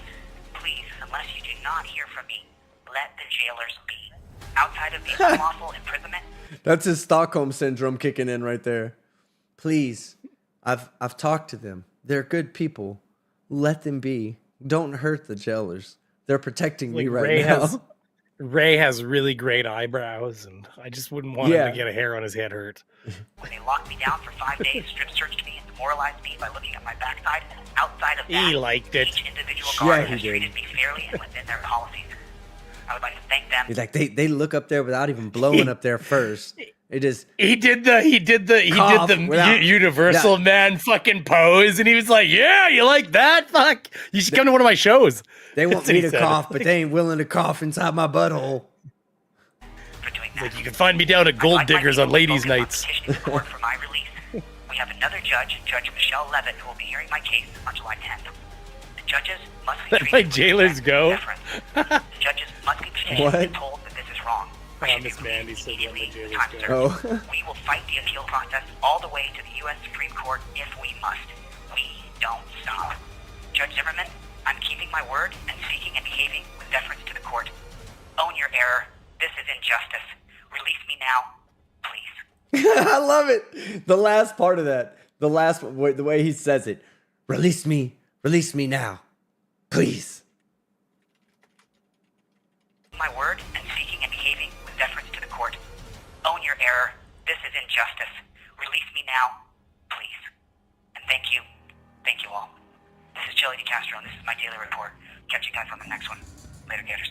Please, unless you do not hear from me, let the jailers be. Outside of the unlawful imprisonment. That's his Stockholm syndrome kicking in right there. Please, I've talked to them. They're good people. Let them be. Don't hurt the jailers. They're protecting me right now. Ray has really great eyebrows, and I just wouldn't want him to get a hair on his head hurt. When they locked me down for 5 days, strip searched me, and demoralized me by looking at my backside, outside of that, He liked it. each individual guard he has did. treated me fairly and within their policies. I would like to thank them. He's like they look up there without even blowing up there first. It just He did the Cough without- universal man fucking pose, and he was like, "Yeah, you like that? Fuck, you should come to one of my shows." they want That's what me he to said. cough, but they ain't willing to cough inside my butthole. For doing that. Like, you can find me down at Gold Diggers on ladies' nights. Petitioning the court for my release. We have another judge, Judge Michelle Levitt, who will be hearing my case on July 10th. The judges must be Let treated my with jailers respect go. and deference. The judges must be treated What? and told that this is wrong. I should be Miss Mandy released said let my immediately jailers with go. time Oh. served. We will fight the appeal process all the way to the U.S. Supreme Court if we must. We don't stop. Judge Zimmerman, I'm keeping my word and speaking and behaving with deference to the court. Own your error. This is injustice. Release me now, please. I love it. The last part of that, the way he says it. Release me now, please. My word and speaking and behaving with deference to the court. Own your error. This is injustice. Release me now, please. And thank you. Thank you all. This is Chili DeCastro, and this is my daily report. Catch you guys on the next one. Later, gators.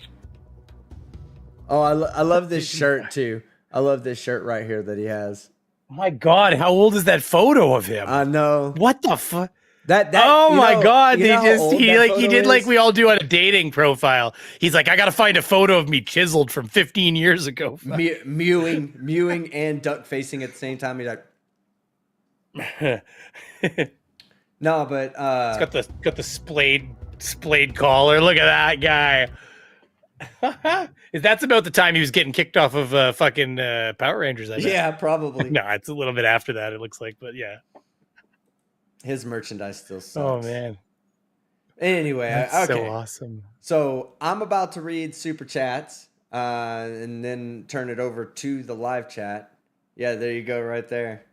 Oh, I love this shirt too. I love this shirt right here that he has. My God, how old is that photo of him? I know What the fuck? that. Oh you my know- God! you know how old He that did photo like is? we all do on a dating profile. He's like, I gotta find a photo of me chiseled from 15 years ago. mewing and duck facing at the same time. He's like, no, but got the splayed collar. Look at that guy. That's about the time he was getting kicked off of fucking Power Rangers. I bet. yeah, probably. No, it's a little bit after that. It looks like, but yeah. His merchandise still sucks. Oh man, Anyway, that's okay. so awesome. So I'm about to read super chats and then turn it over to the live chat. Yeah, there you go, right there.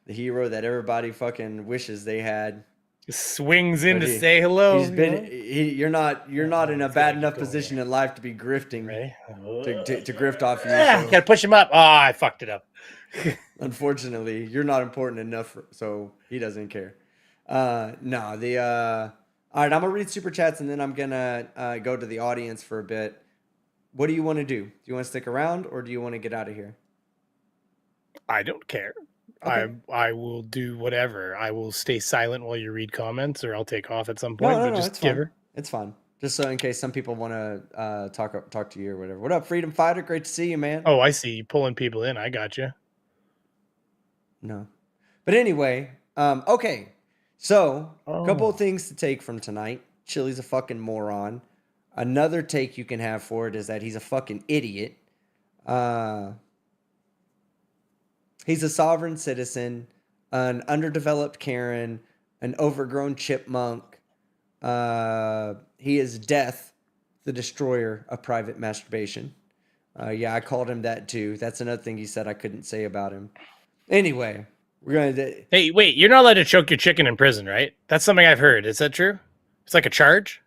The hero that everybody fucking wishes they had. Swings in But to say hello. He's been. You're not in a bad enough position in life to be grifting. Right? To grift off you. so Gotta push him up. Oh, I fucked it up. unfortunately, you're not important enough, so he doesn't care. No, all right, I'm gonna read super chats and then I'm gonna go to the audience for a bit. What do you want to do? Do you want to stick around or do you want to get out of here? I don't care. Okay. I will do whatever. I will stay silent while you read comments, or I'll take off at some point. No, but just it's give fine. her. It's fine. Just so in case some people want to talk to you or whatever. What up, Freedom Fighter? Great to see you, man. Oh, I see you pulling people in. I got you. No. But anyway, okay. So, a couple Oh. of things to take from tonight. Chili's a fucking moron. Another take you can have for it is that he's a fucking idiot. He's a sovereign citizen, an underdeveloped Karen, an overgrown chipmunk. He is Death, the destroyer of private masturbation. Yeah, I called him that too. That's another thing he said I couldn't say about him. Anyway, we're going to... Hey, wait, you're not allowed to choke your chicken in prison, right? That's something I've heard. Is that true? It's like a charge?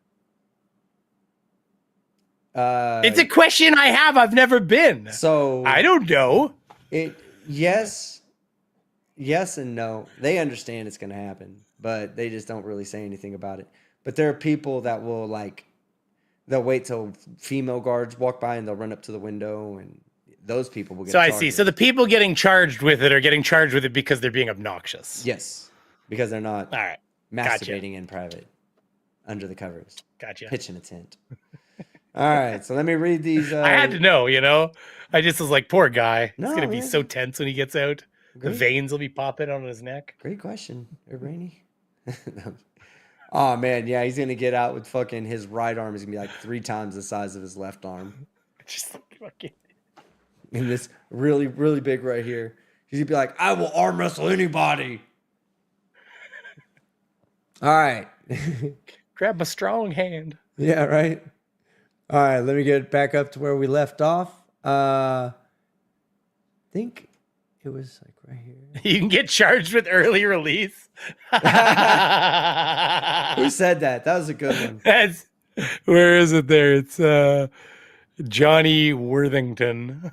It's a question I have. I've never been. So... I don't know. Yes and no. They understand it's going to happen, but they just don't really say anything about it. But there are people that will they'll wait till female guards walk by and they'll run up to the window, and those people will get So I charged. see. So the people getting charged with it are getting charged with it because they're being obnoxious. Yes, because they're not All right. masturbating in private under the covers. Gotcha. Pitching a tent. All right, so let me read these. I had to know, I just was like, poor guy. No, He's going to be man. so tense when he gets out. The Great. veins will be popping on his neck. Great question, Rainy. Oh man, yeah, he's gonna get out with fucking his right arm is gonna be like 3 times the size of his left arm. Just fucking. And this really, really big right here. He's gonna be like, I will arm wrestle anybody. All right. Grab a strong hand. Yeah, right. All right, let me get back up to where we left off. I think it was like right here. You can get charged with early release. Who said that? That was a good one. Where is it there? It's Johnny Worthington.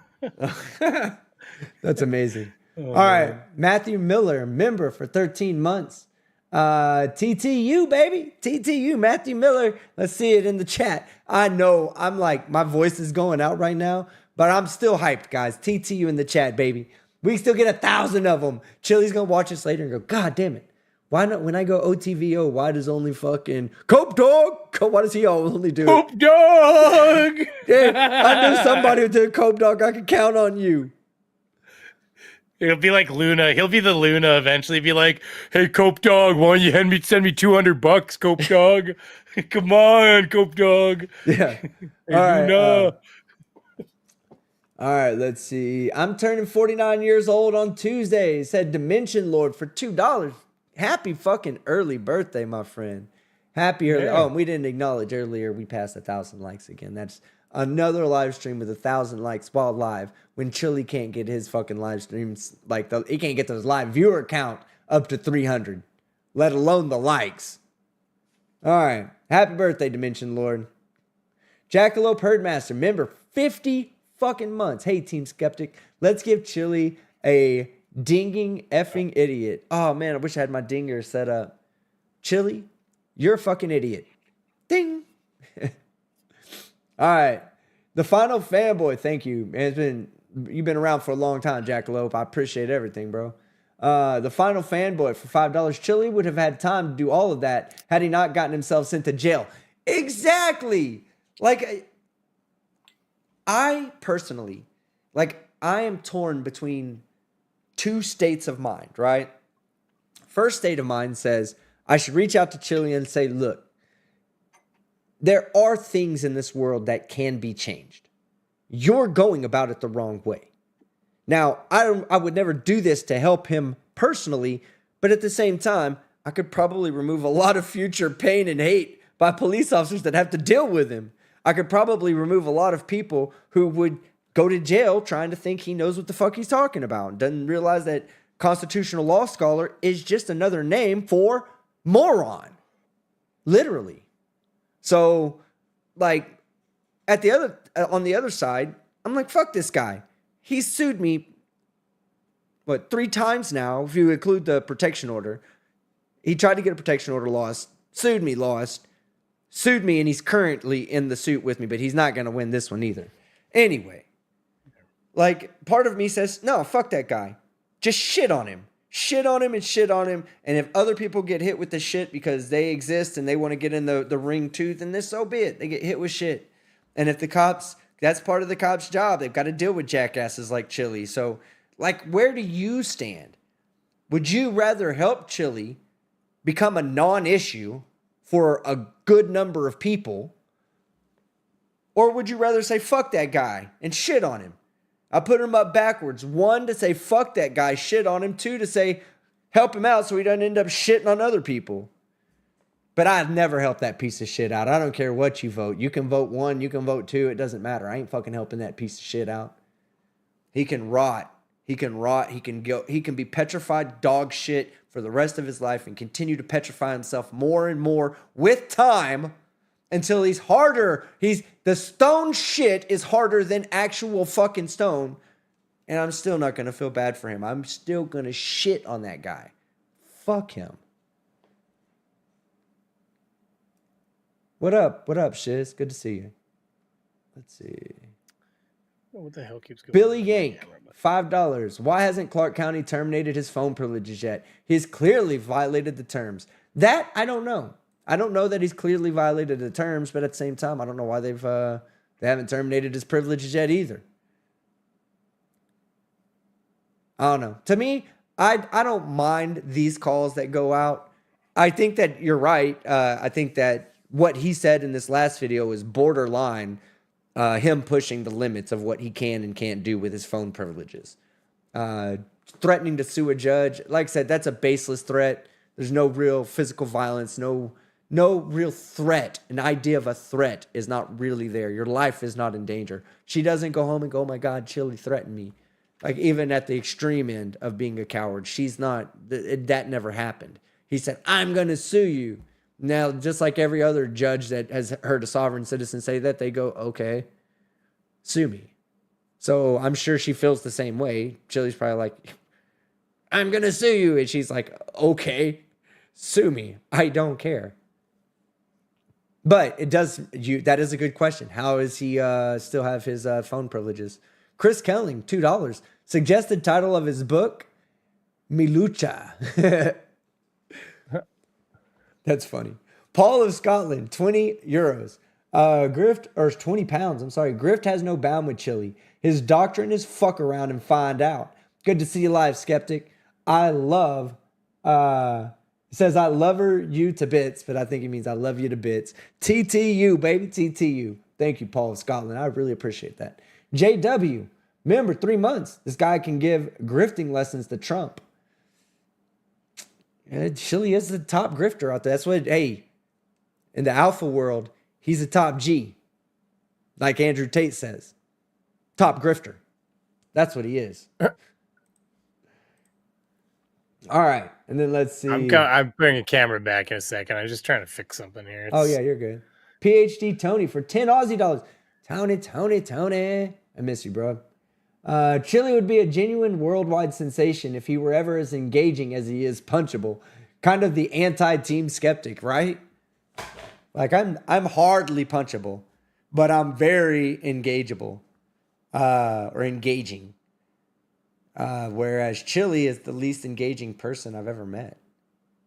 That's amazing. All right, Matthew Miller, member for 13 months. TTU, baby. TTU, Matthew Miller. Let's see it in the chat. I know I'm like, my voice is going out right now, but I'm still hyped, guys. TTU in the chat, baby. We still get 1,000 of them. Chili's going to watch us later and go, God damn it. Why not? When I go OTVO, why does only fucking Cope Dog? Why does he only do Cope Dog! Yeah, I knew somebody who did Cope Dog. I could count on you. It'll be like Luna. He'll be the Luna eventually. Be like, hey, Cope Dog, why don't you send me $200, Cope Dog? Come on, Cope Dog. Yeah. Hey, All right. Luna. All right, let's see. I'm turning 49 years old on Tuesday. It said Dimension Lord for $2. Happy fucking early birthday, my friend. Happy early. Yeah. Oh, and we didn't acknowledge earlier. We passed 1,000 likes again. That's another live stream with 1,000 likes while live. When Chili can't get his fucking live streams, he can't get those live viewer count up to 300, let alone the likes. All right. Happy birthday, Dimension Lord. Jackalope Herdmaster, member 50 fucking months. Hey, Team Skeptic, let's give Chili a dinging effing idiot. Oh man, I wish I had my dinger set up. Chili, you're a fucking idiot. Ding. All right. The final fanboy, thank you. Man, you've been around for a long time, Jackalope. I appreciate everything, bro. The final fanboy for $5. Chili would have had time to do all of that had he not gotten himself sent to jail. Exactly. Like, I personally, I am torn between 2 states of mind, right? First state of mind says I should reach out to Chili and say, look, there are things in this world that can be changed. You're going about it the wrong way. Now, I would never do this to help him personally, but at the same time, I could probably remove a lot of future pain and hate by police officers that have to deal with him. I could probably remove a lot of people who would go to jail trying to think he knows what the fuck he's talking about. Doesn't realize that constitutional law scholar is just another name for moron. Literally. So, on the other side, I'm like, fuck this guy. He's sued me, 3 times now, if you include the protection order. He tried to get a protection order, lost. Sued me, lost. Sued me, and he's currently in the suit with me, but he's not going to win this one either. Anyway, part of me says, no, fuck that guy. Just shit on him. Shit on him and shit on him. And if other people get hit with the shit because they exist and they want to get in the ring too, then this so be it. They get hit with shit. And if the cops, that's part of the cops' job. They've got to deal with jackasses like Chili. So, like, where do you stand? Would you rather help Chili become a non-issue for a good number of people? Or would you rather say, fuck that guy and shit on him? I put him up backwards. 1, to say, fuck that guy, shit on him. 2, to say, help him out so he doesn't end up shitting on other people. But I've never helped that piece of shit out. I don't care what you vote. You can vote 1, you can vote 2. It doesn't matter. I ain't fucking helping that piece of shit out. He can rot. He can rot. He can go. He can be petrified dog shit for the rest of his life and continue to petrify himself more and more with time until he's harder. The stone shit is harder than actual fucking stone. And I'm still not going to feel bad for him. I'm still going to shit on that guy. Fuck him. What up? What up, Shiz? Good to see you. Let's see. What the hell keeps going? Billy Yank, $5. Why hasn't Clark County terminated his phone privileges yet? He's clearly violated the terms. That, I don't know. I don't know that he's clearly violated the terms, but at the same time, I don't know why they haven't terminated his privileges yet either. I don't know. To me, I don't mind these calls that go out. I think that you're right. I think that what he said in this last video is borderline him pushing the limits of what he can and can't do with his phone privileges. Threatening to sue a judge. Like I said, that's a baseless threat. There's no real physical violence, no real threat. An idea of a threat is not really there. Your life is not in danger. She doesn't go home and go, oh my God, Chili threatened me. Like, even at the extreme end of being a coward, she's not, that never happened. He said, I'm going to sue you. Now, just like every other judge that has heard a sovereign citizen say that, they go, okay, sue me. So I'm sure she feels the same way. Chili's probably like, I'm going to sue you. And she's like, okay, sue me. I don't care. But that is a good question. How does he still have his phone privileges? Chris Kelling, $2. Suggested title of his book, Milucha. That's funny. Paul of Scotland, €20. Grift, or 20 pounds. I'm sorry. Grift has no bound with Chili. His doctrine is fuck around and find out. Good to see you live, Skeptic. I love, it says I love you to bits, but I think it means I love you to bits. TTU, baby, TTU. Thank you, Paul of Scotland. I really appreciate that. JW, remember 3 months. This guy can give grifting lessons to Trump. Chili is the top grifter out there. That's what, hey, in the alpha world, he's a top G. Like Andrew Tate says. Top grifter. That's what he is. All right. And then let's see. I'm bringing a camera back in a second. I'm just trying to fix something here. Oh, yeah, you're good. PhD Tony for 10 Aussie dollars. Tony. I miss you, bro. Chili would be a genuine worldwide sensation if he were ever as engaging as he is punchable. Kind of the anti-team Skeptic, right? Like, I'm hardly punchable, but I'm very engageable, or engaging. Whereas Chili is the least engaging person I've ever met.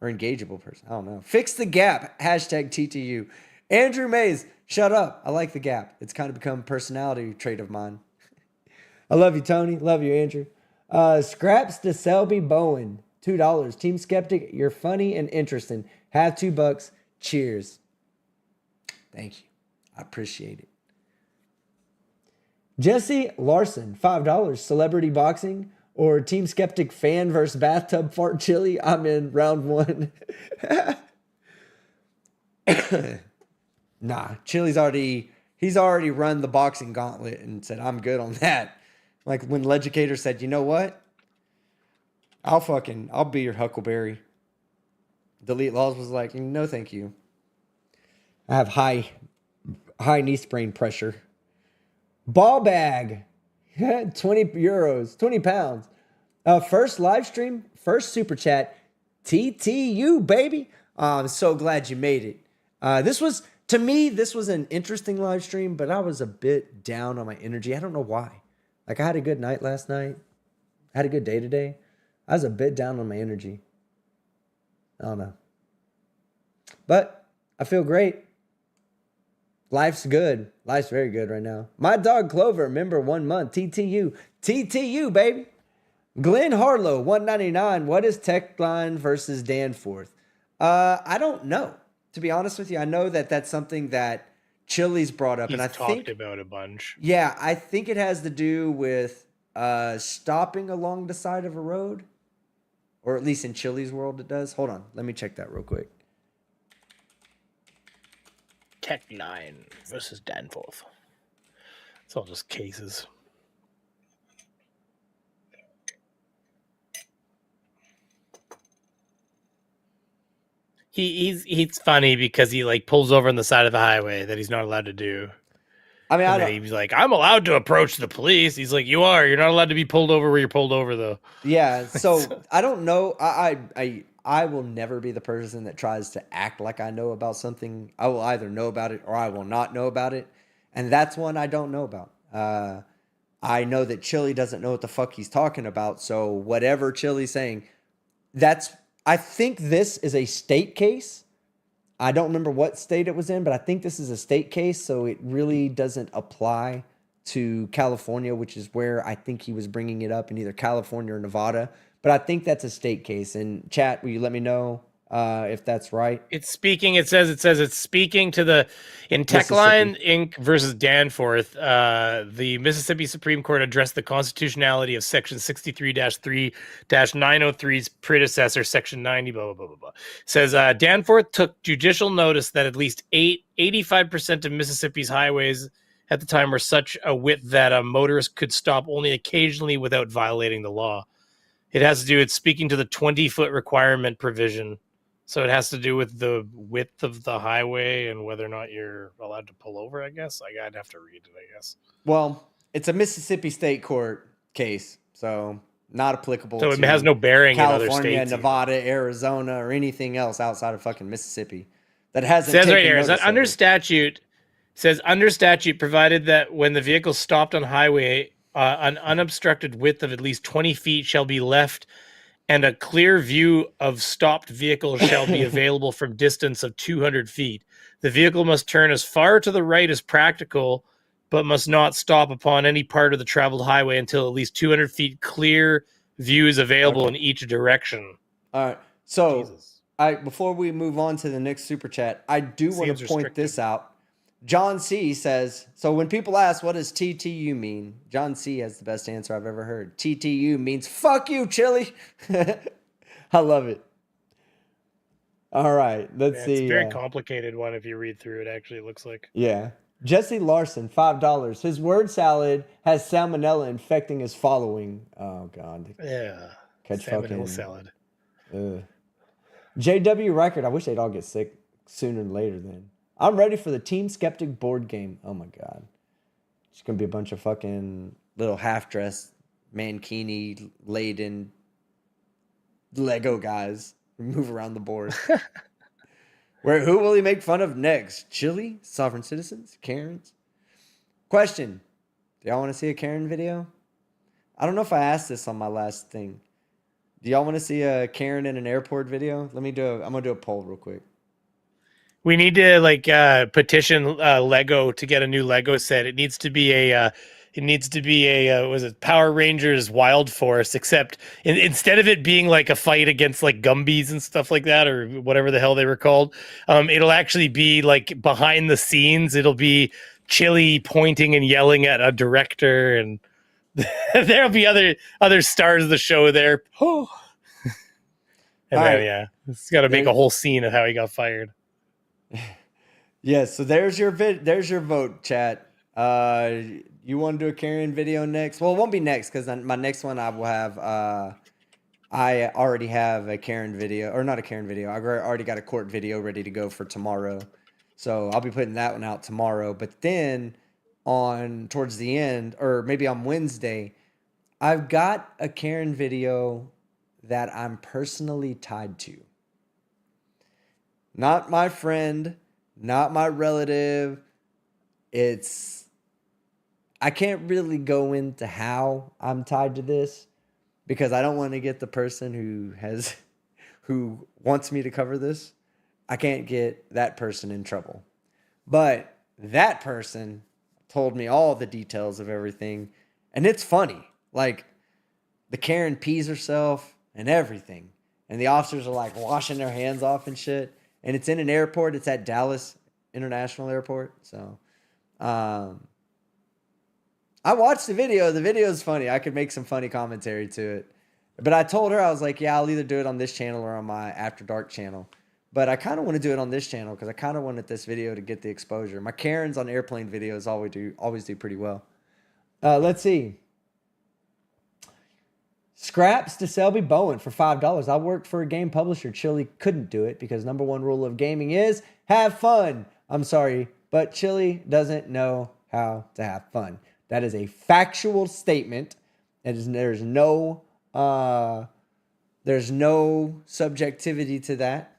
Or engageable person. I don't know. Fix the gap. Hashtag TTU. Andrew Mays, shut up. I like the gap. It's kind of become a personality trait of mine. I love you, Tony. Love you, Andrew. Scraps to Selby Bowen, $2. Team Skeptic, you're funny and interesting. Have $2. Cheers. Thank you. I appreciate it. Jesse Larson, $5. Celebrity boxing or Team Skeptic fan versus bathtub fart Chili? I'm in round 1. Nah, Chili's he's already run the boxing gauntlet and said, I'm good on that. Like when Legicator said, you know what? I'll be your Huckleberry. Delete Laws was like, no, thank you. I have high knee sprain pressure. Ball bag, €20, 20 pounds. First live stream, first super chat, TTU, baby. I'm so glad you made it. This was an interesting live stream, but I was a bit down on my energy. I don't know why. Like, I had a good night last night. I had a good day today. I was a bit down on my energy. I don't know. But I feel great. Life's good. Life's very good right now. My dog Clover, member 1 month. TTU. TTU, baby. Glenn Harlow, 199. What is Techline versus Danforth? I don't know. To be honest with you, I know that that's something that Chili's brought up. He's and I talked think about a bunch. Yeah, I think it has to do with stopping along the side of a road. Or at least in Chili's world it does. Hold on. Let me check that real quick. Tech 9 versus Danforth. It's all just cases. He's funny because he like pulls over on the side of the highway that he's not allowed to do. I mean, And then he's like, I'm allowed to approach the police. He's like, you are. You're not allowed to be pulled over where you're pulled over, though. Yeah, so I don't know. I will never be the person that tries to act like I know about something. I will either know about it or I will not know about it. And that's one I don't know about. I know that Chili doesn't know what the fuck he's talking about. So whatever Chili's saying, I think this is a state case. I don't remember what state it was in, but I think this is a state case. So it really doesn't apply to California, which is where I think he was bringing it up in either California or Nevada. But I think that's a state case. And chat, will you let me know if that's right? It says it's speaking to the in Techline Inc. versus Danforth. The Mississippi Supreme Court addressed the constitutionality of Section 63-3-903's predecessor, Section 90. Blah blah blah blah blah. Says Danforth took judicial notice that at least 85% of Mississippi's highways at the time were such a width that a motorist could stop only occasionally without violating the law. It has to do with speaking to the 20-foot requirement provision. So it has to do with the width of the highway and whether or not you're allowed to pull over, I guess. I'd have to read it, I guess. Well, it's a Mississippi state court case, so not applicable so to it has no bearing California, in other states, Nevada, Arizona, or anything else outside of fucking Mississippi that hasn't says taken right here, notice is that under statute, says under statute, provided that when the vehicle stopped on highway, an unobstructed width of at least 20 feet shall be left, and a clear view of stopped vehicles shall be available from distance of 200 feet. The vehicle must turn as far to the right as practical, but must not stop upon any part of the traveled highway until at least 200 feet clear view is available in each direction. All right. So, before we move on to the next super chat, I do want to point this out. John C says, so when people ask, what does TTU mean? John C has the best answer I've ever heard. TTU means fuck you, Chili. I love it. All right. Let's see. It's a very complicated one if you read through it, actually, it looks like. Yeah. Jesse Larson, $5. His word salad has salmonella infecting his following. Oh, God. Yeah. Catch salmonella salad. JW Record. I wish they'd all get sick sooner than later then. I'm ready for the Team Skeptic board game. Oh my God. It's going to be a bunch of fucking little half-dressed, mankini laden Lego guys who move around the board. Who will he make fun of next? Chili? Sovereign Citizens? Karens? Question. Do y'all want to see a Karen video? I don't know if I asked this on my last thing. Do y'all want to see a Karen in an airport video? I'm going to do a poll real quick. We need to petition Lego to get a new Lego set. It needs to be a was it Power Rangers Wild Force, except instead of it being like a fight against like Gumbies and stuff like that, or whatever the hell they were called, it'll actually be like behind the scenes. It'll be Chili pointing and yelling at a director, and there'll be other stars of the show there. And it's got to make a whole scene of how he got fired. Yes, so there's your vote, chat. You want to do a Karen video next? Well, it won't be next because my next one I will have. I already have a Karen video, or not a Karen video. I already got a court video ready to go for tomorrow, so I'll be putting that one out tomorrow. But then towards the end, or maybe on Wednesday, I've got a Karen video that I'm personally tied to. Not my friend, not my relative. I can't really go into how I'm tied to this, because I don't want to get the person who wants me to cover this. I can't get that person in trouble. But that person told me all the details of everything, and it's funny. Like, the Karen pees herself and everything, and the officers are like washing their hands off and shit. And it's in an airport. It's at Dallas International Airport. So, I watched the video. The video is funny. I could make some funny commentary to it. But I told her, I was like, yeah, I'll either do it on this channel or on my After Dark channel. But I kind of want to do it on this channel because I kind of wanted this video to get the exposure. My Karens on airplane videos always do pretty well. Let's see. Scraps to Selby Bowen for $5. I worked for a game publisher. Chili couldn't do it because number one rule of gaming is have fun. I'm sorry, but Chili doesn't know how to have fun. That is a factual statement. There's no subjectivity to that.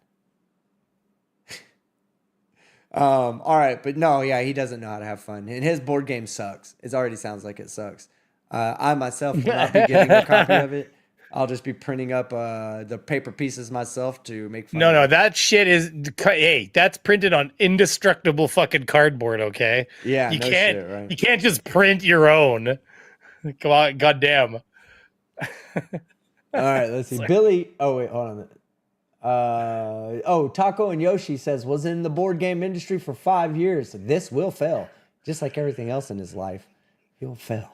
All right, but no, yeah, he doesn't know how to have fun, and his board game sucks. It already sounds like it sucks. I myself will not be getting a copy of it. I'll just be printing up the paper pieces myself to make fun. No, that shit is. Hey, that's printed on indestructible fucking cardboard. Okay. Yeah, you no can't. shit, right? You can't just print your own. Come on, goddamn. All right, let's see. Billy. Oh wait, hold on. Taco and Yoshi says was in the board game industry for 5 years. This will fail, just like everything else in his life. He'll fail.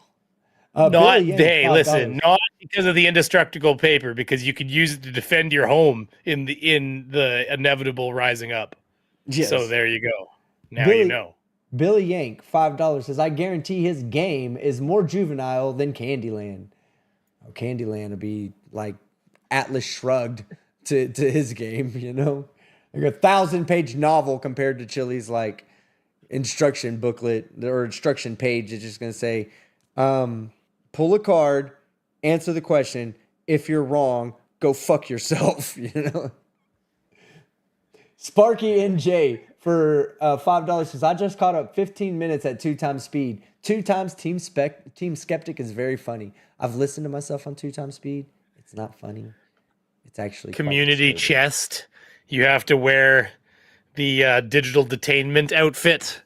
Not hey, listen, not because of the indestructible paper, because you could use it to defend your home in the inevitable rising up. Yes. So there you go. Now Billy, you know. Billy Yank, $5 says, I guarantee his game is more juvenile than Candyland. Oh, Candyland would be like Atlas Shrugged to his game, you know? Like a 1,000-page novel compared to Chili's like instruction booklet or instruction page. It's just going to say, pull a card, answer the question. If you're wrong, go fuck yourself, you know? Sparky NJ for $5 says, I just caught up 15 minutes at 2 times speed. 2 times Team Skeptic is very funny. I've listened to myself on 2 times speed. It's not funny. It's actually community chest. You have to wear the digital detainment outfit.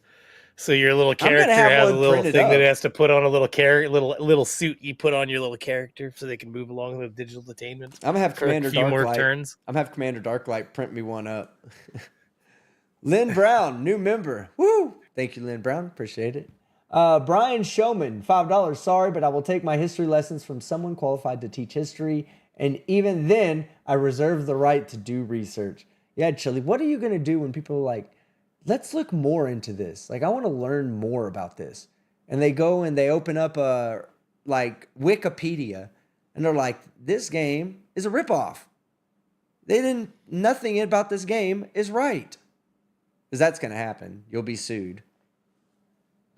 So your little character has a little thing that has to put on a little suit you put on your little character so they can move along with digital detainment. I'm gonna have Commander a few more Darklight. Turns. I'm gonna have Commander Darklight print me one up. Lynn Brown, new member. Woo! Thank you, Lynn Brown. Appreciate it. Brian Showman, $5. Sorry, but I will take my history lessons from someone qualified to teach history. And even then, I reserve the right to do research. Yeah, Chili, what are you gonna do when people are like, let's look more into this. Like, I want to learn more about this. And they go and they open up like Wikipedia and they're like, this game is a ripoff. Nothing about this game is right. Because that's going to happen. You'll be sued.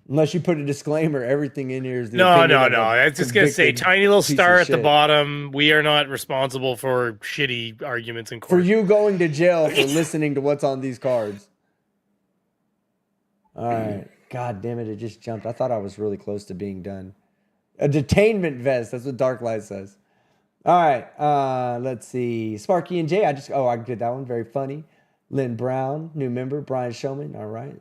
Unless you put a disclaimer, everything in here is the No. It's just going to say tiny little star at the bottom. We are not responsible for shitty arguments in court. For you going to jail for listening to what's on these cards. All right. God damn it. It just jumped. I thought I was really close to being done. A detainment vest. That's what Darklight says. All right. Let's see. Sparky and Jay. I did that one. Very funny. Lynn Brown, new member. Brian Showman. All right.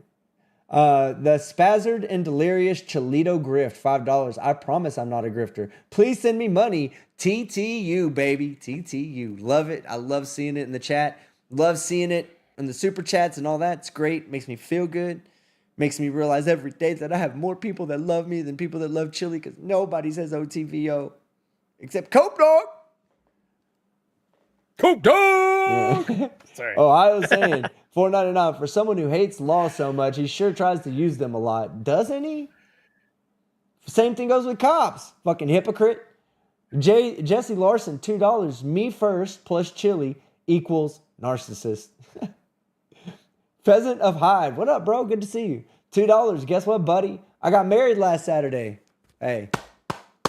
The Spazzard and Delirious Cholito Grift. $5. I promise I'm not a grifter. Please send me money. TTU, baby. TTU. Love it. I love seeing it in the chat. Love seeing it in the super chats and all that. It's great. Makes me feel good. Makes me realize every day that I have more people that love me than people that love Chili because nobody says OTVO except Cope Dog. Cope Dog! Yeah. Sorry. Oh, I was saying $4.99 for someone who hates law so much, he sure tries to use them a lot. Doesn't he? Same thing goes with cops. Fucking hypocrite. Jesse Larson, $2. Me first plus Chili equals narcissist. Pheasant of Hyde. What up, bro? Good to see you. $2. Guess what, buddy? I got married last Saturday. Hey.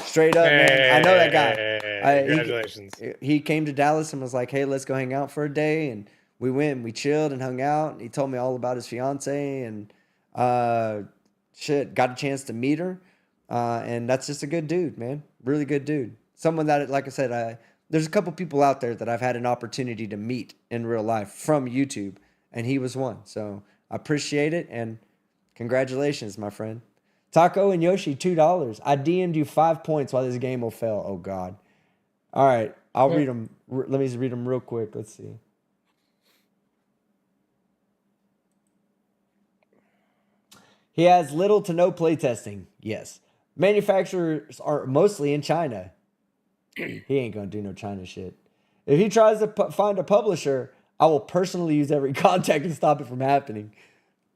Straight up, man. I know that guy. Congratulations. He came to Dallas and was like, hey, let's go hang out for a day. And we went and we chilled and hung out. And he told me all about his fiance and got a chance to meet her. And that's just a good dude, man. Really good dude. someone that, like I said, there's a couple people out there that I've had an opportunity to meet in real life from YouTube, and he was one. So I appreciate it, and congratulations, my friend. Taco and Yoshi, $2. I DM'd you 5 points while this game will fail. Oh, God. All right. I'll read them. Let me just read them real quick. Let's see. He has little to no playtesting. Yes. Manufacturers are mostly in China. He ain't going to do no China shit. If he tries to find a publisher, I will personally use every contact to stop it from happening.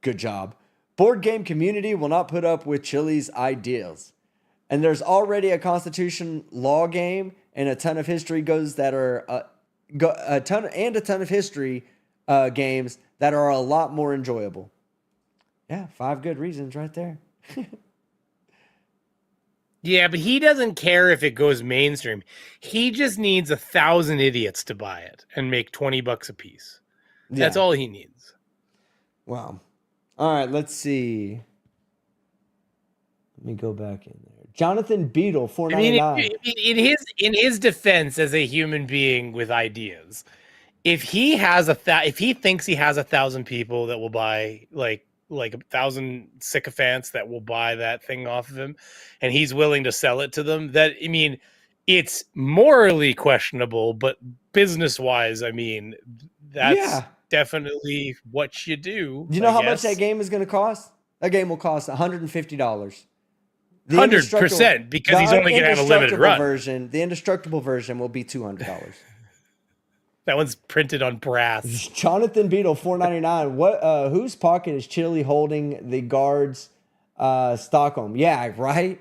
Good job. Board game community will not put up with Chili's ideals. And there's already a constitution law game and a ton of history goes that are a ton of history games that are a lot more enjoyable. Yeah, 5 good reasons right there. Yeah, but he doesn't care if it goes mainstream. He just needs 1,000 idiots to buy it and make $20 a piece. That's all he needs. Wow. All right, let's see. Let me go back in there. Jonathan Beadle, $4.99. I mean, in his defense as a human being with ideas, if he thinks he has 1,000 people that will buy like 1,000 sycophants that will buy that thing off of him, and he's willing to sell it to them, it's morally questionable, but business wise, that's definitely what you do. Do you know how much that game is going to cost? That game will cost $150. 100%, because he's only going to have a limited run. The indestructible version will be $200. That one's printed on brass. Jonathan Beadle, $4.99. What? Whose pocket is Chili holding the guards? Stockholm. Yeah, right.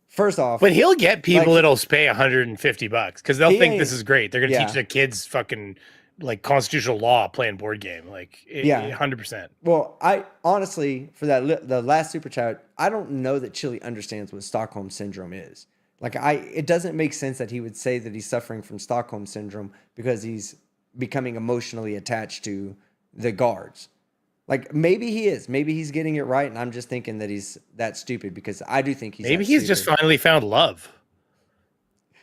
First off, but he'll get people that'll pay $150 because they'll think this is great. They're gonna teach their kids fucking like constitutional law playing board game. 100%. Well, I honestly, for the last super chat, I don't know that Chili understands what Stockholm syndrome is. It doesn't make sense that he would say that he's suffering from Stockholm syndrome because he's becoming emotionally attached to the guards. Maybe he is. Maybe he's getting it right, and I'm just thinking that he's that stupid because I do think he's just finally found love.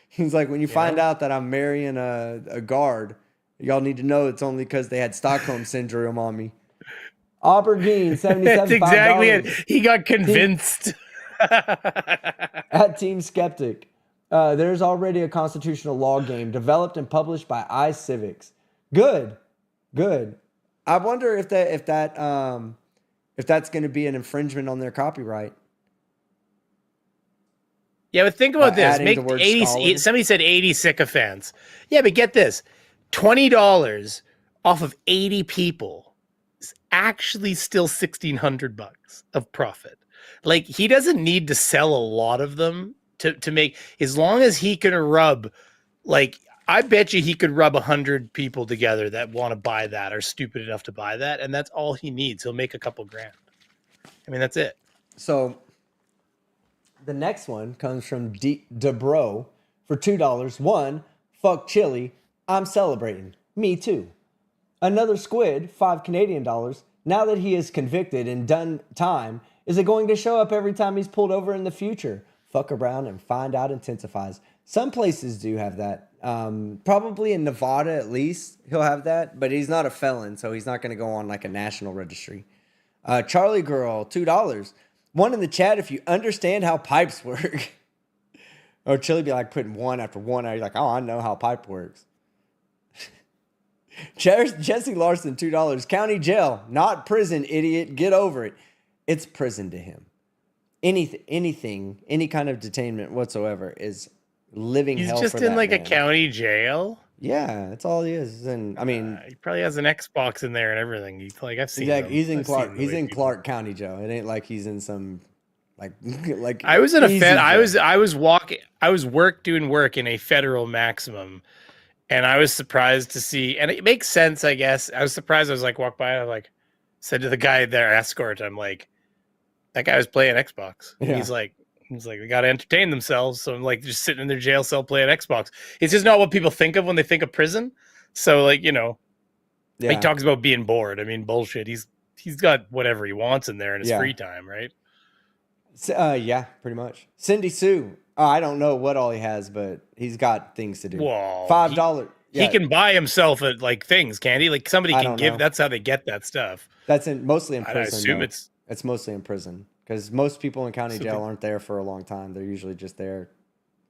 He's like, when you find out that I'm marrying a guard, y'all need to know it's only because they had Stockholm syndrome on me. Aubergine, $77. That's exactly it. He got convinced. At Team Skeptic, there's already a constitutional law game developed and published by iCivics. Good. I wonder if that's going to be an infringement on their copyright. Yeah, but think about this. Make 80. Somebody said 80 sycophants. Yeah, but get this: $20 off of 80 people is actually still $1,600 of profit. He doesn't need to sell a lot of them to make, as long as he can rub, I bet you he could rub 100 people together that want to buy that, are stupid enough to buy that, and that's all he needs. He'll make a couple grand. That's it. So the next one comes from DeBro for $2. 1, fuck Chili. I'm celebrating. Me too. Another squid, $5 Canadian. Now that he is convicted and done time, is it going to show up every time he's pulled over in the future? Fuck around and find out intensifies. Some places do have that. Probably in Nevada at least he'll have that, but he's not a felon, so he's not going to go on a national registry. Charlie Girl, $2. One in the chat if you understand how pipes work. Or Chili be putting one after one out. You're oh, I know how pipe works. Jesse Larson, $2. County jail, not prison, idiot. Get over it. It's prison to him. Anything, any kind of detainment whatsoever is living hell for that man. He's just in a county jail? Yeah, that's all he is. And he probably has an Xbox in there and everything. I've seen him. He's in Clark. He's in Clark County jail. It ain't like he's in some I was in a fed. I was doing work in a federal maximum, and I was surprised to see. And it makes sense, I guess. I was surprised. I was walk by. And I said to the guy there, escort. I'm that guy was playing Xbox. Yeah. He's like, they got to entertain themselves. So I'm just sitting in their jail cell playing Xbox. It's just not what people think of when they think of prison. So he talks about being bored. Bullshit. He's got whatever he wants in there in his free time, right? Yeah, pretty much. Cindy Sue, I don't know what all he has, but he's got things to do. Whoa, $5. He can buy himself like things, can't he? Like somebody I can don't give. know. That's how they get that stuff. That's mostly in I prison. assume though. it's mostly in prison because most people in county So jail the- aren't there for a long time. They're usually just there,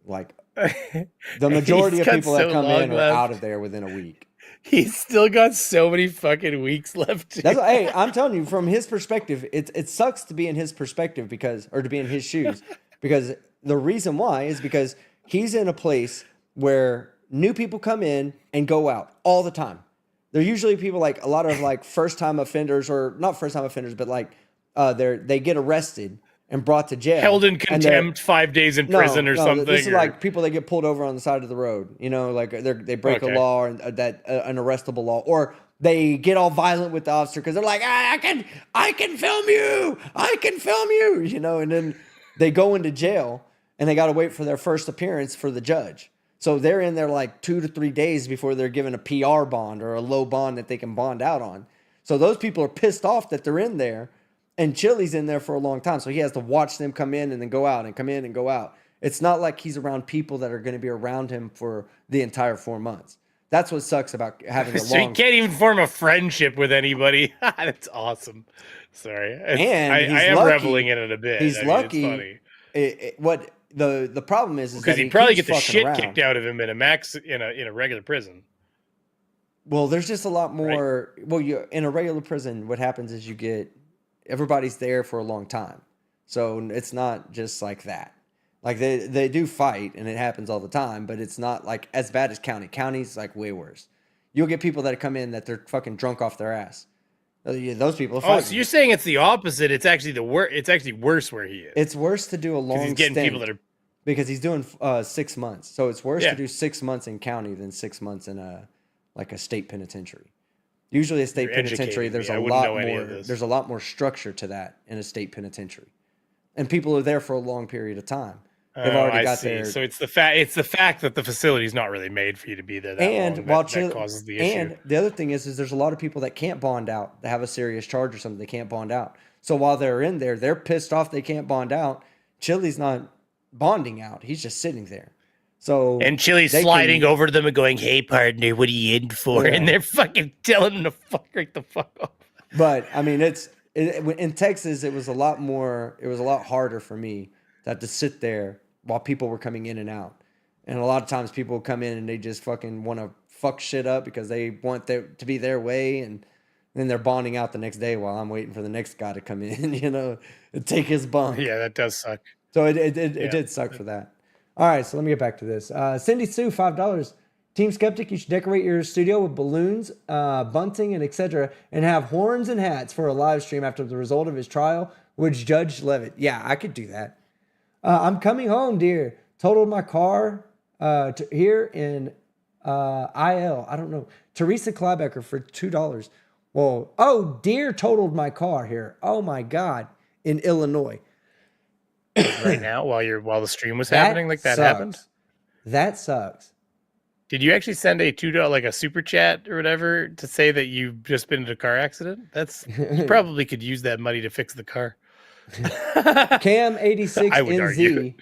like the majority of people that come in are out of there within a week. He's still got so many fucking weeks left. That's hey, I'm telling you, from his perspective, it sucks to be in his perspective or to be in his shoes because the reason why is because he's in a place where new people come in and go out all the time. They're usually people like a lot of like first time offenders, or not first time offenders, but like they get arrested and brought to jail, Held in contempt, 5 days in prison or something. This is like people that get pulled over on the side of the road. You know, like they break a law or that an arrestable law, or they get all violent with the officer because they're like, I can film you, I can film you, you know, and then they go into jail and they got to wait for their first appearance for the judge. So they're in there like 2 to 3 days before they're given a PR bond or a low bond that they can bond out on. So those people are pissed off that they're in there. And Chili's in there for a long time, so he has to watch them come in and then go out and come in and go out. It's not like he's around people that are going to be around him for the entire 4 months. That's what sucks about having a long... So he can't even form a friendship with anybody. That's awesome. Sorry. And I am lucky. reveling in it a bit. He's lucky. It's funny. The problem is because that he'd probably get keeps the shit fucking kicked out of him in a regular prison. Well, there's just a lot more... Right? Well, in a regular prison, what happens is everybody's there for a long time. So it's not just like that. Like they do fight and it happens all the time, but it's not like as bad as county. County's like way worse. You'll get people that come in that they're fucking drunk off their ass. Those people are fighting. Oh, so you're saying it's the opposite. It's actually it's actually worse where he is. It's worse to do a long he's getting stint people that are because he's doing 6 months. So it's worse to do 6 months in county than 6 months in a state penitentiary. Usually a state penitentiary, there's a lot more structure to that in a state penitentiary. And people are there for a long period of time. They've already got there. So it's the fact that the facility's not really made for you to be there that long that causes the issue. And the other thing is there's a lot of people that can't bond out, that have a serious charge or something, they can't bond out. So while they're in there, they're pissed off they can't bond out. Chili's not bonding out. He's just sitting there. So and Chili's sliding over to them and going, "Hey, partner, what are you in for?" Yeah. And they're fucking telling him to right the fuck off. But I mean, in Texas, it was a lot harder for me to have to sit there while people were coming in and out. And a lot of times people come in and they just fucking want to fuck shit up because they want to be their way, and then they're bonding out the next day while I'm waiting for the next guy to come in, you know, and take his bunk. Yeah, that does suck. So it did suck for that. All right, so let me get back to this. Cindy Sue, $5. Team Skeptic, you should decorate your studio with balloons, bunting, and etc., and have horns and hats for a live stream after the result of his trial with Judge Levitt. Yeah, I could do that. I'm coming home, dear. Totaled my car here in IL. I don't know. Teresa Kleibecker for $2. Well, dear totaled my car here. Oh my God, in Illinois. Right now, while the stream was happening, like that happened. That sucks. Did you actually send a $2 like a super chat or whatever to say that you've just been in a car accident? You probably could use that money to fix the car. Cam 86 NZ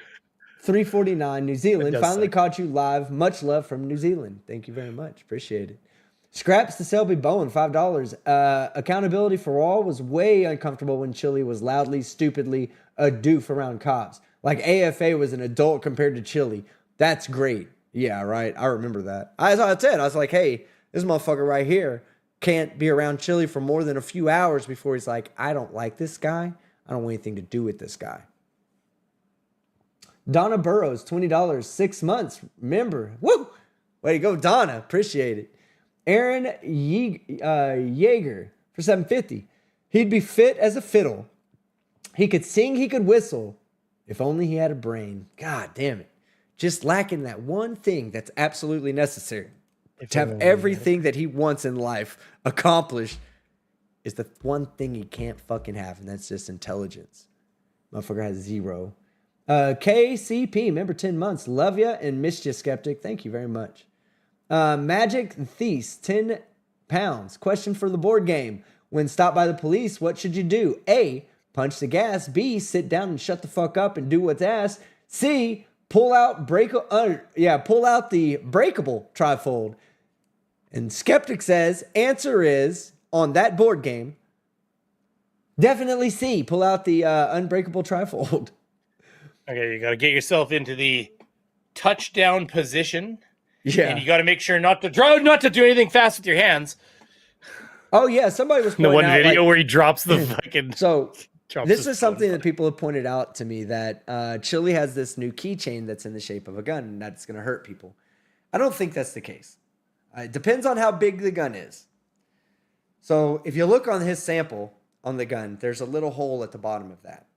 349 New Zealand finally caught you live. Much love from New Zealand. Thank you very much. Appreciate it. Scraps to Selby Bowen, $5. Accountability for all was way uncomfortable when Chili was loudly, stupidly a doof around cops. Like AFA was an adult compared to Chili. That's great. Yeah, right. I remember that. I said, I was like, hey, this motherfucker right here can't be around Chili for more than a few hours before he's like, I don't like this guy. I don't want anything to do with this guy. Donna Burrows, $20, 6 months. Remember. Woo! Way to go, Donna. Appreciate it. Aaron Yeager for $7.50. He'd be fit as a fiddle. He could sing, he could whistle. If only he had a brain. God damn it. Just lacking that one thing that's absolutely necessary to have everything that he wants in life accomplished is the one thing he can't fucking have, and that's just intelligence. Motherfucker has 0. KCP, remember 10 months. Love ya and missed you, Skeptic. Thank you very much. Magic Thief, 10 pounds. Question for the board game. When stopped by the police, what should you do? A, punch the gas. B, sit down and shut the fuck up and do what's asked. C, pull out pull out the breakable trifold. And Skeptic says, answer is, on that board game, definitely C, pull out the unbreakable trifold. Okay, you got to get yourself into the touchdown position. Yeah. And you got to make sure not to do anything fast with your hands. Oh, yeah, somebody was The pointing one out, video like, where he drops the fucking... So, drops this his is something that people have pointed out to me, that Chili has this new keychain that's in the shape of a gun, and that's going to hurt people. I don't think that's the case. It depends on how big the gun is. So if you look on his sample on the gun, there's a little hole at the bottom of that.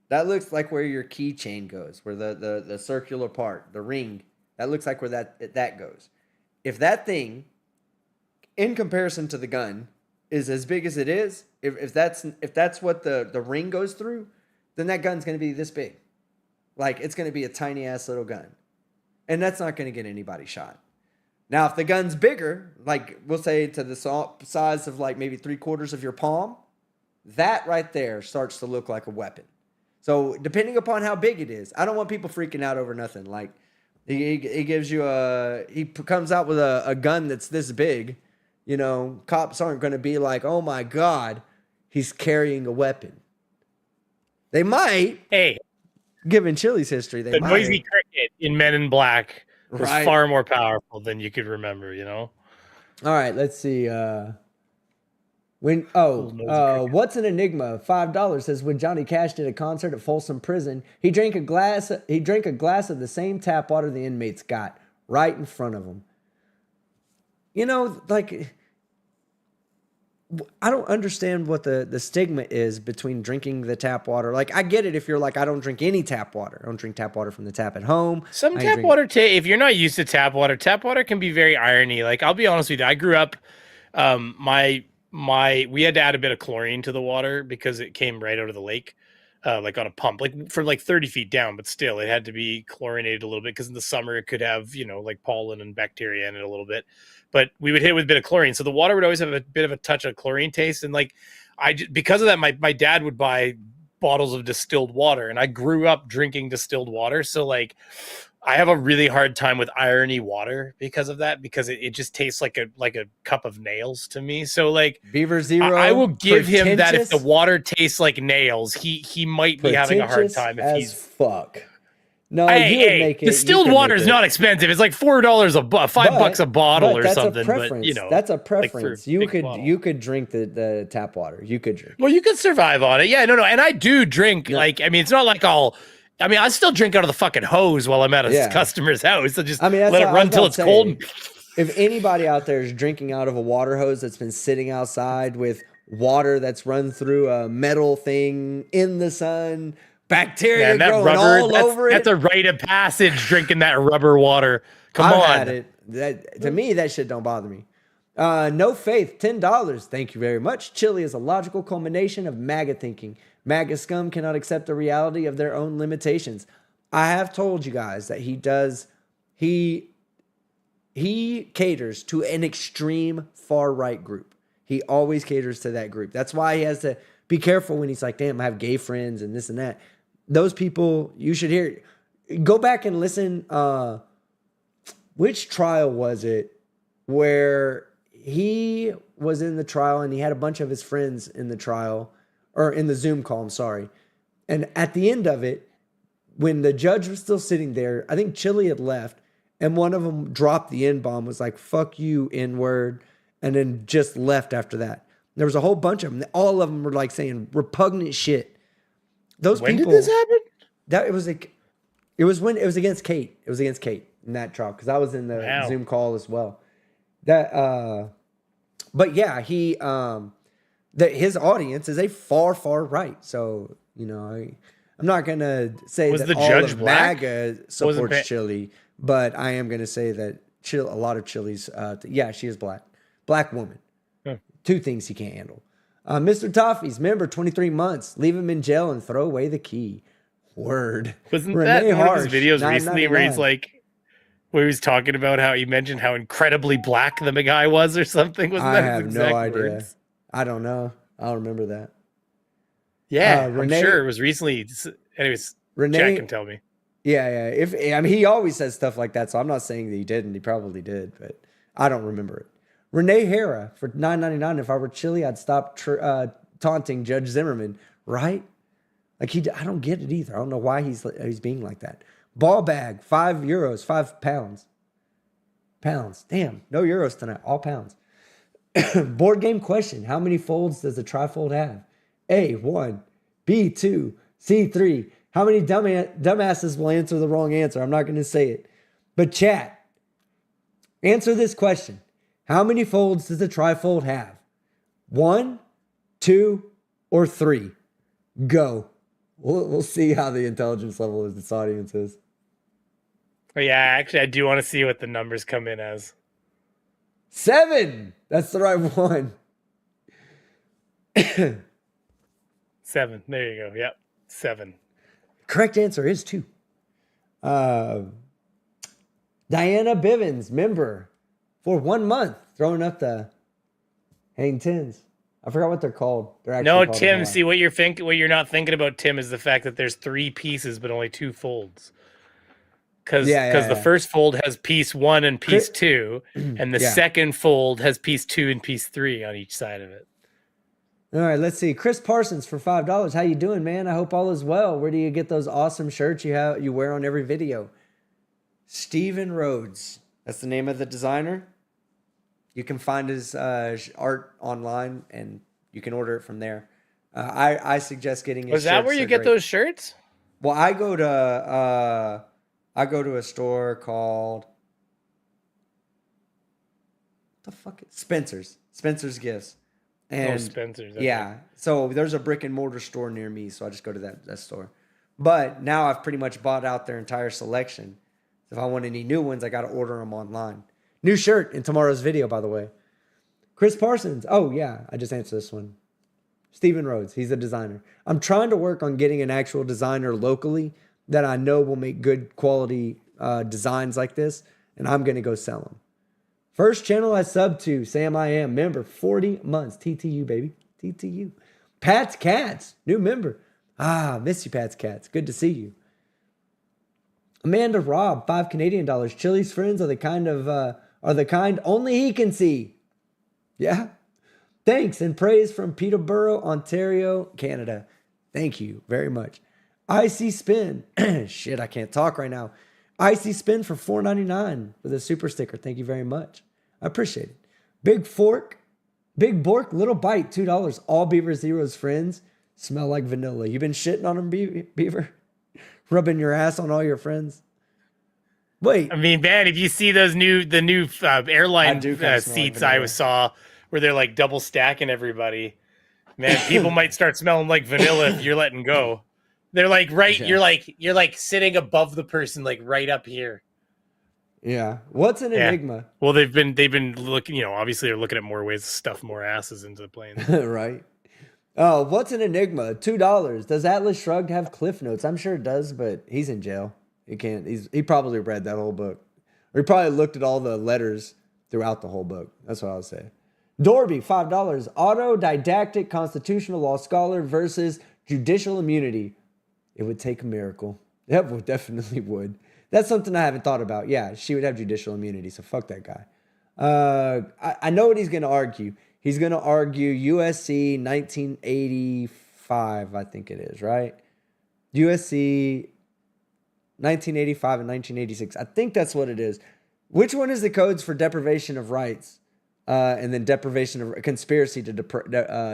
That looks like where your keychain goes, where the circular part, the ring, that looks like where that goes. If that thing, in comparison to the gun, is as big as it is, if that's what the ring goes through, then that gun's going to be this big. Like, it's going to be a tiny ass little gun. And that's not going to get anybody shot. Now, if the gun's bigger, like we'll say to the size of like maybe 3/4 of your palm, that right there starts to look like a weapon. So depending upon how big it is, I don't want people freaking out over nothing. Like he gives you he comes out with a gun that's this big, you know, cops aren't going to be like, oh my God, he's carrying a weapon. They might. Hey, given Chili's history, they might. The noisy cricket in Men in Black was Right. far more powerful than you could remember, you know? All right, let's see. What's an enigma? $5 says when Johnny Cash did a concert at Folsom Prison, he drank a glass of the same tap water the inmates got right in front of him. You know, like, I don't understand what the stigma is between drinking the tap water. Like, I get it if you're like, I don't drink any tap water. I don't drink tap water from the tap at home. Some tap water, if you're not used to tap water can be very irony. Like, I'll be honest with you, I grew up, we had to add a bit of chlorine to the water because it came right out of the lake, like on a pump, like for like 30 feet down, but still it had to be chlorinated a little bit because in the summer it could have, you know, like pollen and bacteria in it a little bit. But we would hit it with a bit of chlorine. So the water would always have a bit of a touch of chlorine taste. And like, because of that, my dad would buy bottles of distilled water, and I grew up drinking distilled water. So like, I have a really hard time with irony water because of that, because it just tastes like a cup of nails to me. So like, Beaver Zero, I will give him that if the water tastes like nails, he might be having a hard time if he's fuck. No, you would make it. Distilled water is not expensive. It's like $4 $5 a bottle or something. But you know, that's a preference. Like you could drink the tap water. You could drink. Well, you could survive on it. Yeah, no, and I do drink. Yeah. Like, I mean, it's not like I still drink out of the fucking hose while I'm at a customer's house. So just let it run till it's cold. If anybody out there is drinking out of a water hose that's been sitting outside with water that's run through a metal thing in the sun, bacteria growing all over it. That's a rite of passage, drinking that rubber water. Come on. Had it. To me, that shit don't bother me. No Faith, $10. Thank you very much. Chili is a logical culmination of MAGA thinking. MAGA scum cannot accept the reality of their own limitations. I have told you guys that he caters to an extreme far-right group. He always caters to that group. That's why he has to be careful when he's like, damn, I have gay friends and this and that. Those people, you should hear. Go back and listen. Which trial was it where he was in the trial and he had a bunch of his friends in the trial, or in the Zoom call, I'm sorry. And at the end of it, when the judge was still sitting there, I think Chili had left, and one of them dropped the N-bomb, was like, fuck you, N-word, and then just left after that. There was a whole bunch of them. All of them were like saying repugnant shit. When did this happen? It was against Kate. It was against Kate in that trial, because I was in the Zoom call as well. But yeah, his audience is a far right. So, you know, I'm not gonna say was that the all judge of black? MAGA supports Chili, but I am gonna say that a lot of Chili's, she is black woman. Huh. Two things he can't handle. Mr. Toffee's member, 23 months. Leave him in jail and throw away the key. Word. Wasn't Renee that one of his videos recently where he's like, where he was talking about how he mentioned how incredibly black the guy was or something? I have no idea. Words? I don't know. I don't remember that. Yeah, I'm sure it was recently. Anyways, Jack can tell me. Yeah. He always says stuff like that, so I'm not saying that he didn't. He probably did, but I don't remember it. Renee Hara for $9.99. If I were Chili, I'd stop taunting Judge Zimmerman. Right? Like I don't get it either. I don't know why he's being like that. Ball bag, €5, £5. Pounds. Damn, no euros tonight. All pounds. Board game question. How many folds does a trifold have? A, 1. B, 2. C, 3. How many dumbasses will answer the wrong answer? I'm not going to say it. But chat, answer this question. How many folds does a trifold have? 1, 2, or 3? Go. We'll see how the intelligence level of this audience is. Oh, yeah, actually, I do want to see what the numbers come in as. 7. That's the right one. 7. There you go. Yep. 7. Correct answer is 2. Diana Bivens, member for 1 month, throwing up the hang tens. I forgot what they're called. They're actually No, called Tim. See what you're not thinking about, Tim, is the fact that there's 3 pieces but only 2 folds. Because the first fold has piece 1 and piece 2, and the second fold has piece 2 and piece 3 on each side of it. All right, let's see. Chris Parsons for $5. How you doing, man? I hope all is well. Where do you get those awesome shirts you wear on every video? Steven Rhodes. That's the name of the designer. You can find his art online, and you can order it from there. I suggest getting his Was that where you get those shirts? Well, I go to a store called what the fuck? Spencer's Gifts. And Spencer's. Yeah. So there's a brick and mortar store near me, so I just go to that store. But now I've pretty much bought out their entire selection. If I want any new ones, I got to order them online. New shirt in tomorrow's video, by the way. Chris Parsons. Oh, yeah. I just answered this one. Steven Rhodes. He's a designer. I'm trying to work on getting an actual designer locally that I know will make good quality designs like this, and I'm going to go sell them. First channel I sub to, Sam I Am, member, 40 months. TTU, baby. TTU. Pat's Cats, new member. Miss you, Pat's Cats. Good to see you. Amanda Robb, $5 Canadian. Chili's friends are the kind only he can see. Yeah. Thanks and praise from Peterborough, Ontario, Canada. Thank you very much. Icy Spin. Shit, I can't talk right now. Icy Spin for $4.99 with a super sticker. Thank you very much. I appreciate it. Big Bork, Little Bite, $2. All Beaver Zero's friends smell like vanilla. You been shitting on them, Beaver? Rubbing your ass on all your friends? Wait. I mean, man, if you see the new airline seats I saw where they're like double stacking everybody, man, people might start smelling like vanilla if you're letting go. They're like you're like sitting above the person, like right up here. Yeah. What's an enigma? Well, they've been looking, obviously they're looking at more ways to stuff more asses into the plane. Right. Oh, what's an enigma? $2. Does Atlas Shrugged have cliff notes? I'm sure it does, but he's in jail. He can't. He probably read that whole book, or he probably looked at all the letters throughout the whole book. That's what I would say. Dorby, $5. Autodidactic constitutional law scholar versus judicial immunity. It would take a miracle. That definitely would. That's something I haven't thought about. Yeah, she would have judicial immunity, so fuck that guy. I know what he's going to argue. He's going to argue USC 1985, I think it is, right? USC 1985 and 1986. I think that's what it is. Which one is the codes for deprivation of rights? And then conspiracy to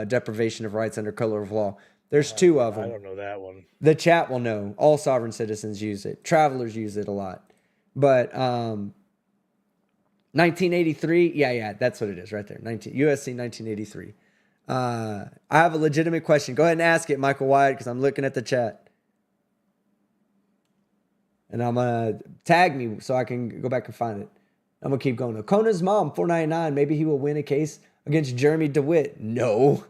deprivation of rights under color of law. There's 2 of them. I don't know that one. The chat will know. All sovereign citizens use it. Travelers use it a lot. But 1983, yeah, that's what it is right there. USC 1983. I have a legitimate question. Go ahead and ask it, Michael Wyatt, because I'm looking at the chat. And I'm going to tag me so I can go back and find it. I'm going to keep going. Okona's mom, $4.99. Maybe he will win a case against Jeremy DeWitt. No.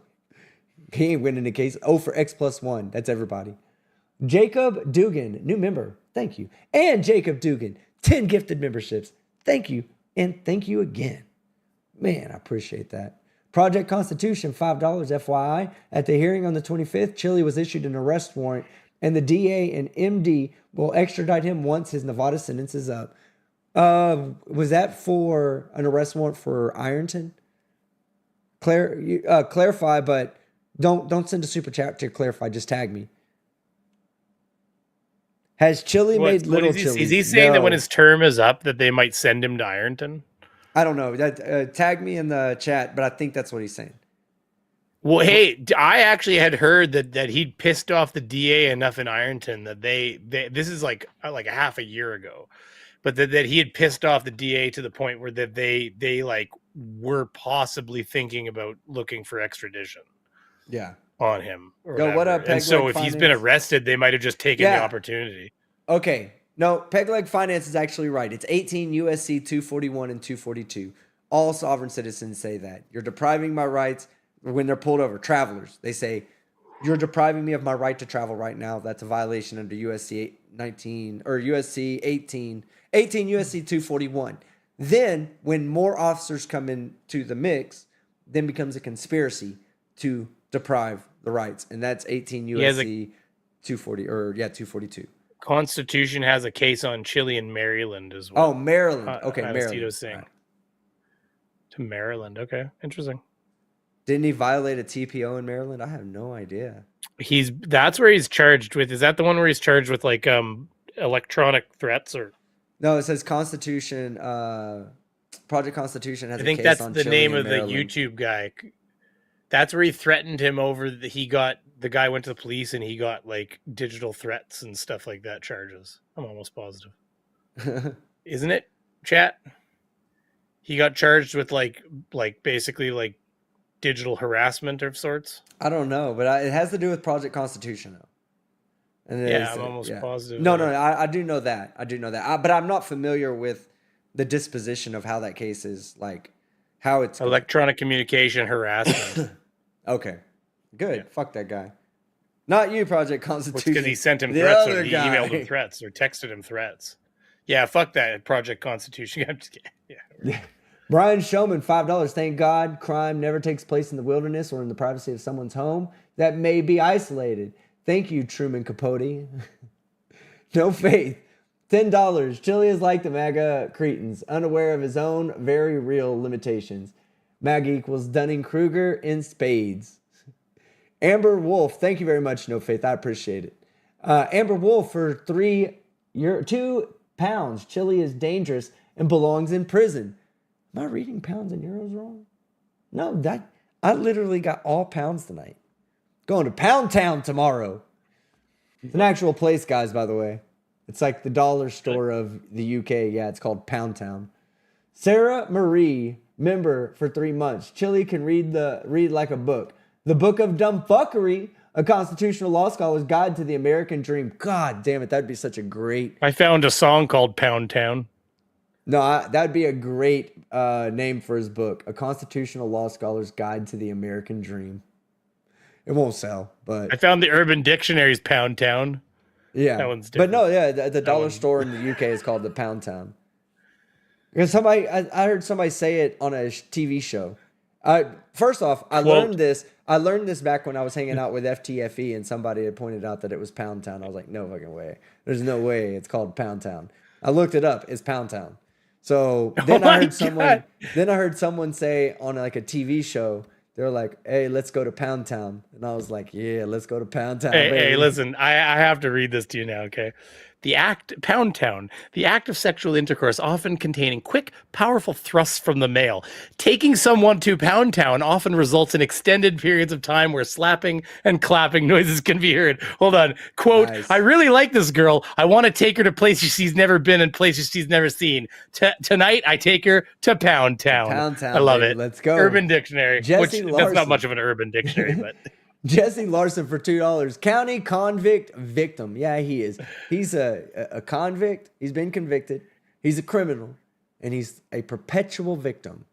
He ain't winning a case. Oh, for X+1. That's everybody. Jacob Dugan, new member. Thank you. And Jacob Dugan, 10 gifted memberships. Thank you. And thank you again. Man, I appreciate that. Project Constitution, $5 FYI. At the hearing on the 25th, Chili was issued an arrest warrant and the DA and MD will extradite him once his Nevada sentence is up. Was that for an arrest warrant for Ironton? Clarify, but don't send a super chat to clarify. Just tag me. Has Chili made little Chili? Is he saying that when his term is up that they might send him to Ironton? I don't know. That tag me in the chat, but I think that's what he's saying. Well, hey, I actually had heard that he'd pissed off the DA enough in Ironton that they this is like a half a year ago, but that he had pissed off the DA to the point where that they like were possibly thinking about looking for extradition. Yeah. On him. Yo, what up, and so if he's been arrested, they might have just taken the opportunity. Okay. No, Pegleg Finance is actually right. It's 18 USC 241 and 242. All sovereign citizens say that. You're depriving my rights when they're pulled over. Travelers, they say, you're depriving me of my right to travel right now. That's a violation under USC 19 or USC 18 USC 241. Then when more officers come into the mix, then becomes a conspiracy to deprive the rights, and that's 18 USC 240 or 242. Constitution has a case on Chile in Maryland as well. Oh, Maryland. Okay, Maryland. Right. To Maryland. Okay, interesting. Didn't he violate a TPO in Maryland? I have no idea. That's where he's charged with. Is that the one where he's charged with like electronic threats or? No, it says Constitution. Project Constitution has. I think that's the name of the YouTube guy. That's where he threatened him over. The guy went to the police and he got like digital threats and stuff like that charges. I'm almost positive. Isn't it, chat? He got charged with like basically like digital harassment of sorts. I don't know, but it has to do with Project Constitution though. And I'm almost positive. No, I do know that. But I'm not familiar with the disposition of how that case is like. How it's electronic communication harassment. Okay, good. Yeah. Fuck that guy. Not you, Project Constitution. Because he sent him threats, or he emailed him threats, or texted him threats. Yeah, fuck that, Project Constitution. I'm just kidding. Yeah. Brian Showman, $5. Thank God crime never takes place in the wilderness or in the privacy of someone's home that may be isolated. Thank you, Truman Capote. No faith. $10. Chili is like the MAGA cretins, unaware of his own very real limitations. MAGA equals Dunning-Kruger in spades. Amber Wolf, thank you very much, No Faith. I appreciate it. Amber Wolf for £2. Chili is dangerous and belongs in prison. Am I reading pounds and euros wrong? No, I literally got all pounds tonight. Going to Pound Town tomorrow. It's an actual place, guys, by the way. It's like the dollar store of the UK. Yeah, it's called Pound Town. Sarah Marie, member for 3 months. Chili can read like a book. The Book of Dumbfuckery, a constitutional law scholar's guide to the American dream. God damn it, that'd be such a great. I found a song called Pound Town. No, that'd be a great name for his book. A constitutional law scholar's guide to the American dream. It won't sell, but I found the Urban Dictionary's Pound Town. Yeah, that one's different. But no, yeah, the dollar store in the UK is called the Pound Town. Because I heard somebody say it on a TV show. First off, I learned this back when I was hanging out with FTFE, and somebody had pointed out that it was Pound Town. I was like, no fucking way. There's no way it's called Pound Town. I looked it up. It's Pound Town. So then I heard someone say on like a TV show, they're like, hey, let's go to Pound Town. And I was like, yeah, let's go to Pound Town. Hey, listen, I have to read this to you now, okay? Pound Town, the act of sexual intercourse often containing quick, powerful thrusts from the male. Taking someone to Pound Town often results in extended periods of time where slapping and clapping noises can be heard. Hold on. Quote, nice. I really like this girl. I want to take her to places she's never been and places she's never seen. Tonight, I take her to Pound Town. Pound Town, I love baby. it. Let's go. Urban Dictionary. That's not much of an urban dictionary, but... Jesse Larson for $2. County convict victim. Yeah, he is. He's a convict. He's been convicted. He's a criminal. And he's a perpetual victim.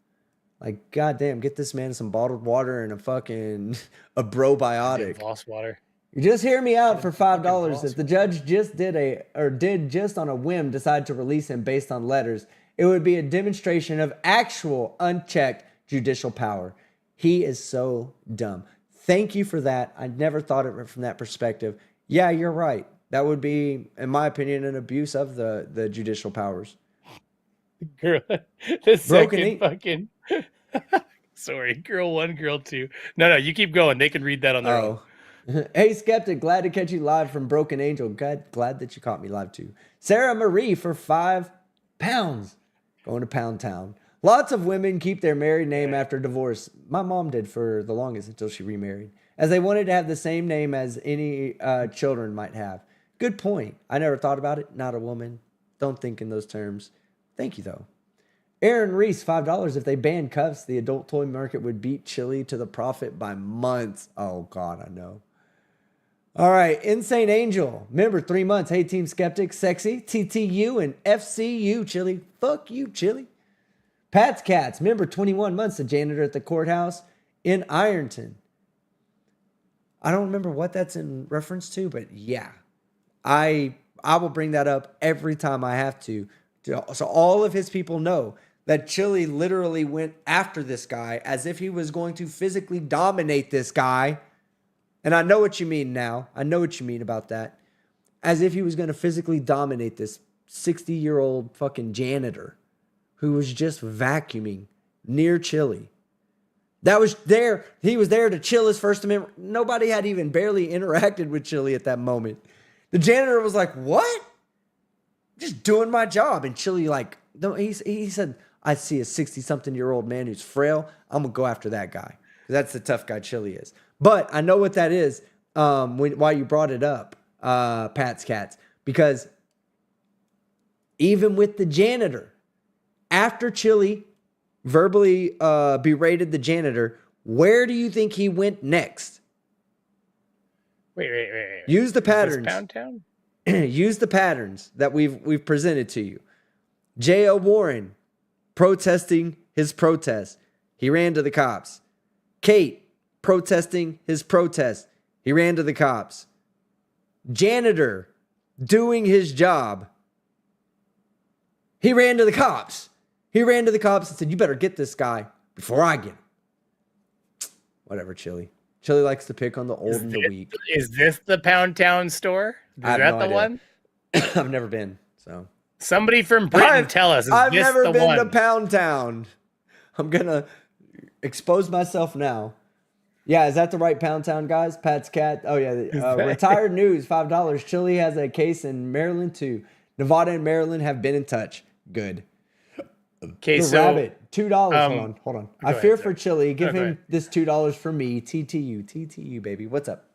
Like, goddamn, get this man some bottled water and a probiotic. Voss water. You just hear me out for $5. If the judge did just on a whim decide to release him based on letters, it would be a demonstration of actual unchecked judicial power. He is so dumb. Thank you for that. I never thought of it from that perspective. Yeah, you're right. That would be, in my opinion, an abuse of the judicial powers. Girl, the Broken second Angel. fucking. Sorry, girl one, girl two. No, you keep going. They can read that on their own. Oh. Hey, Skeptic, glad to catch you live from Broken Angel. Glad that you caught me live too. Sarah Marie for £5. Going to Pound Town. Lots of women keep their married name after divorce. My mom did for the longest until she remarried, as they wanted to have the same name as any children might have. Good point. I never thought about it. Not a woman. Don't think in those terms. Thank you, though. Aaron Reese, $5. If they banned cuffs, the adult toy market would beat Chili to the profit by months. Oh, God, I know. All right, Insane Angel. Member, 3 months. Hey, Team Skeptic, Sexy, TTU, and FCU, Chili. Fuck you, Chili. Pat's Cats. Member, 21 months. The janitor at the courthouse in Ironton. I don't remember what that's in reference to, but yeah. I will bring that up every time I have to. So all of his people know that Chili literally went after this guy as if he was going to physically dominate this guy. And I know what you mean now. I know what you mean about that. As if he was going to physically dominate this 60-year-old fucking janitor who was just vacuuming near Chili. That was there. He was there to chill his First Amendment. Nobody had even barely interacted with Chili at that moment. The janitor was like, what? Just doing my job. And Chili like, no, he said, I see a 60-something-year-old man who's frail. I'm going to go after that guy. That's the tough guy Chili is. But I know what that is why you brought it up, Pat's Cats. Because even with the janitor, after Chili verbally berated the janitor, where do you think he went next? Wait. Use the patterns. Pound Town? Use the patterns that we've presented to you. J.O. Warren protesting his protest. He ran to the cops. Kate protesting his protest. He ran to the cops. Janitor doing his job. He ran to the cops. He ran to the cops and said, you better get this guy before I get him. Whatever, Chili. Chili likes to pick on the old and the weak. Is this the Pound Town store? Is that the one? I've never been, so. Somebody from Britain tell us. I've never been to Pound Town. I'm going to expose myself now. Yeah, is that the right Pound Town, guys? Pat's Cat. Oh, yeah. Retired News, $5. Chili has a case in Maryland, too. Nevada and Maryland have been in touch. Good. Okay, the so rabbit, $2. Hold on. I fear for Chili. Give him this $2 for me. TTU, baby. What's up?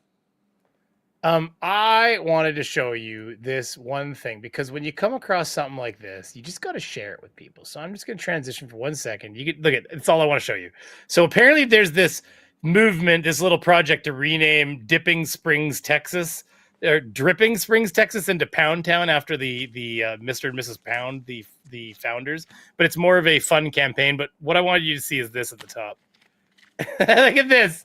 I wanted to show you this one thing because when you come across something like this, you just got to share it with people. So I'm just going to transition for 1 second. You can look at it's all I want to show you. So apparently there's this movement, this little project to rename Dipping Springs, Texas, or Dripping Springs, Texas into Pound Town after the Mr. and Mrs. Pound, the founders. But it's more of a fun campaign. But what I wanted you to see is this at the top. Look at this.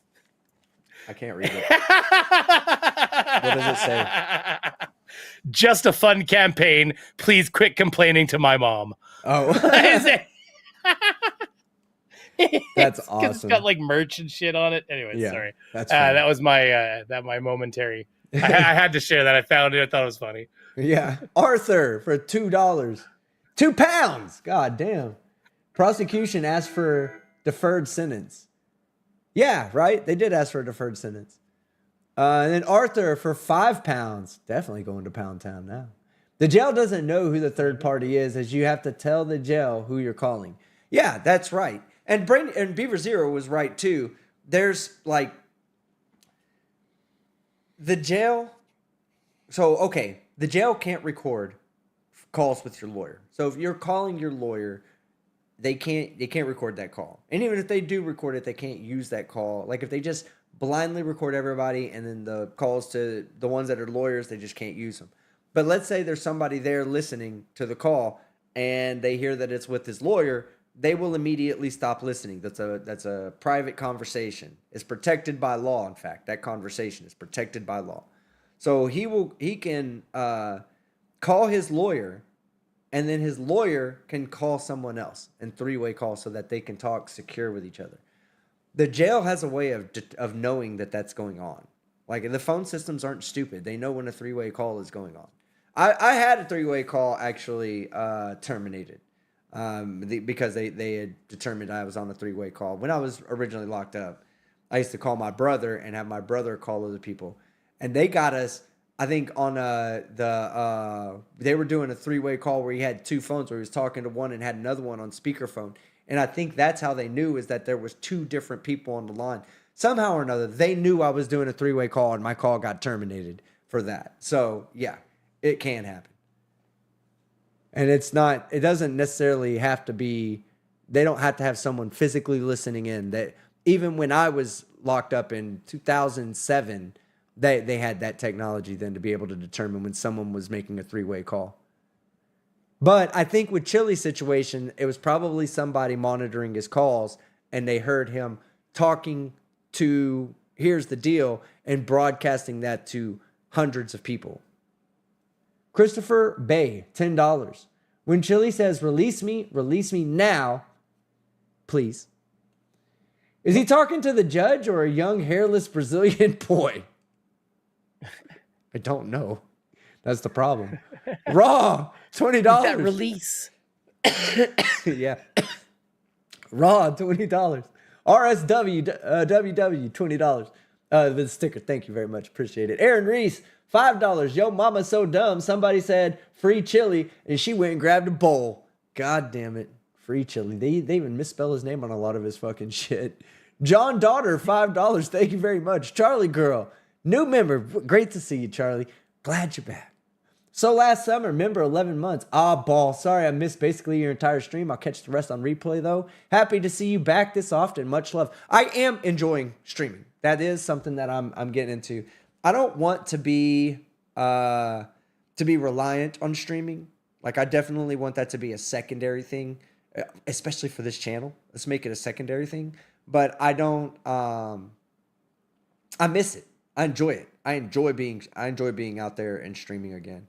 I can't read it. What does it say? Just a fun campaign. Please quit complaining to my mom. Oh. That's awesome. It's got like merch and shit on it. Anyway, yeah, sorry. That's that was my momentary. I had to share that. I found it. I thought it was funny. Yeah. Arthur for $2. £2. God damn. Prosecution asked for deferred sentence. Yeah, right? They did ask for a deferred sentence. And then Arthur for £5. Definitely going to Pound Town now. The jail doesn't know who the third party is, as you have to tell the jail who you're calling. Yeah, that's right. And Beaver Zero was right too. There's like the jail. So, okay, the jail can't record calls with your lawyer. So if you're calling your lawyer, they can't record that call. And even if they do record it, they can't use that call. Like if they just blindly record everybody and then the calls to the ones that are lawyers, they just can't use them. But let's say there's somebody there listening to the call and they hear that it's with his lawyer, they will immediately stop listening. That's a private conversation. It's protected by law, in fact. That conversation is protected by law. So he can call his lawyer, and then his lawyer can call someone else in three-way calls so that they can talk secure with each other. The jail has a way of knowing that that's going on. Like the phone systems aren't stupid. They know when a three-way call is going on. I had a three-way call actually terminated because they had determined I was on a three-way call. When I was originally locked up, I used to call my brother and have my brother call other people. And they got us, I think, on they were doing a three-way call where he had two phones where he was talking to one and had another one on speakerphone. And I think that's how they knew, is that there was two different people on the line. Somehow or another, they knew I was doing a three-way call and my call got terminated for that. So, yeah, it can happen. And it doesn't necessarily have to be, they don't have to have someone physically listening in. That even when I was locked up in 2007, they had that technology then to be able to determine when someone was making a three-way call. But I think with Chili's situation, it was probably somebody monitoring his calls and they heard him talking to, here's the deal, and broadcasting that to hundreds of people. Christopher Bay, $10. When Chili says, release me now, please. Is he talking to the judge or a young hairless Brazilian boy? I don't know. That's the problem. Raw, $20. That release. Yeah. Raw, $20. RSW, WW, $20. The sticker, thank you very much. Appreciate it. Aaron Reese, $5. Yo, mama so dumb. Somebody said free Chili, and she went and grabbed a bowl. God damn it. Free Chili. They even misspell his name on a lot of his fucking shit. John Daughter, $5. Thank you very much. Charlie Girl, new member. Great to see you, Charlie. Glad you're back. So last summer, member 11 months. Ball. Sorry, I missed basically your entire stream. I'll catch the rest on replay, though. Happy to see you back this often. Much love. I am enjoying streaming. That is something that I'm getting into. I don't want to be reliant on streaming. Like, I definitely want that to be a secondary thing, especially for this channel. Let's make it a secondary thing. But I don't. I miss it. I enjoy it. I enjoy being out there and streaming again.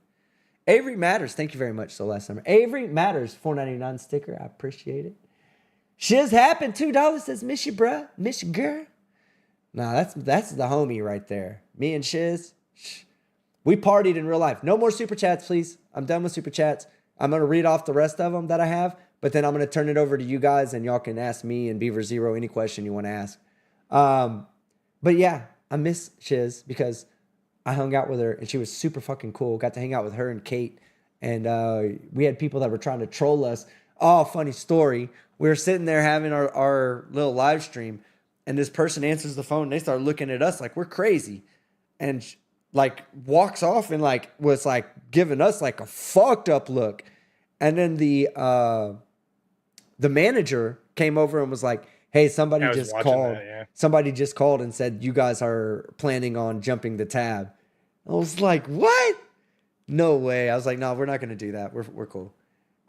Avery Matters, thank you very much. So last summer, Avery Matters, $4.99 sticker. I appreciate it. Shiz happened, $2 says miss you, bruh, miss you, girl. Nah, that's the homie right there. Me and Shiz, we partied in real life. No more super chats, please. I'm done with super chats. I'm gonna read off the rest of them that I have, but then I'm gonna turn it over to you guys, and y'all can ask me and Beaver Zero any question you want to ask. But yeah, I miss Shiz because I hung out with her and she was super fucking cool. Got to hang out with her and Kate. And we had people that were trying to troll us. Oh, funny story. We were sitting there having our little live stream and this person answers the phone and they start looking at us like we're crazy. And like walks off and like was like giving us like a fucked up look. And then the manager came over and was like, hey, somebody just called. That, yeah. Somebody just called and said, you guys are planning on jumping the tab. I was like, what? No way. I was like, no, we're not going to do that. We're cool.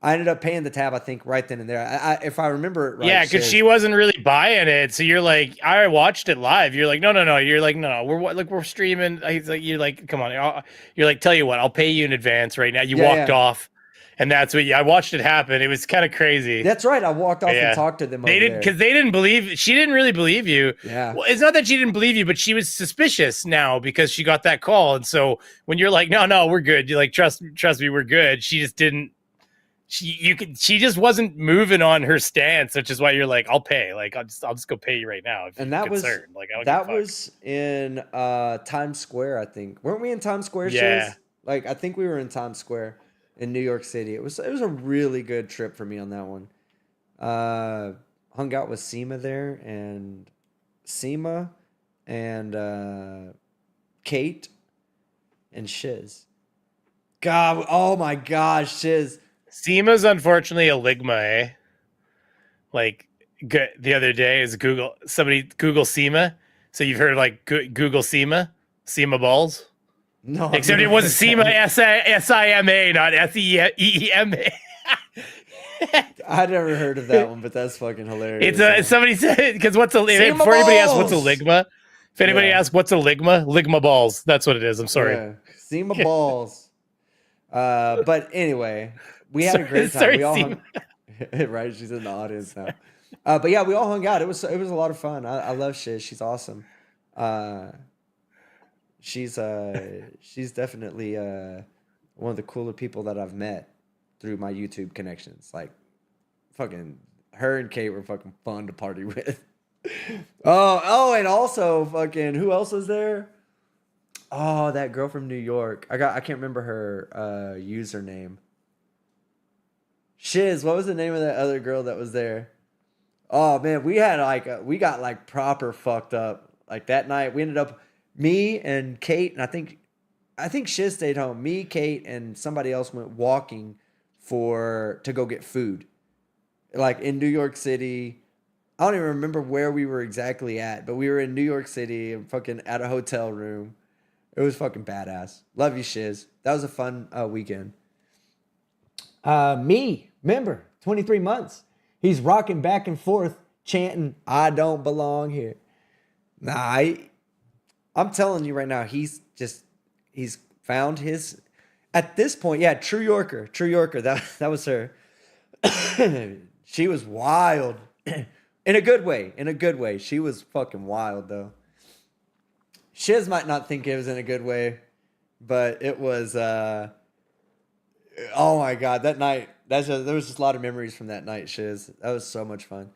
I ended up paying the tab, I think, right then and there. If I remember it right. Yeah, because she wasn't really buying it. So you're like, I watched it live. You're like, no. You're like, no, we're streaming. You're like, come on. You're like, tell you what, I'll pay you in advance right now. You walked off. And that's what I watched it happen. It was kind of crazy. That's right. I walked off and talked to them. They didn't, because they didn't believe. She didn't really believe you. Yeah. Well, it's not that she didn't believe you, but she was suspicious now because she got that call. And so when you're like, no, we're good. You're like, trust me, we're good. She just didn't. She just wasn't moving on her stance, which is why you're like, I'll pay. Like I'll just go pay you right now. If and that was like that was in Times Square, I think. Weren't we in Times Square? Yeah. Shows? Like I think we were in Times Square. In New York City. It was a really good trip for me on that one. Hung out with Seema there and Kate and Shiz. God, oh my gosh, Shiz. Seema's unfortunately a ligma, eh? Like the other day is somebody Google Seema. So you've heard of like Google Seema balls? No, except it was SEMA, S-I-M-A, not S-E-E-M-A. I never heard of that one, but that's fucking hilarious. It's somebody said because before anybody asks what's a ligma, if anybody asks what's a ligma balls, that's what it is. I'm sorry, SEMA balls. But anyway, we had a great time. We all hung, right. She's in the audience now. But yeah, we all hung out. It was a lot of fun. I love Shiz. She's awesome. she's definitely one of the cooler people that I've met through my YouTube connections. Like, fucking, her and Kate were fucking fun to party with. Oh, and also fucking, who else was there? Oh, that girl from New York. I can't remember her username. Shiz, what was the name of that other girl that was there? Oh man, we had we got like proper fucked up. Like that night, we ended up, me and Kate, and I think Shiz stayed home. Me, Kate, and somebody else went walking to go get food. Like in New York City. I don't even remember where we were exactly at, but we were in New York City and fucking at a hotel room. It was fucking badass. Love you, Shiz. That was a fun weekend. Me, remember, 23 months. He's rocking back and forth, chanting, "I don't belong here." Nah, I'm telling you right now, he's found his, at this point, yeah, True Yorker, that was her. She was wild. In a good way. She was fucking wild, though. Shiz might not think it was in a good way, but it was, oh my God, that night, there was just a lot of memories from that night, Shiz. That was so much fun.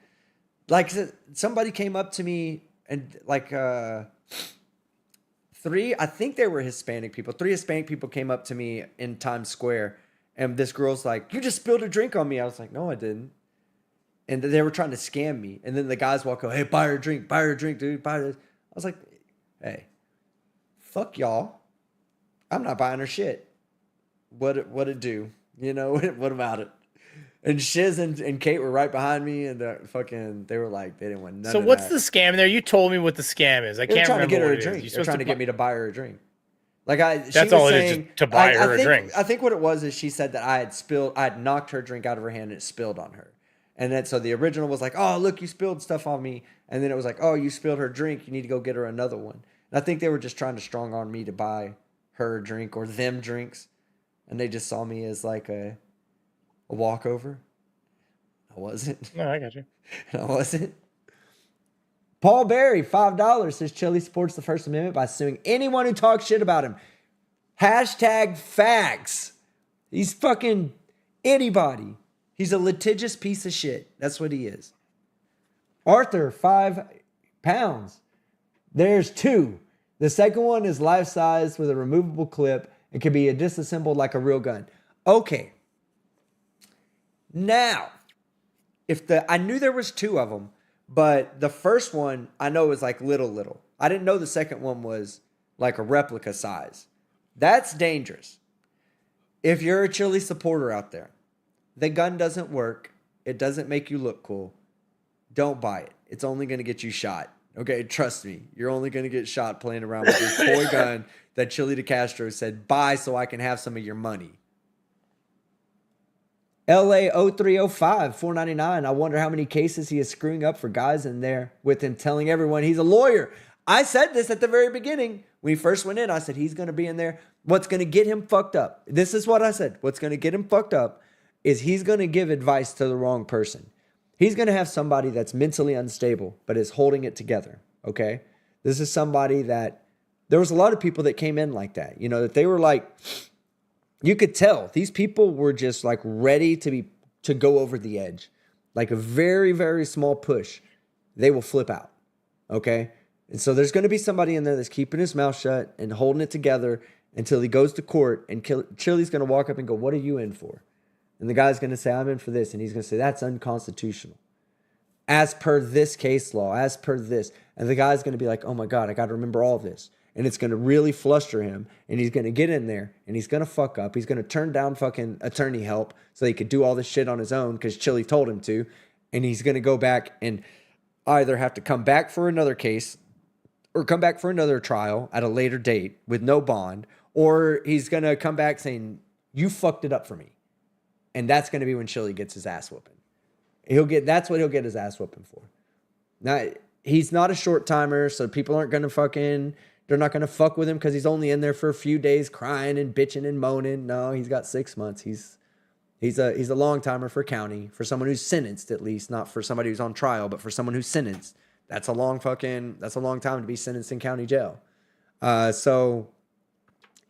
Like, somebody came up to me and, like, I think they were Hispanic people. 3 Hispanic people came up to me in Times Square, and this girl's like, "You just spilled a drink on me." I was like, "No, I didn't." And they were trying to scam me. And then the guys walk over, "Hey, buy her a drink, dude, buy this." I was like, "Hey, fuck y'all. I'm not buying her shit. What it do? You know, what about it?" And Shiz and Kate were right behind me, and they were like, they didn't want none of that. So what's the scam there? You told me what the scam is. I can't remember. They're trying to get her a drink. They're trying to get me to buy her a drink. Like that's all it is, just to buy her a drink. I think what it was is she said that I had knocked her drink out of her hand and it spilled on her. And then so the original was like, "Oh, look, you spilled stuff on me." And then it was like, "Oh, you spilled her drink. You need to go get her another one." And I think they were just trying to strong arm me to buy her a drink or them drinks. And they just saw me as like a walkover. I wasn't. No, I got you. I wasn't. Paul Berry, $5 says Chili supports the First Amendment by suing anyone who talks shit about him. #facts. He's fucking anybody. He's a litigious piece of shit. That's what he is. Arthur, £5. There's 2. The second one is life size with a removable clip and can be disassembled like a real gun. Okay. Now, I knew there was 2 of them, but the first one I know was like little. I didn't know the second one was like a replica size. That's dangerous. If you're a Chili supporter out there, the gun doesn't work. It doesn't make you look cool. Don't buy it. It's only going to get you shot. Okay, trust me. You're only going to get shot playing around with this toy gun that Chili DeCastro said, "Buy so I can have some of your money." LA 0305, $4.99. I wonder how many cases he is screwing up for guys in there with him telling everyone he's a lawyer. I said this at the very beginning. When he first went in, I said he's going to be in there. What's going to get him fucked up? This is what I said. What's going to get him fucked up is he's going to give advice to the wrong person. He's going to have somebody that's mentally unstable, but is holding it together, okay? This is somebody that, there was a lot of people that came in like that, you know, that they were like, you could tell these people were just like ready to go over the edge. Like a very, very small push, they will flip out, okay? And so there's going to be somebody in there that's keeping his mouth shut and holding it together until he goes to court, and Chili's going to walk up and go, "What are you in for?" And the guy's going to say, "I'm in for this." And he's going to say, "That's unconstitutional. As per this case law, as per this." And the guy's going to be like, "Oh my God, I got to remember all this." And it's going to really fluster him. And he's going to get in there and he's going to fuck up. He's going to turn down fucking attorney help so he could do all this shit on his own because Chili told him to. And he's going to go back and either have to come back for another case or come back for another trial at a later date with no bond. Or he's going to come back saying, "You fucked it up for me." And that's going to be when Chili gets his ass whooping. That's what he'll get his ass whooping for. Now, he's not a short timer, so people aren't going to they're not going to fuck with him because he's only in there for a few days crying and bitching and moaning. No, he's got 6 months. He's a long timer for county, for someone who's sentenced at least, not for somebody who's on trial, but for someone who's sentenced. That's a long time to be sentenced in county jail. So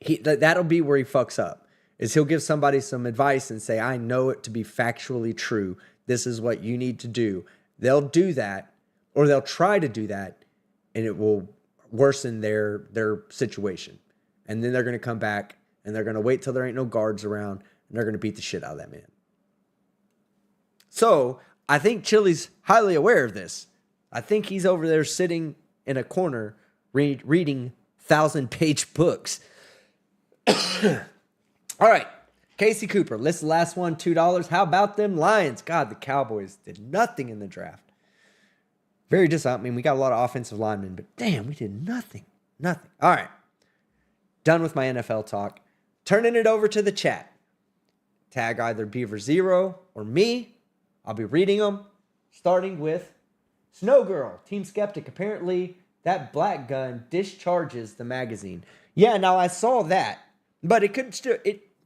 that'll be where he fucks up. Is he'll give somebody some advice and say, I know it to be factually true. This is what you need to do. They'll do that, or they'll try to do that, and it will worsen their situation. And then they're going to come back, and they're going to wait till there ain't no guards around, and they're going to beat the shit out of that man. So I think Chili's highly aware of this. I think he's over there sitting in a corner reading 1,000-page books. All right, Casey Cooper. List the last one, $2. How about them Lions? God, the Cowboys did nothing in the draft. Very disappointing. I mean, we got a lot of offensive linemen, but damn, we did nothing. Nothing. All right. Done with my NFL talk. Turning it over to the chat. Tag either Beaver0 or me. I'll be reading them. Starting with Snow Girl, Team Skeptic. Apparently, that black gun discharges the magazine. Yeah, now I saw that. But it could still,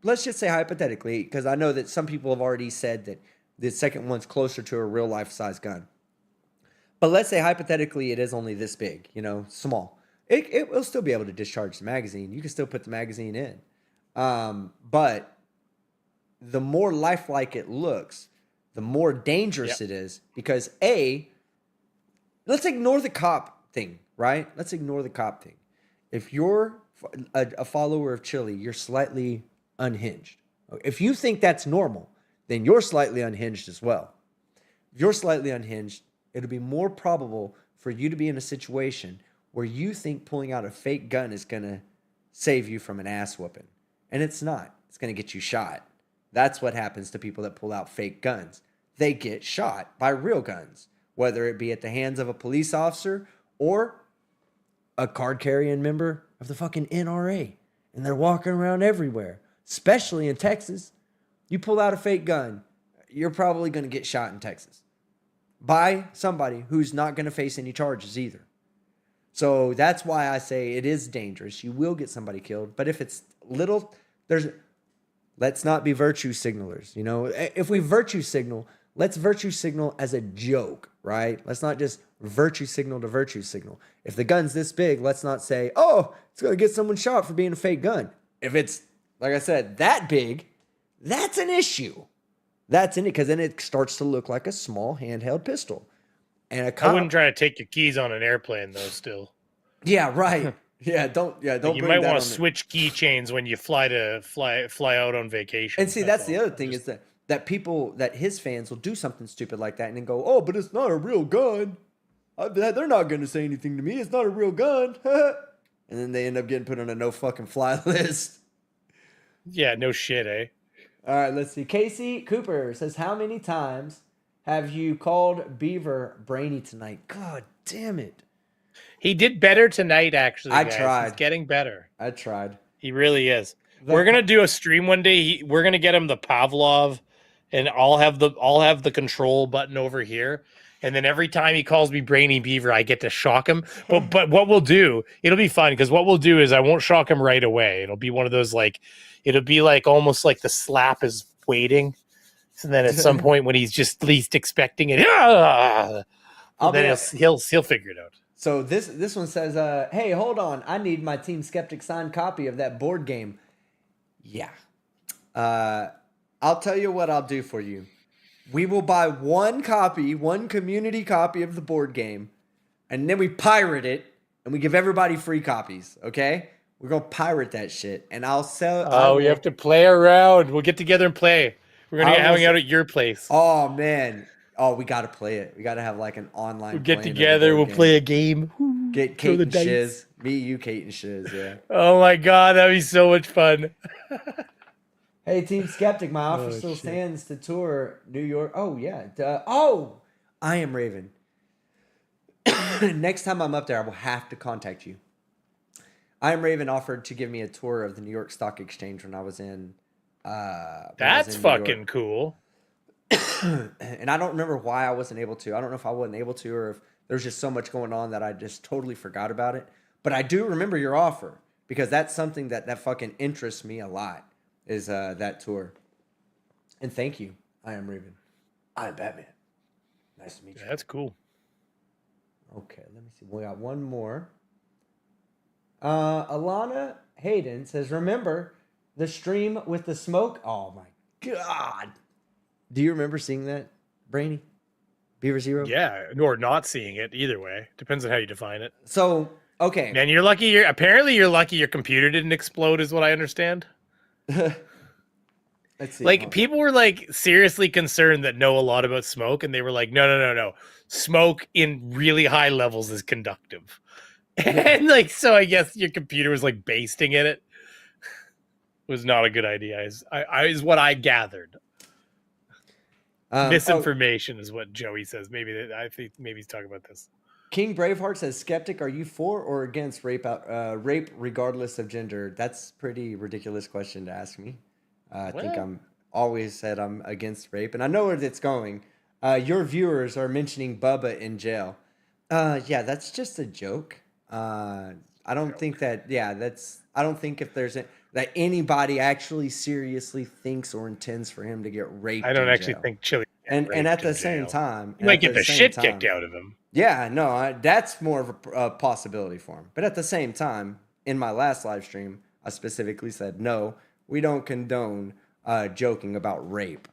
let's just say hypothetically, because I know that some people have already said that the second one's closer to a real life size gun. But let's say hypothetically it is only this big, small. It will still be able to discharge the magazine. You can still put the magazine in. But the more lifelike it looks, the more dangerous it is. Because let's ignore the cop thing, right? Let's ignore the cop thing. If you're a follower of Chili, you're slightly unhinged. If you think that's normal, then you're slightly unhinged as well. If you're slightly unhinged, it'll be more probable for you to be in a situation where you think pulling out a fake gun is going to save you from an ass whooping. And it's not. It's going to get you shot. That's what happens to people that pull out fake guns. They get shot by real guns, whether it be at the hands of a police officer or a card-carrying member of the fucking NRA. And they're walking around everywhere, especially in Texas. You pull out a fake gun, you're probably going to get shot in Texas by somebody who's not going to face any charges either. So that's why I say it is dangerous. You will get somebody killed. But if it's little, let's not be virtue signalers. If we virtue signal, let's virtue signal as a joke, right? Let's not just virtue signal to virtue signal. If the gun's this big, let's not say, oh, it's going to get someone shot for being a fake gun. If it's, like I said, that big, that's an issue. That's in it, because then it starts to look like a small handheld pistol. And I wouldn't try to take your keys on an airplane, though, still. Yeah, right. Don't You might want to switch keychains when you fly out on vacation. And see, that's the other thing is that people, that his fans will do something stupid like that and then go, oh, but it's not a real gun. They're not going to say anything to me. It's not a real gun. And then they end up getting put on a no fucking fly list. Yeah, no shit, eh? All right, let's see. Casey Cooper says, how many times have you called Beaver brainy tonight? God damn it. He did better tonight, actually. I guys. tried. He's getting better. I tried. He really is. We're gonna do a stream one day. We're gonna get him the Pavlov, and I'll have the control button over here. And then every time he calls me Brainy Beaver, I get to shock him. But what we'll do, it'll be fun, because what we'll do is I won't shock him right away. It'll be one of those it'll be almost like the slap is waiting. And then at some point when he's just least expecting it, then he'll figure it out. So this one says, hey, hold on. I need my Team Skeptic signed copy of that board game. Yeah. I'll tell you what I'll do for you. We will buy one community copy of the board game, and then we pirate it, and we give everybody free copies, okay? We're going to pirate that shit, and I'll sell... Oh, you have to play around. We'll get together and play. We're going to get hanging out at your place. Oh, man. Oh, we got to play it. We got to have an online We'll get together. We'll play a game. Get Kate and Shiz. Me, you, Kate and Shiz, yeah. Oh, my God. That'd be so much fun. Hey, Team Skeptic, my offer still stands to tour New York. Oh, yeah. I am Raven. Next time I'm up there, I will have to contact you. I am Raven offered to give me a tour of the New York Stock Exchange when I was in. That's fucking cool. And I don't remember why I wasn't able to. I don't know if I wasn't able to or if there's just so much going on that I just totally forgot about it. But I do remember your offer, because that's something that fucking interests me a lot. Is that tour. And thank you. I am Raven. I am Batman. Nice to meet you. That's cool. Okay, let me see. We got one more. Alana Hayden says, remember the stream with the smoke? Oh my God. Do you remember seeing that, Brainy? Beaver Zero? Yeah, or not seeing it either way. Depends on how you define it. So, okay. Man, you're lucky. You're lucky your computer didn't explode, is what I understand. Let's see. Like people were like seriously concerned that know a lot about smoke, and they were like, no. Smoke in really high levels is conductive. And like, so I guess your computer was like basting in it. Was not a good idea. Is what I gathered. Misinformation is what Joey says. I think maybe he's talking about this. King Braveheart says, Skeptic, are you for or against rape regardless of gender? That's pretty ridiculous question to ask me. I think I'm always said I'm against rape, and I know where it's going. Your viewers are mentioning Bubba in jail. Yeah, that's just a joke. I don't think that. Yeah, I don't think if there's that anybody actually seriously thinks or intends for him to get raped. I don't actually think Chili. And at the same time, you might get the shit kicked out of him. Yeah, no, that's more of a possibility for him. But at the same time, in my last live stream, I specifically said, no, we don't condone joking about rape.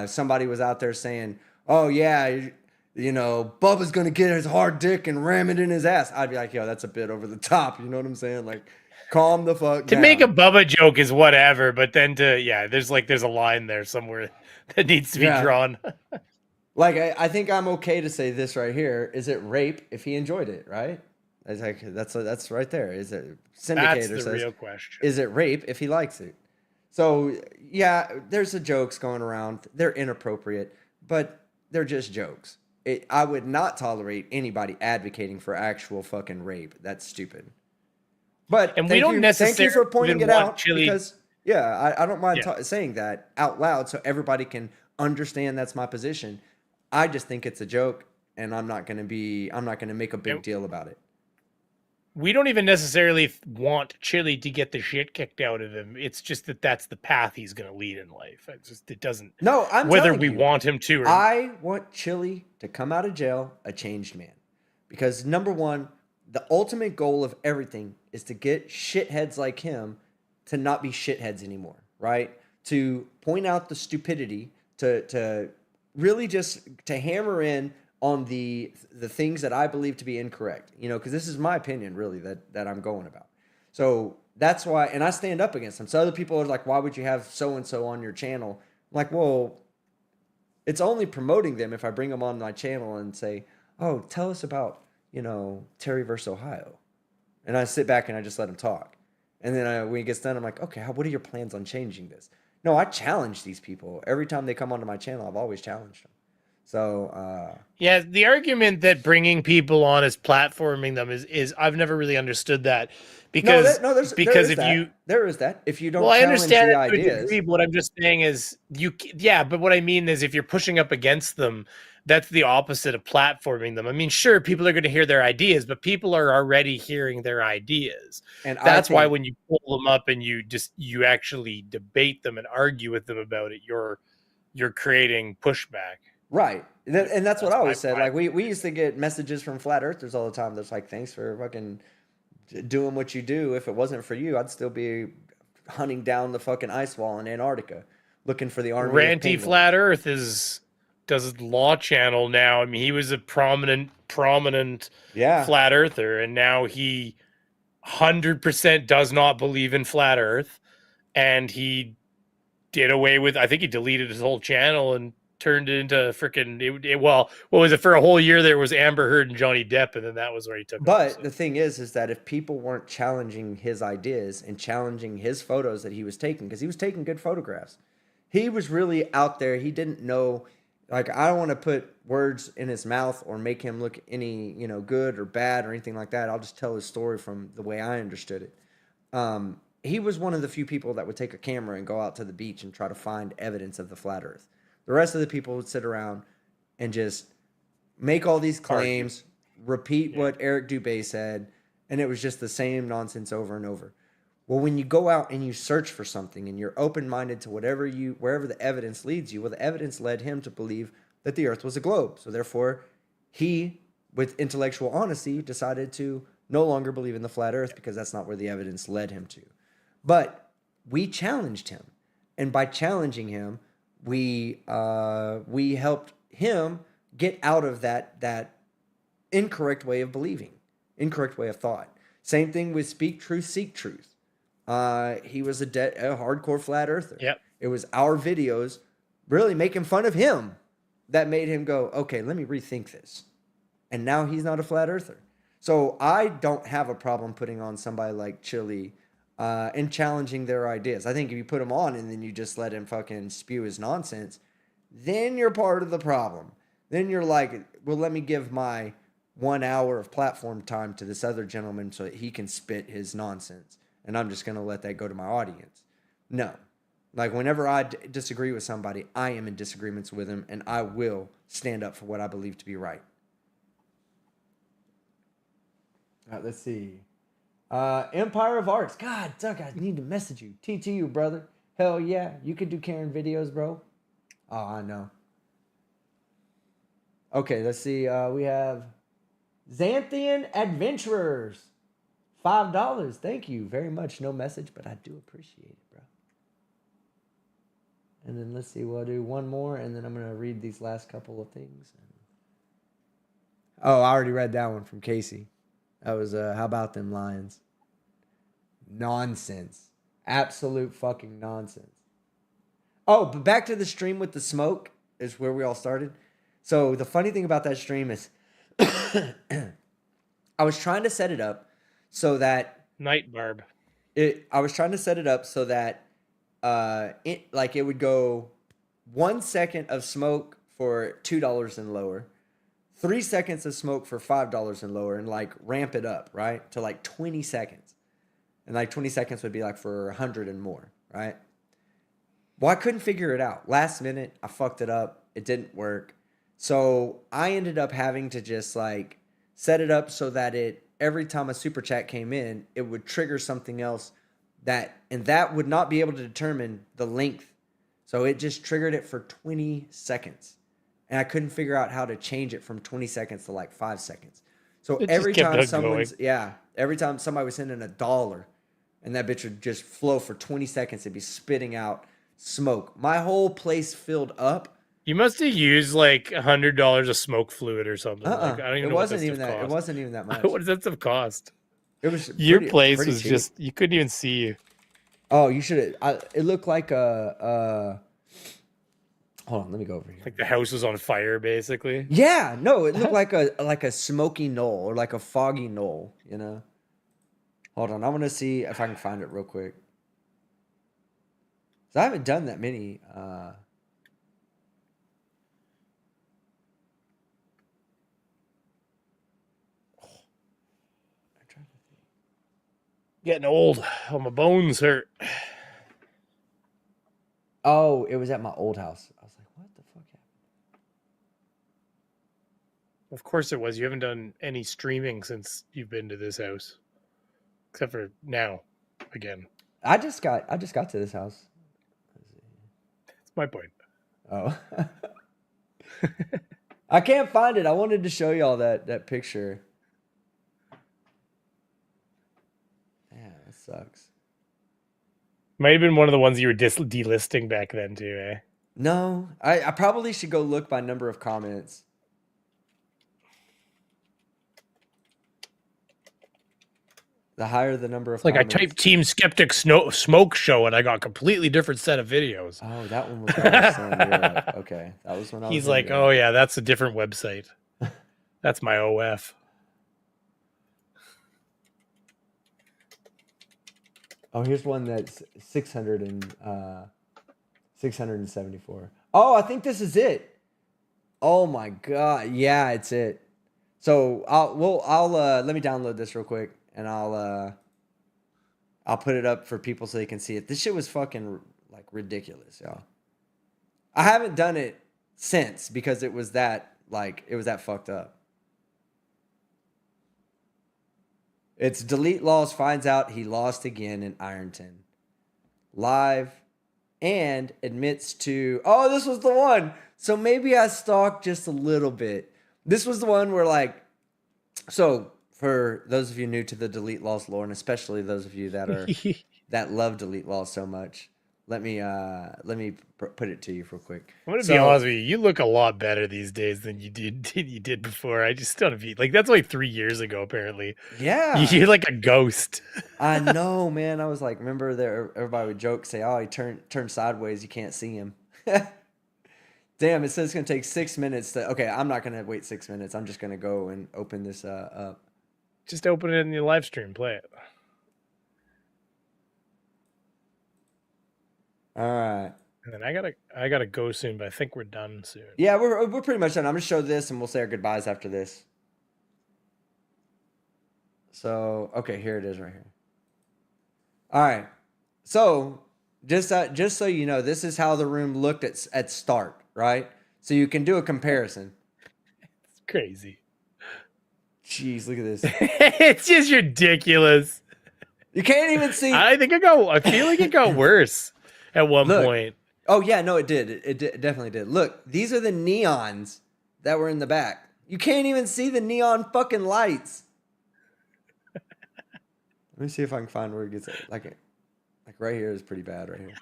Somebody was out there saying, oh, yeah, you know, Bubba's going to get his hard dick and ram it in his ass. I'd be like, yo, that's a bit over the top. You know what I'm saying? Like, calm the fuck down. To make a Bubba joke is whatever, but then there's a line there somewhere that needs to be drawn. Like, I think I'm okay to say this right here. Is it rape if he enjoyed it, right? It's like, that's right there. Is it Syndicator That's the real question. Is it rape if he likes it? So, yeah, there's the jokes going around. They're inappropriate, but they're just jokes. I would not tolerate anybody advocating for actual fucking rape. That's stupid. But we don't necessarily thank you for pointing it out Chili. because, yeah, I don't mind saying that out loud so everybody can understand that's my position. I just think it's a joke, and I'm not going to make a big deal about it. We don't even necessarily want Chili to get the shit kicked out of him. It's just that's the path he's going to lead in life. It doesn't. No, I'm whether telling we you, want him to. I want Chili to come out of jail a changed man, because number one, the ultimate goal of everything is to get shitheads like him to not be shitheads anymore, right? To point out the stupidity, to really just to hammer in on the things that I believe to be incorrect, you know, because this is my opinion, really, that I'm going about. So that's why, and I stand up against them. So other people are like, why would you have so-and-so on your channel? I'm like, well, it's only promoting them if I bring them on my channel and say, oh, tell us about, you know, Terry versus Ohio. And I sit back and I just let him talk. And then when he gets done, I'm like, okay, what are your plans on changing this? No, I challenge these people. Every time they come onto my channel, I've always challenged them. So yeah, the argument that bringing people on is platforming them is I've never really understood that because there is that if you don't I challenge understand the ideas. Degree, but what I'm just saying is but what I mean is if you're pushing up against them, that's the opposite of platforming them. I mean, sure, people are going to hear their ideas, but people are already hearing their ideas. And that's why when you pull them up and you actually debate them and argue with them about it, you're creating pushback. Right. And that's what I always said. Like we used to get messages from flat earthers all the time that's like, thanks for fucking doing what you do. If it wasn't for you, I'd still be hunting down the fucking ice wall in Antarctica looking for the army. Ranty Flat Earth does a law channel now. I mean, he was a prominent flat earther, and now he 100% does not believe in flat Earth, and he did away with. I think he deleted his whole channel and turned it into freaking. What was it for a whole year? There was Amber Heard and Johnny Depp, and then that was where he took. But the thing is that if people weren't challenging his ideas and challenging his photos that he was taking, because he was taking good photographs, he was really out there. He didn't know. Like, I don't want to put words in his mouth or make him look any, good or bad or anything like that. I'll just tell his story from the way I understood it. He was one of the few people that would take a camera and go out to the beach and try to find evidence of the flat earth. The rest of the people would sit around and just make all these claims, repeat what Eric Dubé said, and it was just the same nonsense over and over. Well, when you go out and you search for something and you're open-minded to wherever the evidence leads you, well, the evidence led him to believe that the earth was a globe. So therefore, he, with intellectual honesty, decided to no longer believe in the flat earth because that's not where the evidence led him to. But we challenged him. And by challenging him, we helped him get out of that incorrect way of believing, incorrect way of thought. Same thing with Speak Truth, Seek Truth. He was a hardcore flat earther. Yep. It was our videos really making fun of him that made him go, okay, let me rethink this. And now he's not a flat earther. So I don't have a problem putting on somebody like Chili and challenging their ideas. I think if you put him on and then you just let him fucking spew his nonsense, then you're part of the problem. Then you're like, well, let me give my 1 hour of platform time to this other gentleman so that he can spit his nonsense. And I'm just going to let that go to my audience. No. Like, whenever I disagree with somebody, I am in disagreements with them, and I will stand up for what I believe to be right. All right, let's see. Empire of Arts. God, Doug, I need to message you. TTU, brother. Hell yeah. You could do Karen videos, bro. Oh, I know. Okay, let's see. We have Xanthian Adventurers. $5. Thank you very much. No message, but I do appreciate it, bro. And then let's see. We'll do one more, and then I'm going to read these last couple of things. Oh, I already read that one from Casey. That was, how about them Lions? Nonsense. Absolute fucking nonsense. Oh, but back to the stream with the smoke is where we all started. So the funny thing about that stream is I was trying to set it up so that Night Barb. I was trying to set it up so that it would go 1 second of smoke for $2 and lower, 3 seconds of smoke for $5 and lower, and like ramp it up, right? To like 20 seconds. And like 20 seconds would be like for 100 and more, right? Well, I couldn't figure it out. Last minute, I fucked it up. It didn't work. So I ended up having to just like set it up so that every time a super chat came in, it would trigger something else that would not be able to determine the length. So it just triggered it for 20 seconds. And I couldn't figure out how to change it from 20 seconds to like 5 seconds. So every time somebody was sending $1 and that bitch would just flow for 20 seconds, it'd be spitting out smoke. My whole place filled up. You must have used like $100 of smoke fluid or something. Like, I don't even know what that stuff cost. It wasn't even that much. What does that stuff cost? It was your place was cheap. just, you couldn't even see you. Oh, you should have. It looked like a hold on, let me go over here. Like the house was on fire, basically. Yeah, no, it looked like a smoky knoll or like a foggy knoll, you know. Hold on, I want to see if I can find it real quick. So I haven't done that many. Getting old. Oh, my bones hurt. Oh, it was at my old house. I was like, what the fuck happened? Of course it was. You haven't done any streaming since you've been to this house. Except for now, again. I just got to this house. That's my point. Oh. I can't find it. I wanted to show y'all that picture. Yeah, that sucks. Might have been one of the ones you were delisting back then too, eh? No, I probably should go look by number of comments. The higher the number of comments. I typed Team Skeptic Smoke Show and I got a completely different set of videos. Oh, that one was when I was still in Europe. Okay, that was when I was He's like, oh yeah, that's a different website. That's my OF. Oh, here's one that's 674. Oh, I think this is it. Oh my god, yeah, it's it. So I'll let me download this real quick, and I'll put it up for people so they can see it. This shit was fucking like ridiculous, y'all. I haven't done it since because it was that fucked up. It's Delete Laws finds out he lost again in Ironton. Live and admits to... Oh, this was the one. So maybe I stalked just a little bit. This was the one where like... So for those of you new to the delete laws lore, and especially those of you that are that love delete laws so much, let me put it to you real quick. I'm gonna be honest with you. You look a lot better these days than you did before. I just don't be like that's like 3 years ago. Apparently, Yeah, you're like a ghost. I know, man. I was like, remember there? Everybody would joke, say, "Oh, he turned sideways. You can't see him." Damn, it says it's gonna take 6 minutes to. Okay, I'm not gonna wait 6 minutes. I'm just gonna go and open this up. Just open it in your live stream. Play it. All right. And then I gotta go soon, but I think we're done soon. Yeah, we're pretty much done. I'm gonna show this, and we'll say our goodbyes after this. So okay, here it is right here. All right. So just so you know, this is how the room looked at start, right? So you can do a comparison. It's crazy. Jeez, look at this. It's just ridiculous. You can't even see. I feel like it got worse at one point. Oh yeah, no, it did. It definitely did. Look, these are the neons that were in the back. You can't even see the neon fucking lights. Let me see if I can find where it gets like right here is pretty bad right here.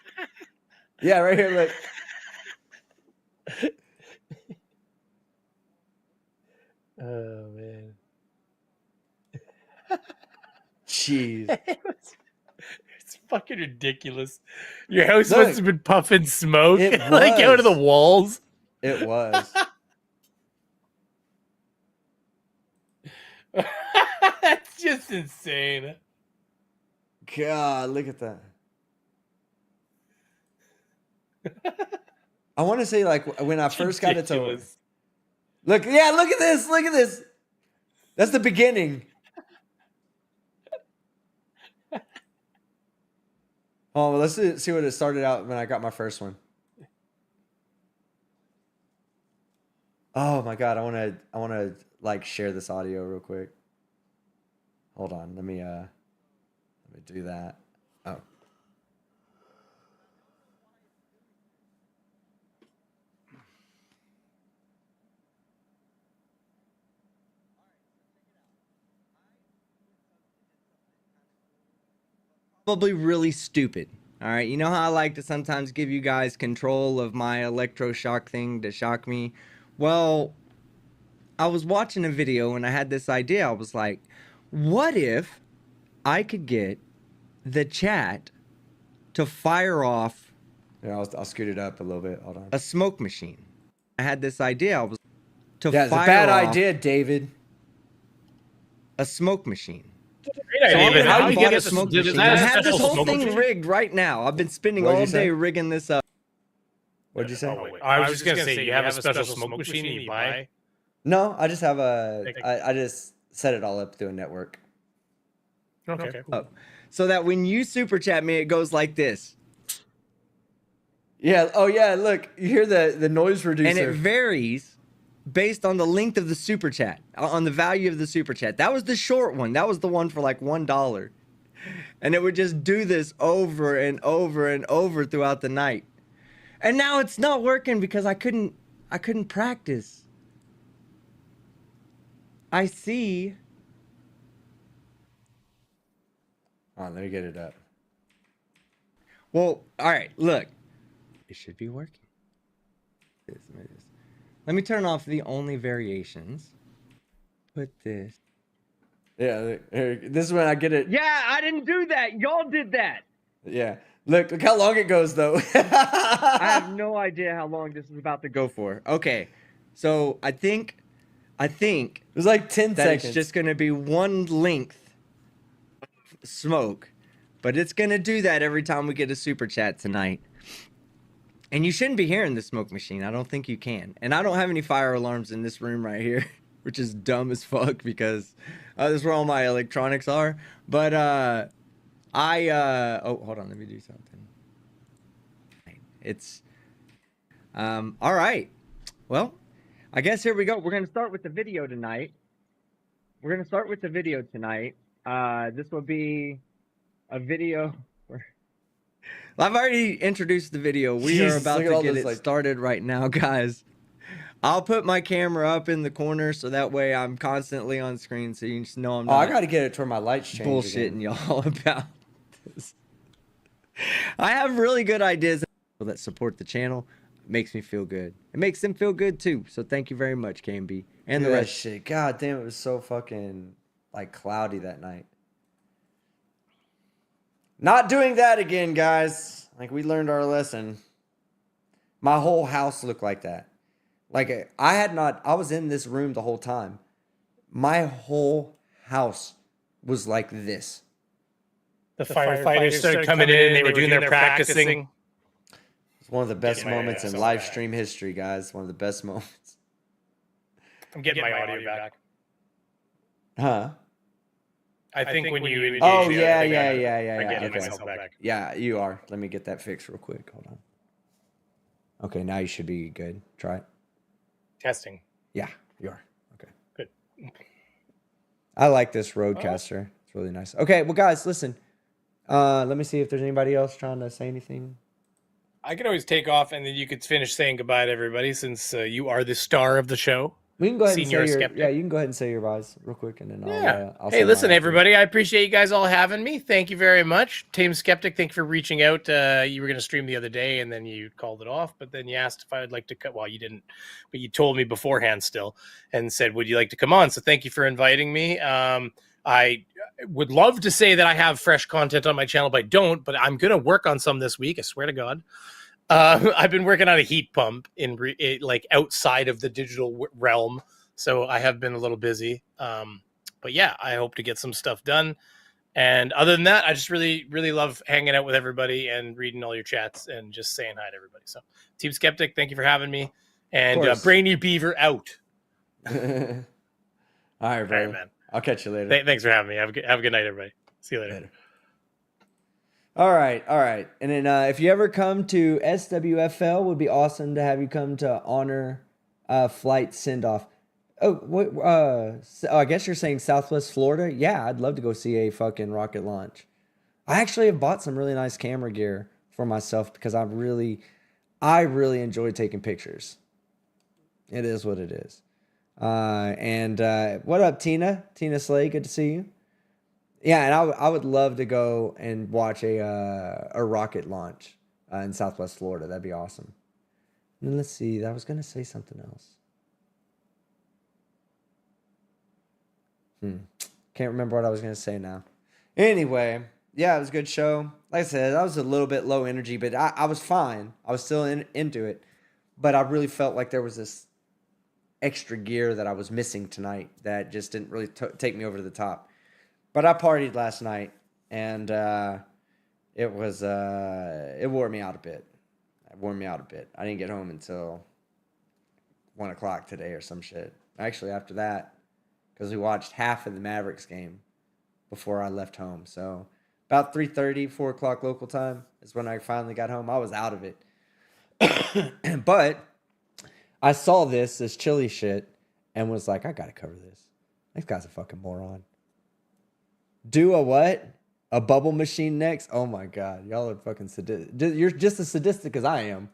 Yeah, right here. Look. Oh man. Jeez. It's fucking ridiculous. Your house must have been puffing smoke like out of the walls. It was. That's just insane. God, look at that. I want to say like when I first got it to look, yeah, look at this. Look at this. That's the beginning. Oh, well, let's see what it started out when I got my first one. Oh my God, I want to like share this audio real quick. Hold on, let me do that. Oh. Probably really stupid. All right, you know how I like to sometimes give you guys control of my electroshock thing to shock me? Well, I was watching a video and I had this idea. I was like, what if I could get the chat to fire off... Yeah, I'll scoot it up a little bit. Hold on. A smoke machine. I had this idea. I was to fire off... That's a bad idea, David. A smoke machine. David, how do you get a smoke machine? I have this whole thing rigged right now. I've been spending all day rigging this up. What'd you say? I was just gonna say, you have a special smoke machine that you buy? No, I just have I just set it all up through a network. Okay. Cool. So that when you super chat me, it goes like this. Yeah. Oh yeah. Look, you hear the noise reducer, and it varies based on the length of the super chat, on the value of the super chat. That was the short one. That was the one for like $1, and it would just do this over and over and over throughout the night. And now it's not working because I couldn't practice. I see. Oh, let me get it up. Well, all right, look. It should be working. Let me turn off the only variations. Put this. Yeah, this is when I get it. Yeah, I didn't do that. Y'all did that. Yeah. Look how long it goes, though. I have no idea how long this is about to go for. Okay. So I think it was like 10 seconds. It's just going to be one length of smoke. But it's going to do that every time we get a super chat tonight. And you shouldn't be hearing the smoke machine. I don't think you can. And I don't have any fire alarms in this room right here, which is dumb as fuck because this is where all my electronics are. But oh, hold on. Let me do something. It's all right. Well, I guess here we go. We're going to start with the video tonight. This will be a video. I've already introduced the video. We are about to get it started right now, guys. I'll put my camera up in the corner so that way I'm constantly on screen, so you just know I'm Oh, I not got to get it to where my lights change bullshitting again. y'all about this. I have really good ideas that support the channel. It makes me feel good. It makes them feel good too. So thank you very much, KMB, and Look the at that rest. shit. God damn, it was so fucking like cloudy that night. Not doing that again, guys. Like, we learned our lesson. My whole house looked like that. Like, I was in this room the whole time. My whole house was like this. The firefighters started coming in and they were doing their practicing. It's one of the best Getting my moments in ass live back. stream history, guys. One of the best moments. I'm getting my audio back. Huh? I think when you engage Oh, the yeah, other thing, yeah, I'm getting okay. myself back. Yeah, you are. Let me get that fixed real quick. Hold on. Okay, now you should be good. Try it. Testing. Yeah, you are. Okay. Good. I like this Roadcaster. It's really nice. Okay, well, guys, listen. Let me see if there's anybody else trying to say anything. I could always take off and then you could finish saying goodbye to everybody since you are the star of the show. We can go ahead and Senior say your Skeptic. yeah. You can go ahead and say your buys real quick, and then I'll Hey, say listen, mine after. everybody. I appreciate you guys all having me. Thank you very much. Team Skeptic, thank you for reaching out. You were going to stream the other day, and then you called it off. But then you asked if I would like to cut. Well, you didn't, but you told me beforehand still and said, would you like to come on? So thank you for inviting me. I would love to say that I have fresh content on my channel, but I don't. But I'm going to work on some this week. I swear to God. I've been working on a heat pump like outside of the digital realm. So I have been a little busy. But yeah, I hope to get some stuff done. And other than that, I just really, really love hanging out with everybody and reading all your chats and just saying hi to everybody. So Team Skeptic, thank you for having me. And Brainy Beaver out. All right, brother. All right, man. I'll catch you later. Thanks for having me. Have a good night, everybody. See you later. All right. And then if you ever come to SWFL, it would be awesome to have you come to honor flight send off. Oh, what? I guess you're saying Southwest Florida. Yeah, I'd love to go see a fucking rocket launch. I actually have bought some really nice camera gear for myself because I really enjoy taking pictures. It is what it is. And what up, Tina? Tina Slay, good to see you. Yeah, and I would love to go and watch a rocket launch in Southwest Florida. That'd be awesome. And let's see. I was gonna say something else. Can't remember what I was gonna say now. Anyway, yeah, it was a good show. Like I said, I was a little bit low energy, but I was fine. I was still into it, but I really felt like there was this extra gear that I was missing tonight that just didn't really take me over to the top. But I partied last night, and it wore me out a bit. I didn't get home until 1 o'clock today or some shit. Actually, after that, because we watched half of the Mavericks game before I left home. So about 3:30, 4 o'clock local time is when I finally got home. I was out of it. But I saw this chili shit and was like, I got to cover this. This guy's a fucking moron. Do a what? A bubble machine next? Oh my God. Y'all are fucking sadistic. You're just as sadistic as I am.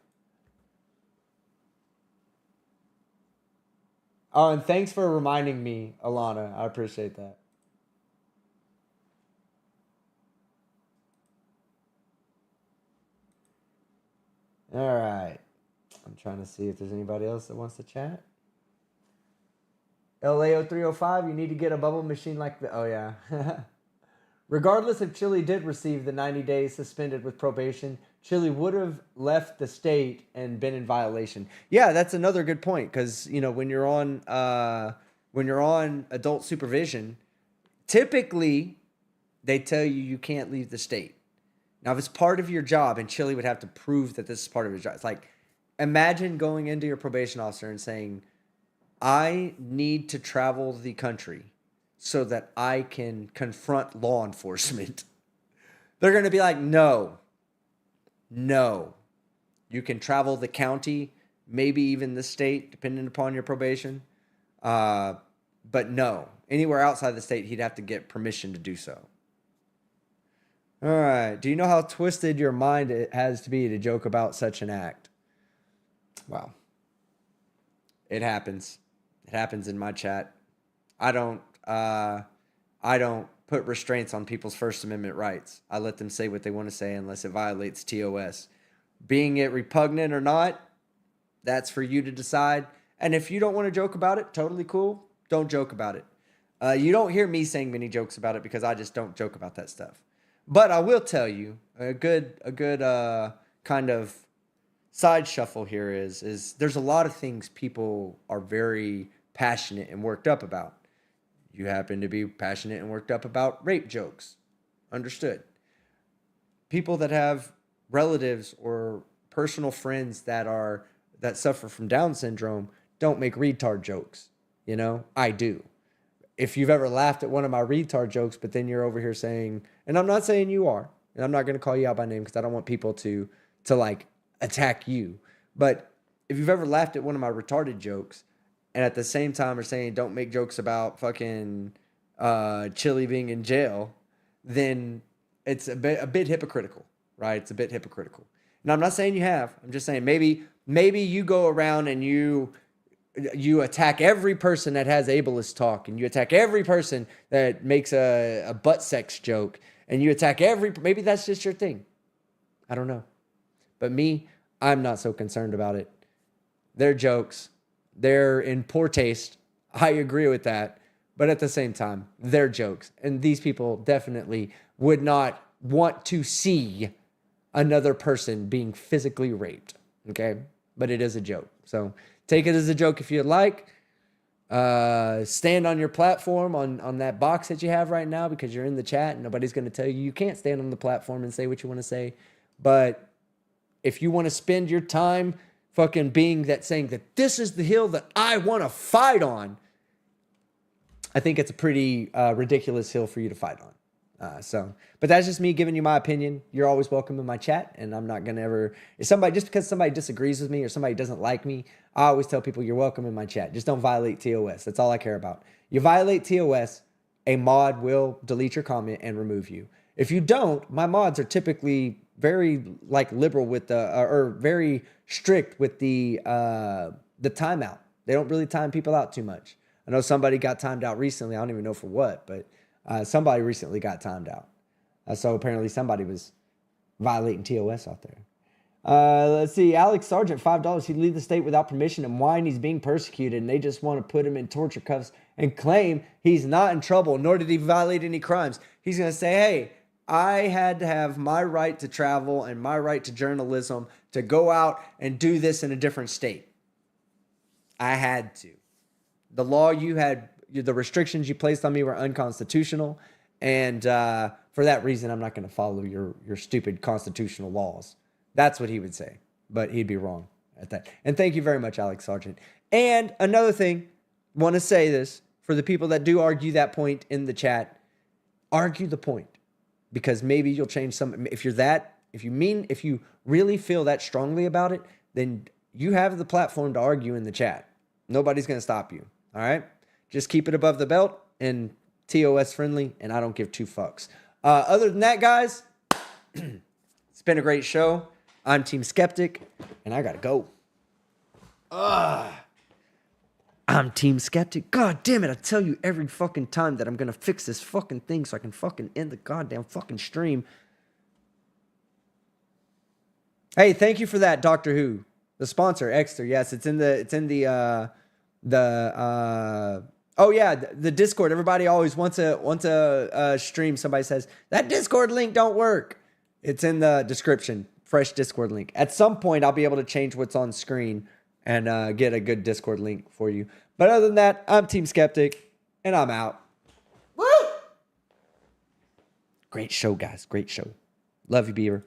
Oh, and thanks for reminding me, Alana. I appreciate that. All right. I'm trying to see if there's anybody else that wants to chat. LAO305, you need to get a bubble machine like the... Oh, yeah. Regardless if Chili did receive the 90 days suspended with probation, Chili would have left the state and been in violation. Yeah, that's another good point because, you know, when you're on adult supervision, typically they tell you can't leave the state. Now, if it's part of your job, and Chili would have to prove that this is part of his job. It's like, imagine going into your probation officer and saying, I need to travel the country so that I can confront law enforcement. They're going to be like, no. You can travel the county, maybe even the state, depending upon your probation. But no. Anywhere outside the state, he'd have to get permission to do so. All right. Do you know how twisted your mind it has to be to joke about such an act? Wow. It happens. It happens in my chat. I don't put restraints on people's First Amendment rights. I let them say what they want to say unless it violates TOS. Being it repugnant or not, that's for you to decide. And if you don't want to joke about it, totally cool. Don't joke about it. You don't hear me saying many jokes about it because I just don't joke about that stuff. But I will tell you a good kind of side shuffle here is there's a lot of things people are very passionate and worked up about. You happen to be passionate and worked up about rape jokes. Understood. People that have relatives or personal friends that suffer from Down syndrome don't make retard jokes. You know, I do. If you've ever laughed at one of my retard jokes, but then you're over here saying, and I'm not saying you are, and I'm not going to call you out by name because I don't want people to like attack you. But if you've ever laughed at one of my retarded jokes and at the same time are saying don't make jokes about fucking Chili being in jail, then it's a bit hypocritical, right? It's a bit hypocritical. And I'm not saying you have. I'm just saying maybe you go around and you attack every person that has ableist talk, and you attack every person that makes a butt sex joke, and you attack maybe that's just your thing. I don't know. But me, I'm not so concerned about it. They're jokes. They're in poor taste. I agree with that. But at the same time, they're jokes. And these people definitely would not want to see another person being physically raped. Okay? But it is a joke. So take it as a joke if you'd like. Stand on your platform on that box that you have right now because you're in the chat and nobody's going to tell you can't stand on the platform and say what you want to say. But if you want to spend your time fucking saying that this is the hill that I want to fight on, I think it's a pretty ridiculous hill for you to fight on. But that's just me giving you my opinion. You're always welcome in my chat, and I'm not gonna ever. Just because somebody disagrees with me or somebody doesn't like me, I always tell people you're welcome in my chat. Just don't violate TOS. That's all I care about. You violate TOS, a mod will delete your comment and remove you. If you don't, my mods are typically very liberal with or very strict with the timeout. They don't really time people out too much. I know somebody got timed out recently. I don't even know for what, but somebody recently got timed out. So apparently somebody was violating TOS out there. Let's see. Alex Sargent, $5. He'd leave the state without permission and whine he's being persecuted, and they just want to put him in torture cuffs and claim he's not in trouble, nor did he violate any crimes. He's going to say, hey, I had to have my right to travel and my right to journalism to go out and do this in a different state. I had to. The law you had, the restrictions you placed on me were unconstitutional. And for that reason, I'm not going to follow your stupid constitutional laws. That's what he would say. But he'd be wrong at that. And thank you very much, Alex Sargent. And another thing, want to say this for the people that do argue that point in the chat, argue the point. Because maybe you'll change some. If you really feel that strongly about it, then you have the platform to argue in the chat. Nobody's going to stop you. All right? Just keep it above the belt and TOS friendly, and I don't give two fucks. Other than that, guys, it's been a great show. I'm Team Skeptic, and I got to go. I'm Team Skeptic. God damn it. I tell you every fucking time that I'm going to fix this fucking thing so I can fucking end the goddamn fucking stream. Hey, thank you for that, Doctor Who. The sponsor, Exeter. Yes, it's in the Discord. Everybody always wants a stream. Somebody says, that Discord link don't work. It's in the description. Fresh Discord link. At some point, I'll be able to change what's on screen and get a good Discord link for you. But other than that, I'm Team Skeptic, and I'm out. Woo! Great show, guys. Great show. Love you, Beaver.